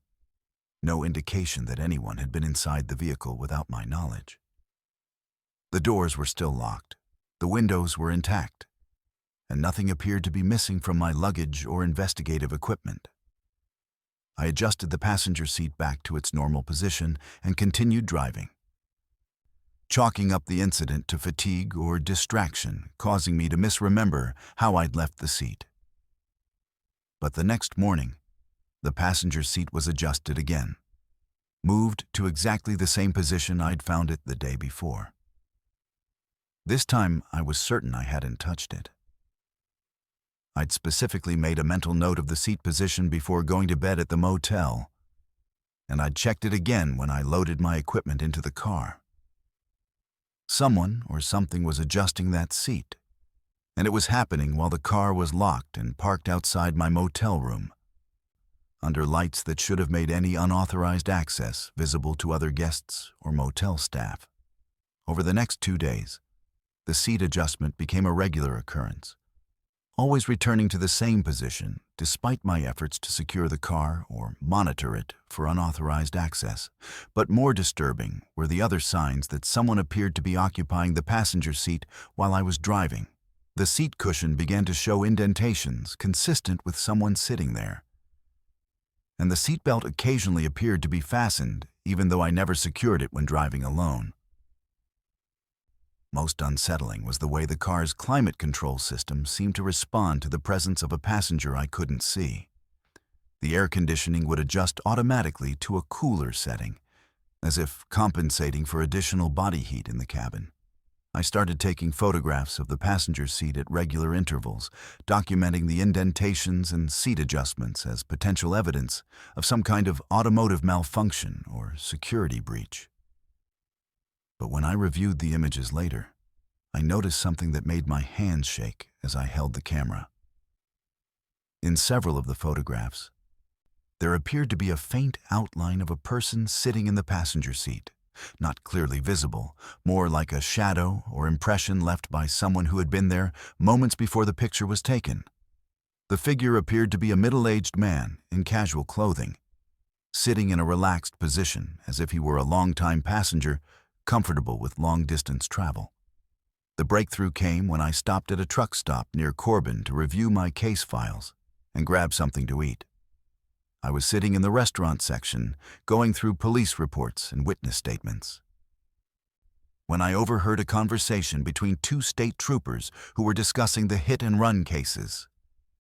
A: no indication that anyone had been inside the vehicle without my knowledge. The doors were still locked, the windows were intact, and nothing appeared to be missing from my luggage or investigative equipment. I adjusted the passenger seat back to its normal position and continued driving, chalking up the incident to fatigue or distraction, causing me to misremember how I'd left the seat. But the next morning, the passenger seat was adjusted again, moved to exactly the same position I'd found it the day before. This time, I was certain I hadn't touched it. I'd specifically made a mental note of the seat position before going to bed at the motel, and I'd checked it again when I loaded my equipment into the car. Someone or something was adjusting that seat, and it was happening while the car was locked and parked outside my motel room, under lights that should have made any unauthorized access visible to other guests or motel staff. Over the next 2 days, the seat adjustment became a regular occurrence, always returning to the same position despite my efforts to secure the car or monitor it for unauthorized access. But more disturbing were the other signs that someone appeared to be occupying the passenger seat while I was driving. The seat cushion began to show indentations consistent with someone sitting there, and the seatbelt occasionally appeared to be fastened, even though I never secured it when driving alone. Most unsettling was the way the car's climate control system seemed to respond to the presence of a passenger I couldn't see. The air conditioning would adjust automatically to a cooler setting, as if compensating for additional body heat in the cabin. I started taking photographs of the passenger seat at regular intervals, documenting the indentations and seat adjustments as potential evidence of some kind of automotive malfunction or security breach. But when I reviewed the images later, I noticed something that made my hands shake as I held the camera. In several of the photographs, there appeared to be a faint outline of a person sitting in the passenger seat. Not clearly visible, more like a shadow or impression left by someone who had been there moments before the picture was taken. The figure appeared to be a middle-aged man in casual clothing, sitting in a relaxed position as if he were a long-time passenger, comfortable with long-distance travel. The breakthrough came when I stopped at a truck stop near Corbin to review my case files and grab something to eat. I was sitting in the restaurant section, going through police reports and witness statements, when I overheard a conversation between two state troopers who were discussing the hit-and-run cases.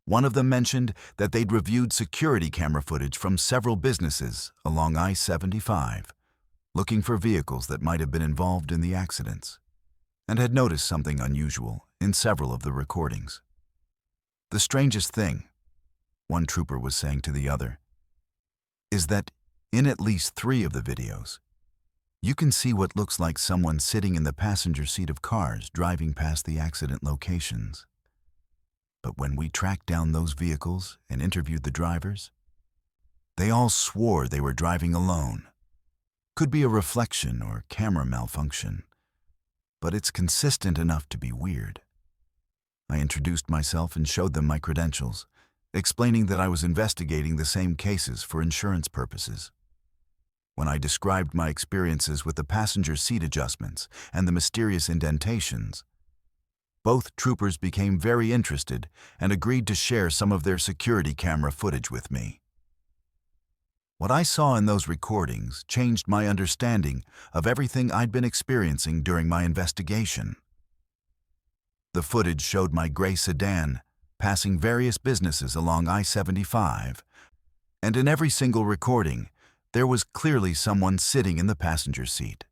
A: One of them mentioned that they'd reviewed security camera footage from several businesses along I-75, looking for vehicles that might have been involved in the accidents, and had noticed something unusual in several of the recordings. "The strangest thing," one trooper was saying to the other, "is that in at least 3 of the videos, you can see what looks like someone sitting in the passenger seat of cars driving past the accident locations. But when we tracked down those vehicles and interviewed the drivers, they all swore they were driving alone. Could be a reflection or camera malfunction, but it's consistent enough to be weird." I introduced myself and showed them my credentials, explaining that I was investigating the same cases for insurance purposes. When I described my experiences with the passenger seat adjustments and the mysterious indentations, both troopers became very interested and agreed to share some of their security camera footage with me. What I saw in those recordings changed my understanding of everything I'd been experiencing during my investigation. The footage showed my gray sedan passing various businesses along I-75, and in every single recording, there was clearly someone sitting in the passenger seat.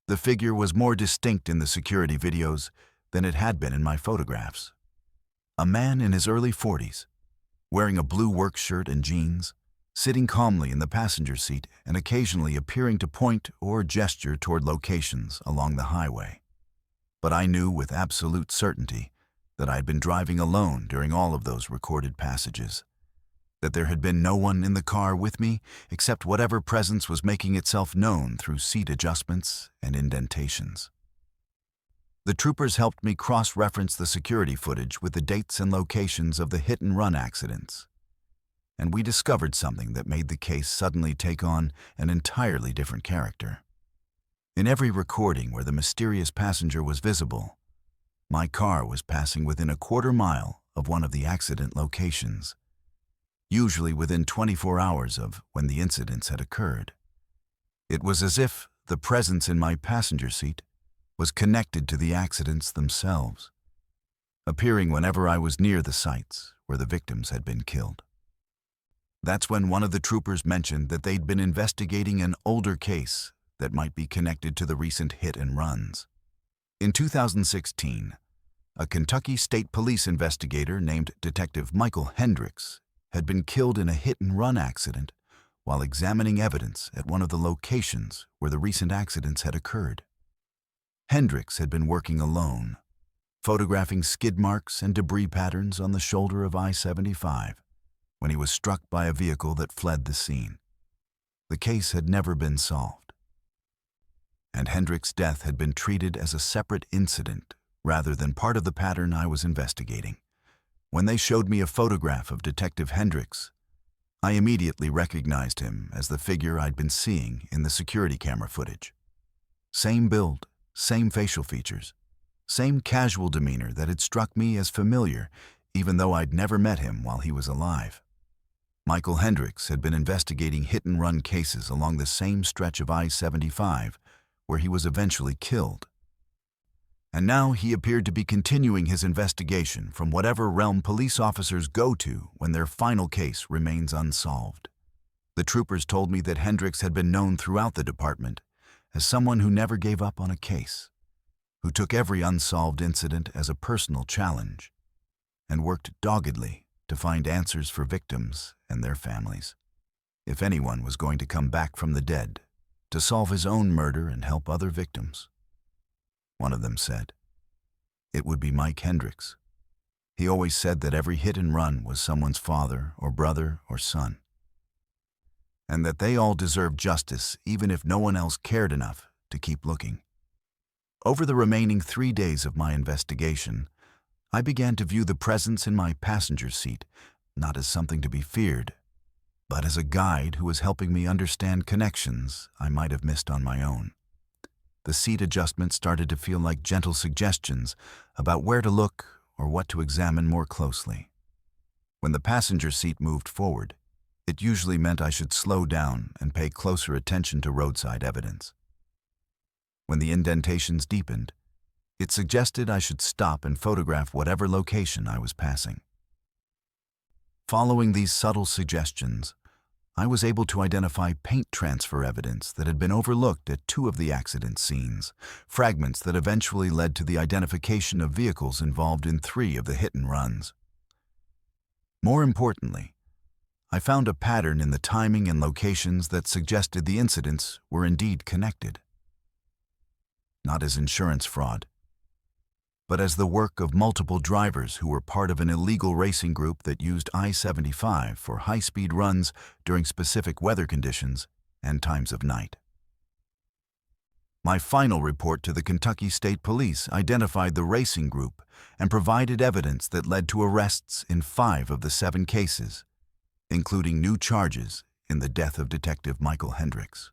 A: The figure was more distinct in the security videos than it had been in my photographs. A man in his early 40s, wearing a blue work shirt and jeans, sitting calmly in the passenger seat and occasionally appearing to point or gesture toward locations along the highway. But I knew with absolute certainty that I had been driving alone during all of those recorded passages, that there had been no one in the car with me except whatever presence was making itself known through seat adjustments and indentations. The troopers helped me cross-reference the security footage with the dates and locations of the hit-and-run accidents, and we discovered something that made the case suddenly take on an entirely different character. In every recording where the mysterious passenger was visible, my car was passing within a quarter mile of one of the accident locations, usually within 24 hours of when the incidents had occurred. It was as if the presence in my passenger seat was connected to the accidents themselves, appearing whenever I was near the sites where the victims had been killed. That's when one of the troopers mentioned that they'd been investigating an older case that might be connected to the recent hit-and-runs. In 2016, a Kentucky State Police investigator named Detective Michael Hendricks had been killed in a hit-and-run accident while examining evidence at one of the locations where the recent accidents had occurred. Hendricks had been working alone, photographing skid marks and debris patterns on the shoulder of I-75, when he was struck by a vehicle that fled the scene. The case had never been solved, and Hendricks' death had been treated as a separate incident rather than part of the pattern I was investigating. When they showed me a photograph of Detective Hendricks, I immediately recognized him as the figure I'd been seeing in the security camera footage. Same build, same facial features, same casual demeanor that had struck me as familiar even though I'd never met him while he was alive. Michael Hendricks had been investigating hit-and-run cases along the same stretch of I-75 where he was eventually killed. And now he appeared to be continuing his investigation from whatever realm police officers go to when their final case remains unsolved. The troopers told me that Hendricks had been known throughout the department as someone who never gave up on a case, who took every unsolved incident as a personal challenge, and worked doggedly to find answers for victims and their families. If anyone was going to come back from the dead to solve his own murder and help other victims, one of them said, it would be Mike Hendricks. He always said that every hit and run was someone's father or brother or son, and that they all deserved justice even if no one else cared enough to keep looking. Over the remaining 3 days of my investigation, I began to view the presence in my passenger seat not as something to be feared, but as a guide who was helping me understand connections I might have missed on my own. The seat adjustment started to feel like gentle suggestions about where to look or what to examine more closely. When the passenger seat moved forward, it usually meant I should slow down and pay closer attention to roadside evidence. When the indentations deepened, it suggested I should stop and photograph whatever location I was passing. Following these subtle suggestions, I was able to identify paint transfer evidence that had been overlooked at 2 of the accident scenes, fragments that eventually led to the identification of vehicles involved in 3 of the hit-and-runs. More importantly, I found a pattern in the timing and locations that suggested the incidents were indeed connected. Not as insurance fraud, but as the work of multiple drivers who were part of an illegal racing group that used I-75 for high-speed runs during specific weather conditions and times of night. My final report to the Kentucky State Police identified the racing group and provided evidence that led to arrests in 5 of the 7 cases, including new charges in the death of Detective Michael Hendricks.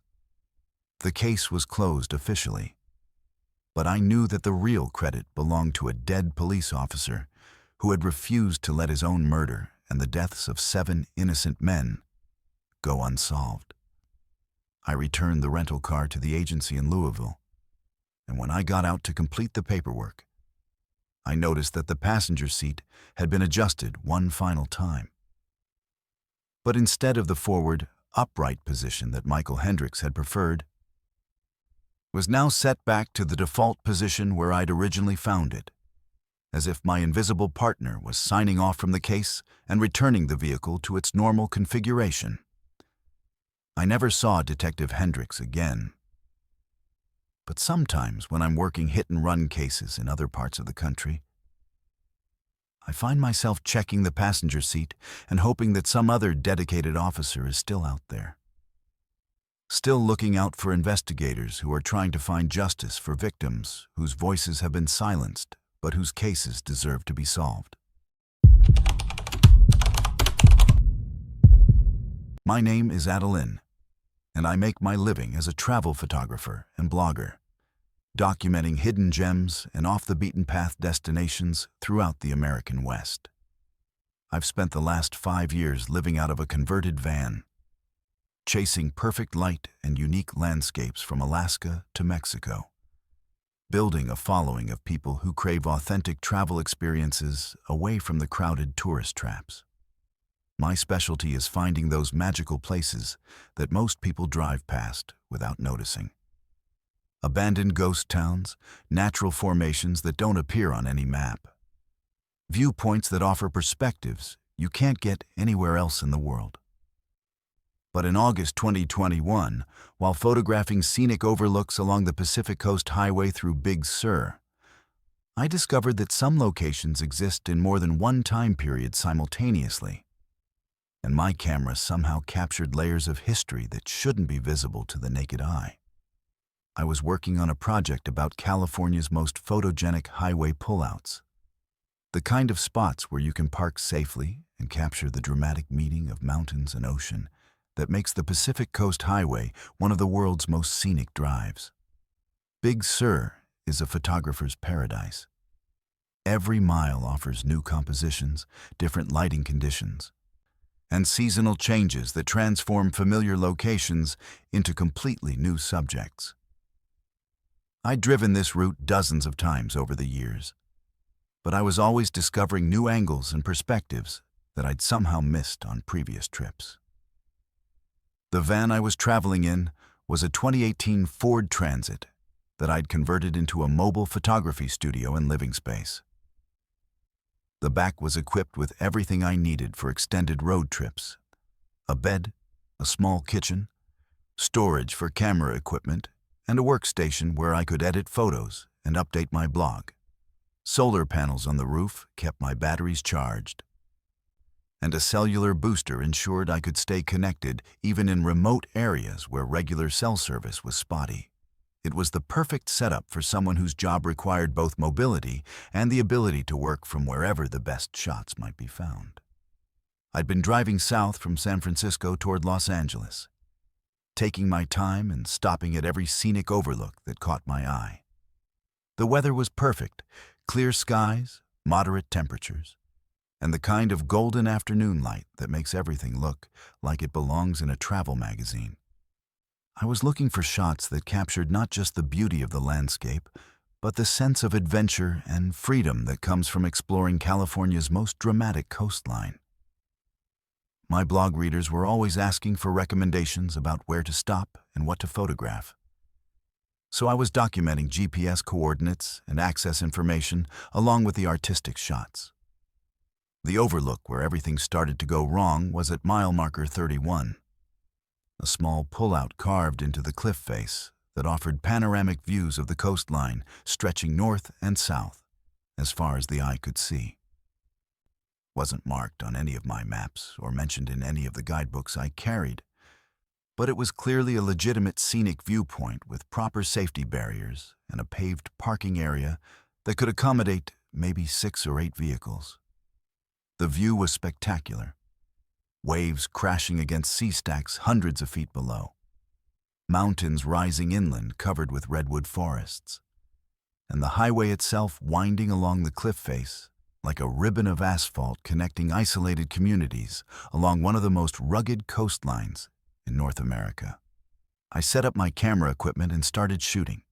A: The case was closed officially, but I knew that the real credit belonged to a dead police officer who had refused to let his own murder and the deaths of 7 innocent men go unsolved. I returned the rental car to the agency in Louisville, and when I got out to complete the paperwork, I noticed that the passenger seat had been adjusted one final time. But instead of the forward, upright position that Michael Hendricks had preferred, was now set back to the default position where I'd originally found it, as if my invisible partner was signing off from the case and returning the vehicle to its normal configuration. I never saw Detective Hendricks again. But sometimes when I'm working hit-and-run cases in other parts of the country, I find myself checking the passenger seat and hoping that some other dedicated officer is still out there, still looking out for investigators who are trying to find justice for victims whose voices have been silenced but whose cases deserve to be solved. My name is Adeline, and I make my living as a travel photographer and blogger, documenting hidden gems and off-the-beaten-path destinations throughout the American West. I've spent the last 5 years living out of a converted van, chasing perfect light and unique landscapes from Alaska to Mexico, building a following of people who crave authentic travel experiences away from the crowded tourist traps. My specialty is finding those magical places that most people drive past without noticing. Abandoned ghost towns, natural formations that don't appear on any map, viewpoints that offer perspectives you can't get anywhere else in the world. But in August 2021, while photographing scenic overlooks along the Pacific Coast Highway through Big Sur, I discovered that some locations exist in more than one time period simultaneously, and my camera somehow captured layers of history that shouldn't be visible to the naked eye. I was working on a project about California's most photogenic highway pullouts, The kind of spots where you can park safely and capture the dramatic meeting of mountains and ocean that makes the Pacific Coast Highway one of the world's most scenic drives. Big Sur is a photographer's paradise. Every mile offers new compositions, different lighting conditions, and seasonal changes that transform familiar locations into completely new subjects. I'd driven this route dozens of times over the years, but I was always discovering new angles and perspectives that I'd somehow missed on previous trips. The van I was traveling in was a 2018 Ford Transit that I'd converted into a mobile photography studio and living space. The back was equipped with everything I needed for extended road trips: a bed, a small kitchen, storage for camera equipment, and a workstation where I could edit photos and update my blog. Solar panels on the roof kept my batteries charged, and a cellular booster ensured I could stay connected even in remote areas where regular cell service was spotty. It was the perfect setup for someone whose job required both mobility and the ability to work from wherever the best shots might be found. I'd been driving south from San Francisco toward Los Angeles, taking my time and stopping at every scenic overlook that caught my eye. The weather was perfect: clear skies, moderate temperatures, and the kind of golden afternoon light that makes everything look like it belongs in a travel magazine. I was looking for shots that captured not just the beauty of the landscape, but the sense of adventure and freedom that comes from exploring California's most dramatic coastline. My blog readers were always asking for recommendations about where to stop and what to photograph. So I was documenting GPS coordinates and access information along with the artistic shots. The overlook where everything started to go wrong was at mile marker 31. A small pull-out carved into the cliff face that offered panoramic views of the coastline stretching north and south as far as the eye could see. Wasn't marked on any of my maps or mentioned in any of the guidebooks I carried, but it was clearly a legitimate scenic viewpoint with proper safety barriers and a paved parking area that could accommodate maybe 6 or 8 vehicles. The view was spectacular: waves crashing against sea stacks hundreds of feet below, mountains rising inland covered with redwood forests, and the highway itself winding along the cliff face like a ribbon of asphalt connecting isolated communities along one of the most rugged coastlines in North America. I set up my camera equipment and started shooting,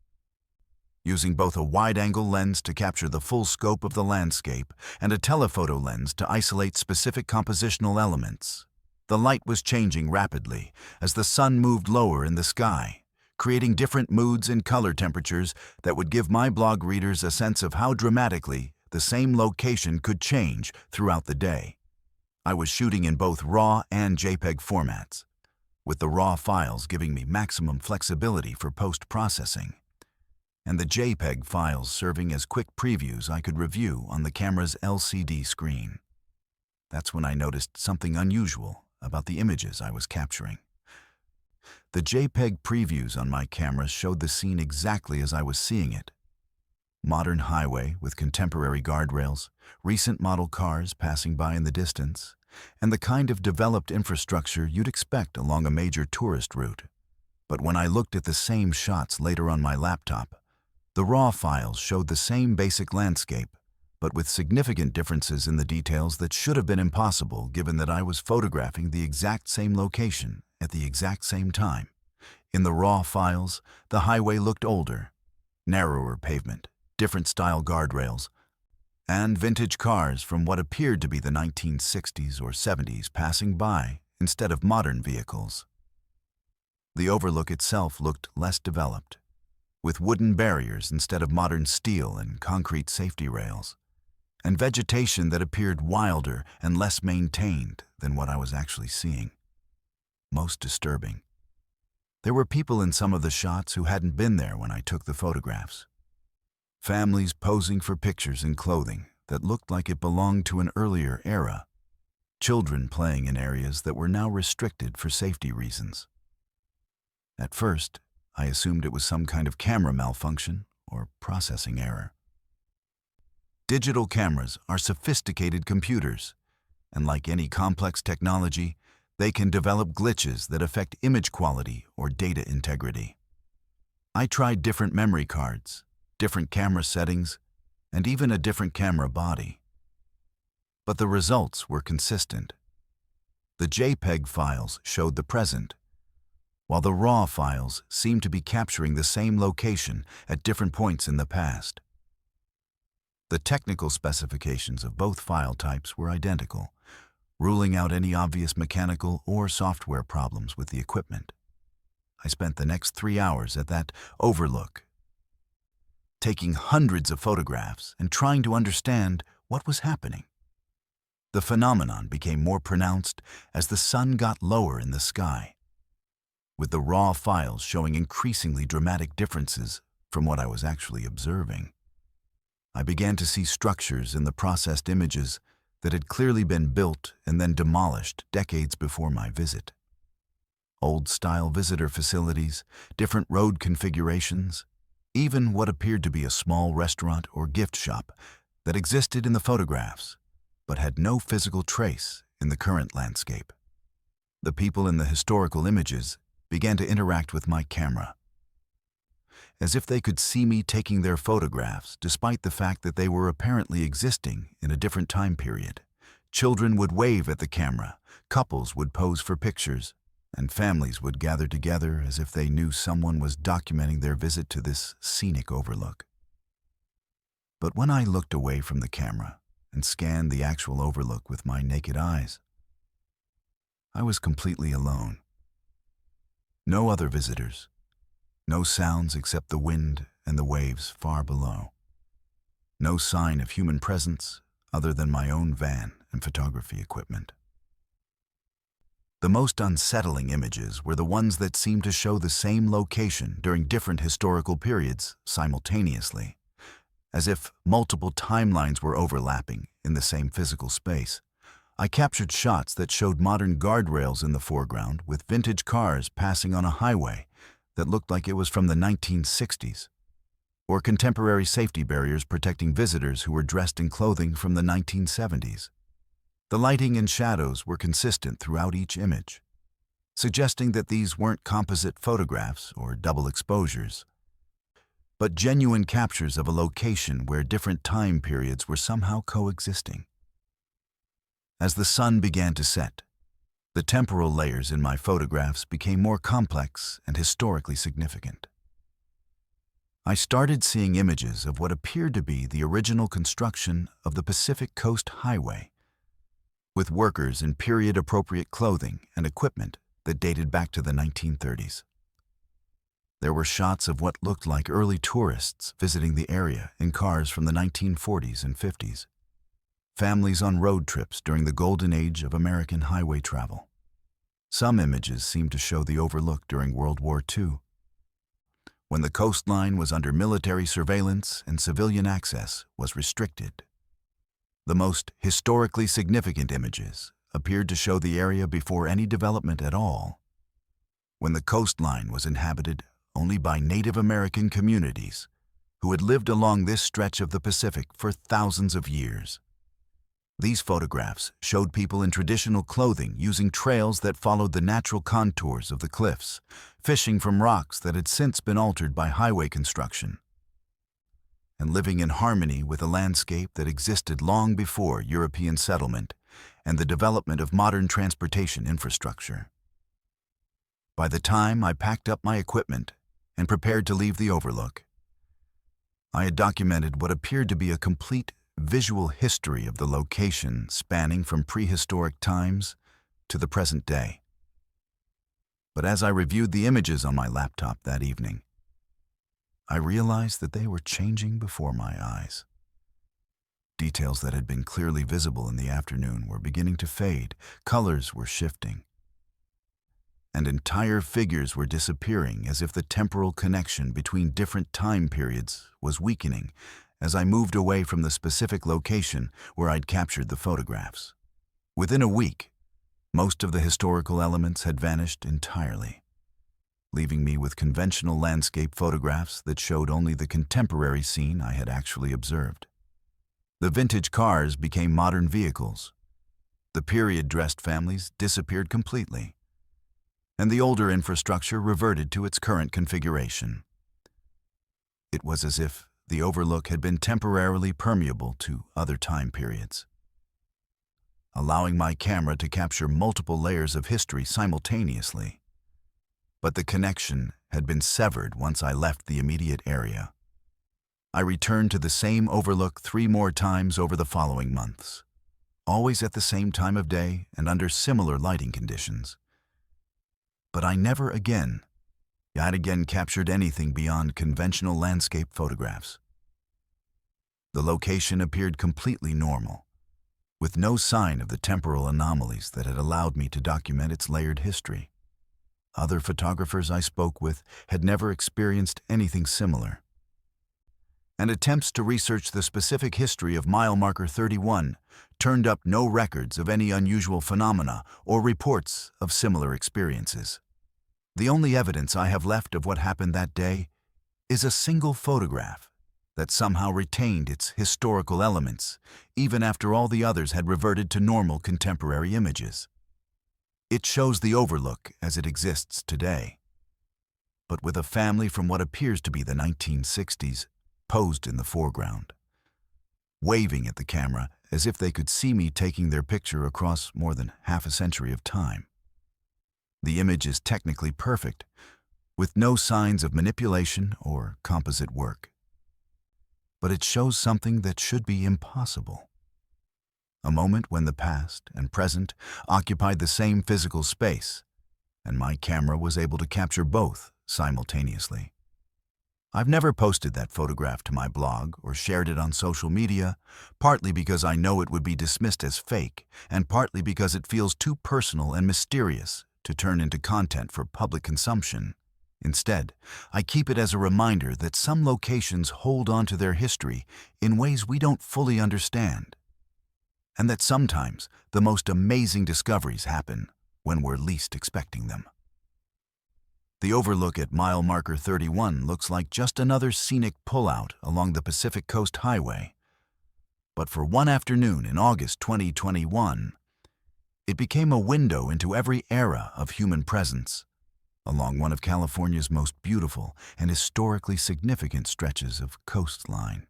A: using both a wide-angle lens to capture the full scope of the landscape and a telephoto lens to isolate specific compositional elements. The light was changing rapidly as the sun moved lower in the sky, creating different moods and color temperatures that would give my blog readers a sense of how dramatically the same location could change throughout the day. I was shooting in both RAW and JPEG formats, with the RAW files giving me maximum flexibility for post-processing, and the JPEG files serving as quick previews I could review on the camera's LCD screen. That's when I noticed something unusual about the images I was capturing. The JPEG previews on my camera showed the scene exactly as I was seeing it: modern highway with contemporary guardrails, recent model cars passing by in the distance, and the kind of developed infrastructure you'd expect along a major tourist route. But when I looked at the same shots later on my laptop, the RAW files showed the same basic landscape, but with significant differences in the details that should have been impossible given that I was photographing the exact same location at the exact same time. In the RAW files, the highway looked older: narrower pavement, different style guardrails, and vintage cars from what appeared to be the 1960s or 70s passing by instead of modern vehicles. The overlook itself looked less developed, with wooden barriers instead of modern steel and concrete safety rails, and vegetation that appeared wilder and less maintained than what I was actually seeing. Most disturbing, there were people in some of the shots who hadn't been there when I took the photographs. Families posing for pictures in clothing that looked like it belonged to an earlier era. Children playing in areas that were now restricted for safety reasons. At first, I assumed it was some kind of camera malfunction or processing error. Digital cameras are sophisticated computers, and like any complex technology, they can develop glitches that affect image quality or data integrity. I tried different memory cards, different camera settings, and even a different camera body. But the results were consistent. The JPEG files showed the present, while the RAW files seemed to be capturing the same location at different points in the past. The technical specifications of both file types were identical, ruling out any obvious mechanical or software problems with the equipment. I spent the next 3 hours at that overlook, taking hundreds of photographs and trying to understand what was happening. The phenomenon became more pronounced as the sun got lower in the sky, with the raw files showing increasingly dramatic differences from what I was actually observing. I began to see structures in the processed images that had clearly been built and then demolished decades before my visit. Old-style visitor facilities, different road configurations, even what appeared to be a small restaurant or gift shop that existed in the photographs, but had no physical trace in the current landscape. The people in the historical images began to interact with my camera, as if they could see me taking their photographs despite the fact that they were apparently existing in a different time period. Children would wave at the camera, couples would pose for pictures, and families would gather together as if they knew someone was documenting their visit to this scenic overlook. But when I looked away from the camera and scanned the actual overlook with my naked eyes, I was completely alone. No other visitors, no sounds except the wind and the waves far below. No sign of human presence other than my own van and photography equipment. The most unsettling images were the ones that seemed to show the same location during different historical periods simultaneously, as if multiple timelines were overlapping in the same physical space. I captured shots that showed modern guardrails in the foreground with vintage cars passing on a highway that looked like it was from the 1960s, or contemporary safety barriers protecting visitors who were dressed in clothing from the 1970s. The lighting and shadows were consistent throughout each image, suggesting that these weren't composite photographs or double exposures, but genuine captures of a location where different time periods were somehow coexisting. As the sun began to set, the temporal layers in my photographs became more complex and historically significant. I started seeing images of what appeared to be the original construction of the Pacific Coast Highway, with workers in period-appropriate clothing and equipment that dated back to the 1930s. There were shots of what looked like early tourists visiting the area in cars from the 1940s and 50s, families on road trips during the golden age of American highway travel. Some images seemed to show the overlook during World War II, when the coastline was under military surveillance and civilian access was restricted. The most historically significant images appeared to show the area before any development at all, when the coastline was inhabited only by Native American communities who had lived along this stretch of the Pacific for thousands of years. These photographs showed people in traditional clothing using trails that followed the natural contours of the cliffs, fishing from rocks that had since been altered by highway construction, and living in harmony with a landscape that existed long before European settlement and the development of modern transportation infrastructure. By the time I packed up my equipment and prepared to leave the overlook, I had documented what appeared to be a complete visual history of the location spanning from prehistoric times to the present day. But as I reviewed the images on my laptop that evening, I realized that they were changing before my eyes. Details that had been clearly visible in the afternoon were beginning to fade, colors were shifting, and entire figures were disappearing as if the temporal connection between different time periods was weakening as I moved away from the specific location where I'd captured the photographs. Within a week, most of the historical elements had vanished entirely, leaving me with conventional landscape photographs that showed only the contemporary scene I had actually observed. The vintage cars became modern vehicles. The period-dressed families disappeared completely, and the older infrastructure reverted to its current configuration. It was as if the overlook had been temporarily permeable to other time periods, allowing my camera to capture multiple layers of history simultaneously. But the connection had been severed once I left the immediate area. I returned to the same overlook 3 more times over the following months, always at the same time of day and under similar lighting conditions. But I never again captured anything beyond conventional landscape photographs. The location appeared completely normal, with no sign of the temporal anomalies that had allowed me to document its layered history. Other photographers I spoke with had never experienced anything similar. And attempts to research the specific history of mile marker 31 turned up no records of any unusual phenomena or reports of similar experiences. The only evidence I have left of what happened that day is a single photograph that somehow retained its historical elements, even after all the others had reverted to normal contemporary images. It shows the overlook as it exists today, but with a family from what appears to be the 1960s posed in the foreground, waving at the camera as if they could see me taking their picture across more than half a century of time. The image is technically perfect, with no signs of manipulation or composite work. But it shows something that should be impossible. A moment when the past and present occupied the same physical space, and my camera was able to capture both simultaneously. I've never posted that photograph to my blog or shared it on social media, partly because I know it would be dismissed as fake, and partly because it feels too personal and mysterious to turn into content for public consumption. Instead, I keep it as a reminder that some locations hold on to their history in ways we don't fully understand, and that sometimes the most amazing discoveries happen when we're least expecting them. The overlook at mile marker 31 looks like just another scenic pullout along the Pacific Coast Highway. But for one afternoon in August 2021, it became a window into every era of human presence, along one of California's most beautiful and historically significant stretches of coastline.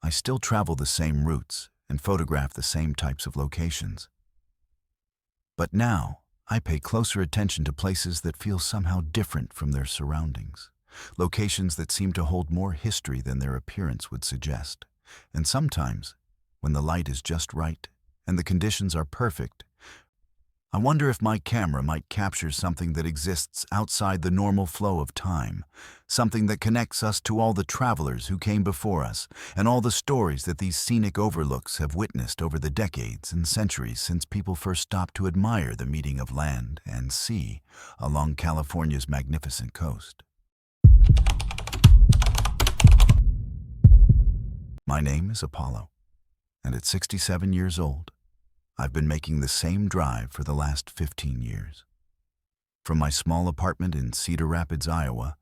A: I still travel the same routes and photograph the same types of locations. But now, I pay closer attention to places that feel somehow different from their surroundings, locations that seem to hold more history than their appearance would suggest. And sometimes, when the light is just right and the conditions are perfect, I wonder if my camera might capture something that exists outside the normal flow of time, something that connects us to all the travelers who came before us and all the stories that these scenic overlooks have witnessed over the decades and centuries since people first stopped to admire the meeting of land and sea along California's magnificent coast. My name is Apollo, and at 67 years old, I've been making the same drive for the last 15 years. From my small apartment in Cedar Rapids, Iowa,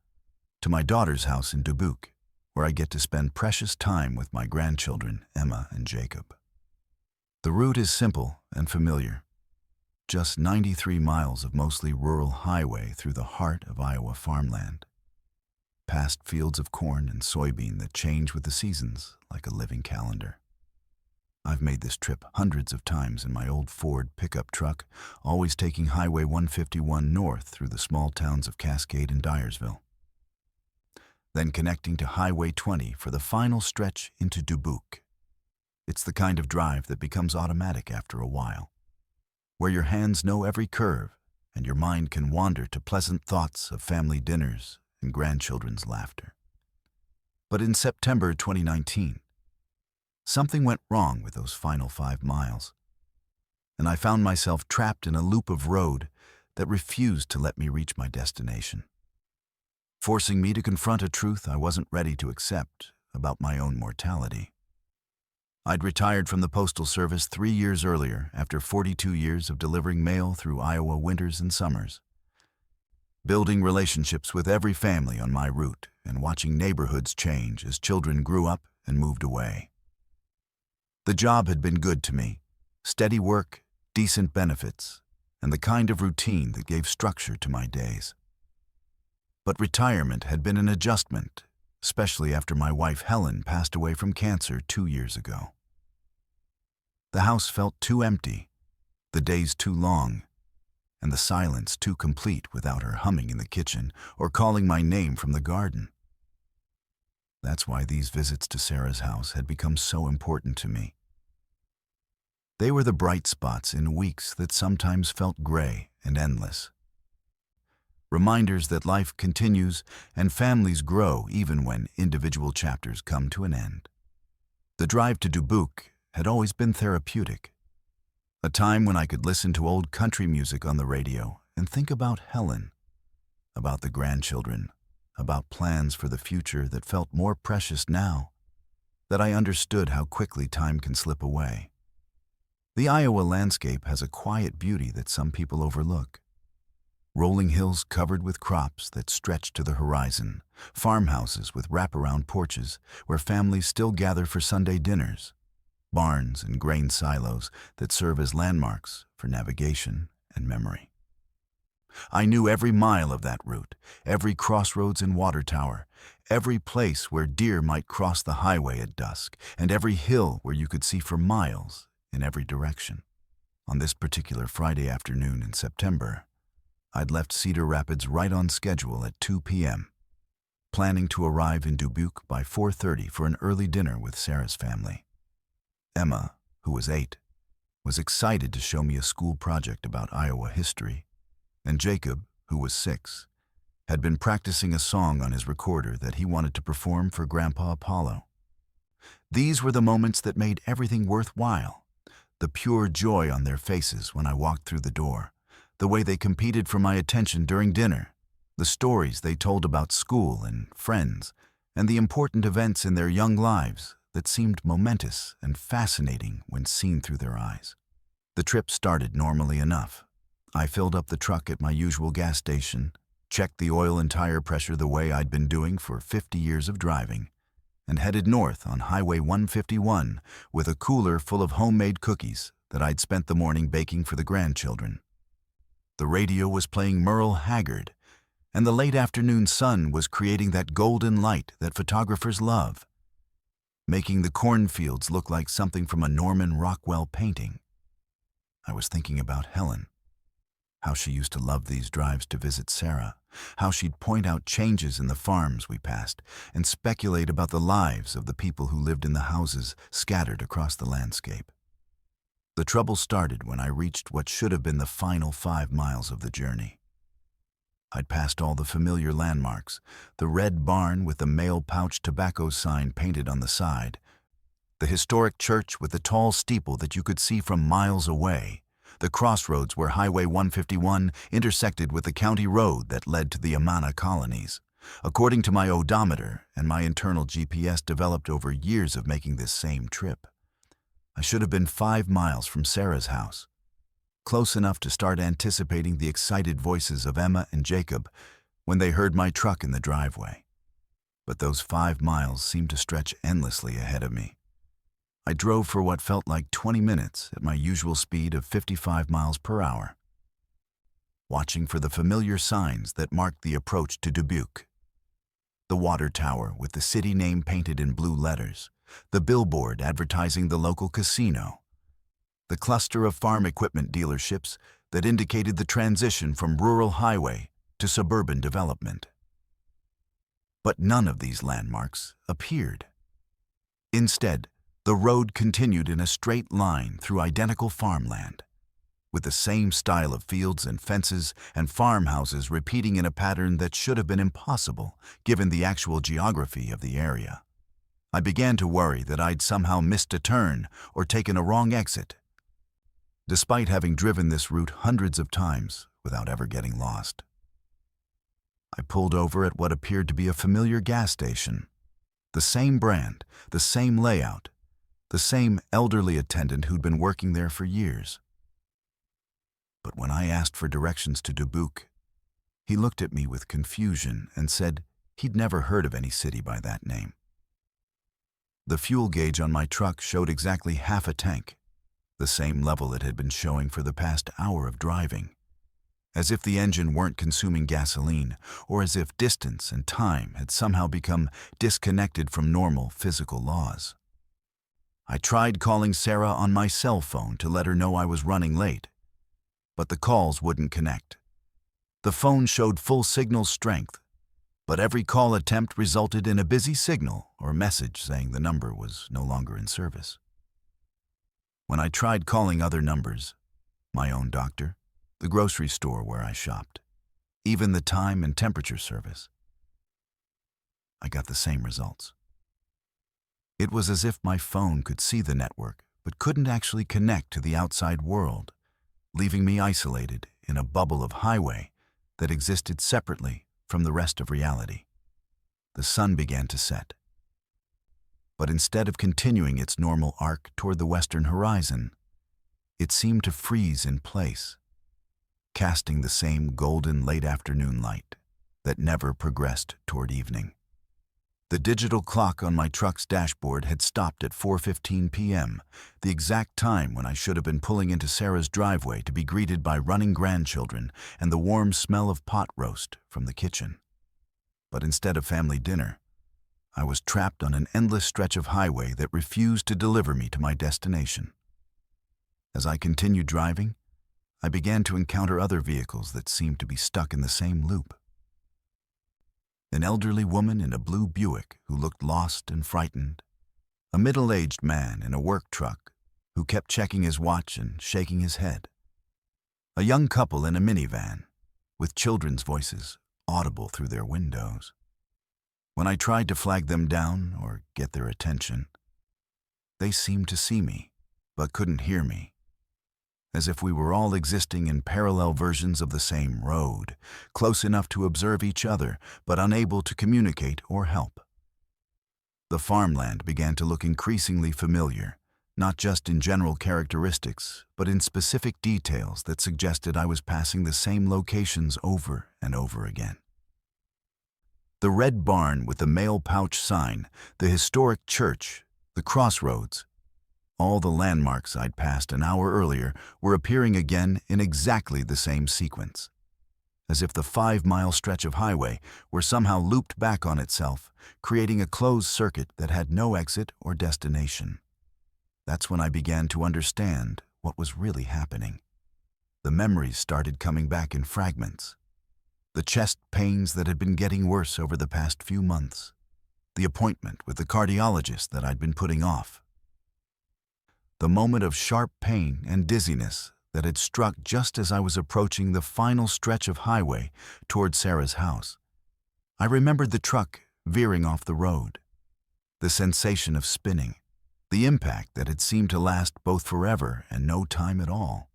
A: to my daughter's house in Dubuque, where I get to spend precious time with my grandchildren, Emma and Jacob. The route is simple and familiar. Just 93 miles of mostly rural highway through the heart of Iowa farmland, past fields of corn and soybean that change with the seasons like a living calendar. I've made this trip hundreds of times in my old Ford pickup truck, always taking Highway 151 north through the small towns of Cascade and Dyersville, then connecting to Highway 20 for the final stretch into Dubuque. It's the kind of drive that becomes automatic after a while, where your hands know every curve and your mind can wander to pleasant thoughts of family dinners and grandchildren's laughter. But in September 2019, something went wrong with those final 5 miles, and I found myself trapped in a loop of road that refused to let me reach my destination, forcing me to confront a truth I wasn't ready to accept about my own mortality. I'd retired from the Postal Service 3 years earlier after 42 years of delivering mail through Iowa winters and summers, building relationships with every family on my route and watching neighborhoods change as children grew up and moved away. The job had been good to me. Steady work, decent benefits, and the kind of routine that gave structure to my days. But retirement had been an adjustment, especially after my wife Helen passed away from cancer 2 years ago. The house felt too empty, the days too long, and the silence too complete without her humming in the kitchen or calling my name from the garden. That's why these visits to Sarah's house had become so important to me. They were the bright spots in weeks that sometimes felt gray and endless. Reminders that life continues and families grow even when individual chapters come to an end. The drive to Dubuque had always been therapeutic. A time when I could listen to old country music on the radio and think about Helen, about the grandchildren, about plans for the future that felt more precious now that I understood how quickly time can slip away. The Iowa landscape has a quiet beauty that some people overlook. Rolling hills covered with crops that stretch to the horizon, farmhouses with wraparound porches where families still gather for Sunday dinners, barns and grain silos that serve as landmarks for navigation and memory. I knew every mile of that route, every crossroads and water tower, every place where deer might cross the highway at dusk, and every hill where you could see for miles in every direction. On this particular Friday afternoon in September, I'd left Cedar Rapids right on schedule at 2 p.m., planning to arrive in Dubuque by 4:30 for an early dinner with Sarah's family. Emma, who was 8, was excited to show me a school project about Iowa history, and Jacob, who was 6, had been practicing a song on his recorder that he wanted to perform for Grandpa Apollo. These were the moments that made everything worthwhile, the pure joy on their faces when I walked through the door, the way they competed for my attention during dinner, the stories they told about school and friends, and the important events in their young lives that seemed momentous and fascinating when seen through their eyes. The trip started normally enough. I filled up the truck at my usual gas station, checked the oil and tire pressure the way I'd been doing for 50 years of driving, and headed north on Highway 151 with a cooler full of homemade cookies that I'd spent the morning baking for the grandchildren. The radio was playing Merle Haggard, and the late afternoon sun was creating that golden light that photographers love, making the cornfields look like something from a Norman Rockwell painting. I was thinking about Helen, how she used to love these drives to visit Sarah, how she'd point out changes in the farms we passed and speculate about the lives of the people who lived in the houses scattered across the landscape. The trouble started when I reached what should have been the final 5 miles of the journey. I'd passed all the familiar landmarks, the red barn with the mail pouch tobacco sign painted on the side, the historic church with the tall steeple that you could see from miles away, the crossroads where Highway 151 intersected with the county road that led to the Amana colonies. According to my odometer and my internal GPS developed over years of making this same trip, I should have been 5 miles from Sarah's house, close enough to start anticipating the excited voices of Emma and Jacob when they heard my truck in the driveway. But those 5 miles seemed to stretch endlessly ahead of me. I drove for what felt like 20 minutes at my usual speed of 55 miles per hour, watching for the familiar signs that marked the approach to Dubuque. The water tower with the city name painted in blue letters, the billboard advertising the local casino, the cluster of farm equipment dealerships that indicated the transition from rural highway to suburban development. But none of these landmarks appeared. Instead, the road continued in a straight line through identical farmland, with the same style of fields and fences and farmhouses repeating in a pattern that should have been impossible given the actual geography of the area. I began to worry that I'd somehow missed a turn or taken a wrong exit, despite having driven this route hundreds of times without ever getting lost. I pulled over at what appeared to be a familiar gas station. The same brand, the same layout, the same elderly attendant who'd been working there for years. But when I asked for directions to Dubuque, he looked at me with confusion and said he'd never heard of any city by that name. The fuel gauge on my truck showed exactly half a tank, the same level it had been showing for the past hour of driving, as if the engine weren't consuming gasoline, or as if distance and time had somehow become disconnected from normal physical laws. I tried calling Sarah on my cell phone to let her know I was running late, but the calls wouldn't connect. The phone showed full signal strength, but every call attempt resulted in a busy signal or message saying the number was no longer in service. When I tried calling other numbers, my own doctor, the grocery store where I shopped, even the time and temperature service, I got the same results. It was as if my phone could see the network but couldn't actually connect to the outside world, leaving me isolated in a bubble of highway that existed separately from the rest of reality. The sun began to set. But instead of continuing its normal arc toward the western horizon, it seemed to freeze in place, casting the same golden late afternoon light that never progressed toward evening. The digital clock on my truck's dashboard had stopped at 4:15 p.m., the exact time when I should have been pulling into Sarah's driveway to be greeted by running grandchildren and the warm smell of pot roast from the kitchen. But instead of family dinner, I was trapped on an endless stretch of highway that refused to deliver me to my destination. As I continued driving, I began to encounter other vehicles that seemed to be stuck in the same loop. An elderly woman in a blue Buick who looked lost and frightened, a middle-aged man in a work truck who kept checking his watch and shaking his head, a young couple in a minivan with children's voices audible through their windows. When I tried to flag them down or get their attention, they seemed to see me, but couldn't hear me, as if we were all existing in parallel versions of the same road, close enough to observe each other, but unable to communicate or help. The farmland began to look increasingly familiar, not just in general characteristics, but in specific details that suggested I was passing the same locations over and over again. The red barn with the mail pouch sign, the historic church, the crossroads, all the landmarks I'd passed an hour earlier were appearing again in exactly the same sequence, as if the 5-mile stretch of highway were somehow looped back on itself, creating a closed circuit that had no exit or destination. That's when I began to understand what was really happening. The memories started coming back in fragments. The chest pains that had been getting worse over the past few months. The appointment with the cardiologist that I'd been putting off. The moment of sharp pain and dizziness that had struck just as I was approaching the final stretch of highway toward Sarah's house. I remembered the truck veering off the road, the sensation of spinning, the impact that had seemed to last both forever and no time at all.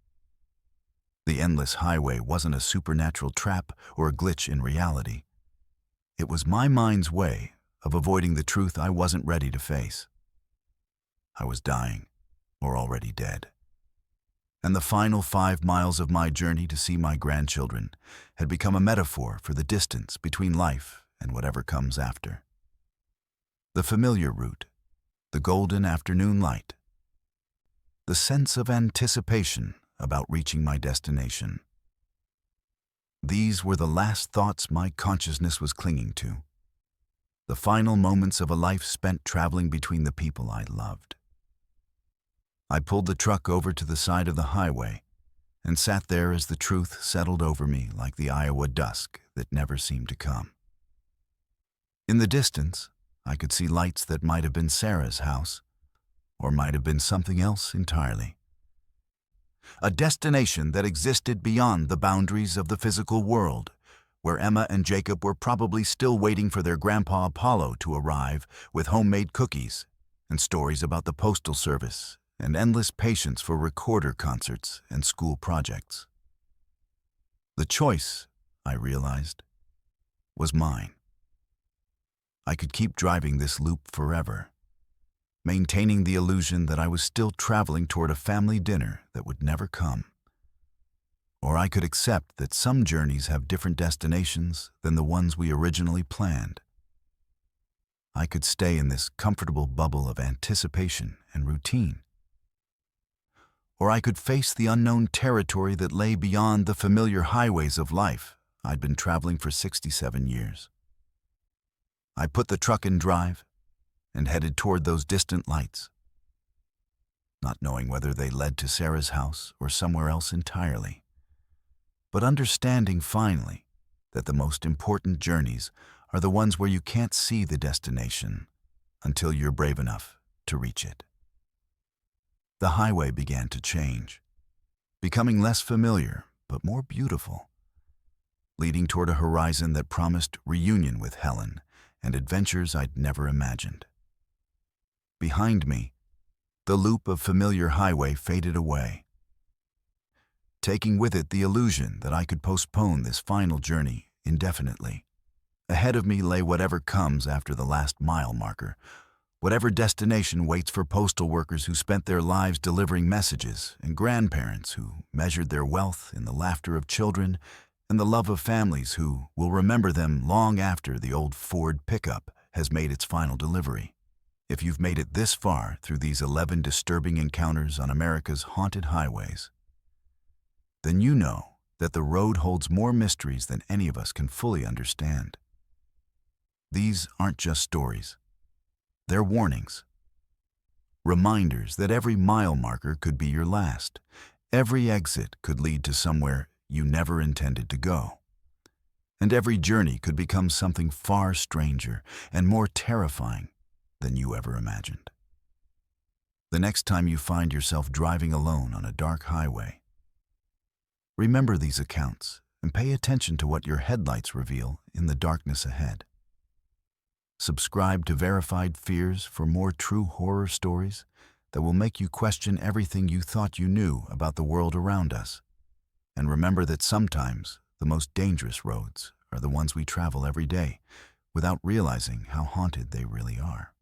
A: The endless highway wasn't a supernatural trap or a glitch in reality. It was my mind's way of avoiding the truth I wasn't ready to face. I was dying, or already dead. And the final 5 miles of my journey to see my grandchildren had become a metaphor for the distance between life and whatever comes after. The familiar route, the golden afternoon light, the sense of anticipation about reaching my destination. These were the last thoughts my consciousness was clinging to, the final moments of a life spent traveling between the people I loved. I pulled the truck over to the side of the highway and sat there as the truth settled over me like the Iowa dusk that never seemed to come. In the distance, I could see lights that might have been Sarah's house, or might have been something else entirely. A destination that existed beyond the boundaries of the physical world, where Emma and Jacob were probably still waiting for their grandpa Apollo to arrive with homemade cookies and stories about the postal service and endless patience for recorder concerts and school projects. The choice, I realized, was mine. I could keep driving this loop forever, maintaining the illusion that I was still traveling toward a family dinner that would never come. Or I could accept that some journeys have different destinations than the ones we originally planned. I could stay in this comfortable bubble of anticipation and routine. Or I could face the unknown territory that lay beyond the familiar highways of life I'd been traveling for 67 years. I put the truck in drive and headed toward those distant lights, not knowing whether they led to Sarah's house or somewhere else entirely, but understanding finally that the most important journeys are the ones where you can't see the destination until you're brave enough to reach it. The highway began to change, becoming less familiar but more beautiful, leading toward a horizon that promised reunion with Helen and adventures I'd never imagined. Behind me, the loop of familiar highway faded away, taking with it the illusion that I could postpone this final journey indefinitely. Ahead of me lay whatever comes after the last mile marker, whatever destination waits for postal workers who spent their lives delivering messages, and grandparents who measured their wealth in the laughter of children and the love of families who will remember them long after the old Ford pickup has made its final delivery. If you've made it this far through these 11 disturbing encounters on America's haunted highways, then you know that the road holds more mysteries than any of us can fully understand. These aren't just stories. They're warnings. Reminders that every mile marker could be your last. Every exit could lead to somewhere you never intended to go. And every journey could become something far stranger and more terrifying than you ever imagined. The next time you find yourself driving alone on a dark highway, remember these accounts and pay attention to what your headlights reveal in the darkness ahead. Subscribe to Verified Fears for more true horror stories that will make you question everything you thought you knew about the world around us. And remember that sometimes the most dangerous roads are the ones we travel every day without realizing how haunted they really are.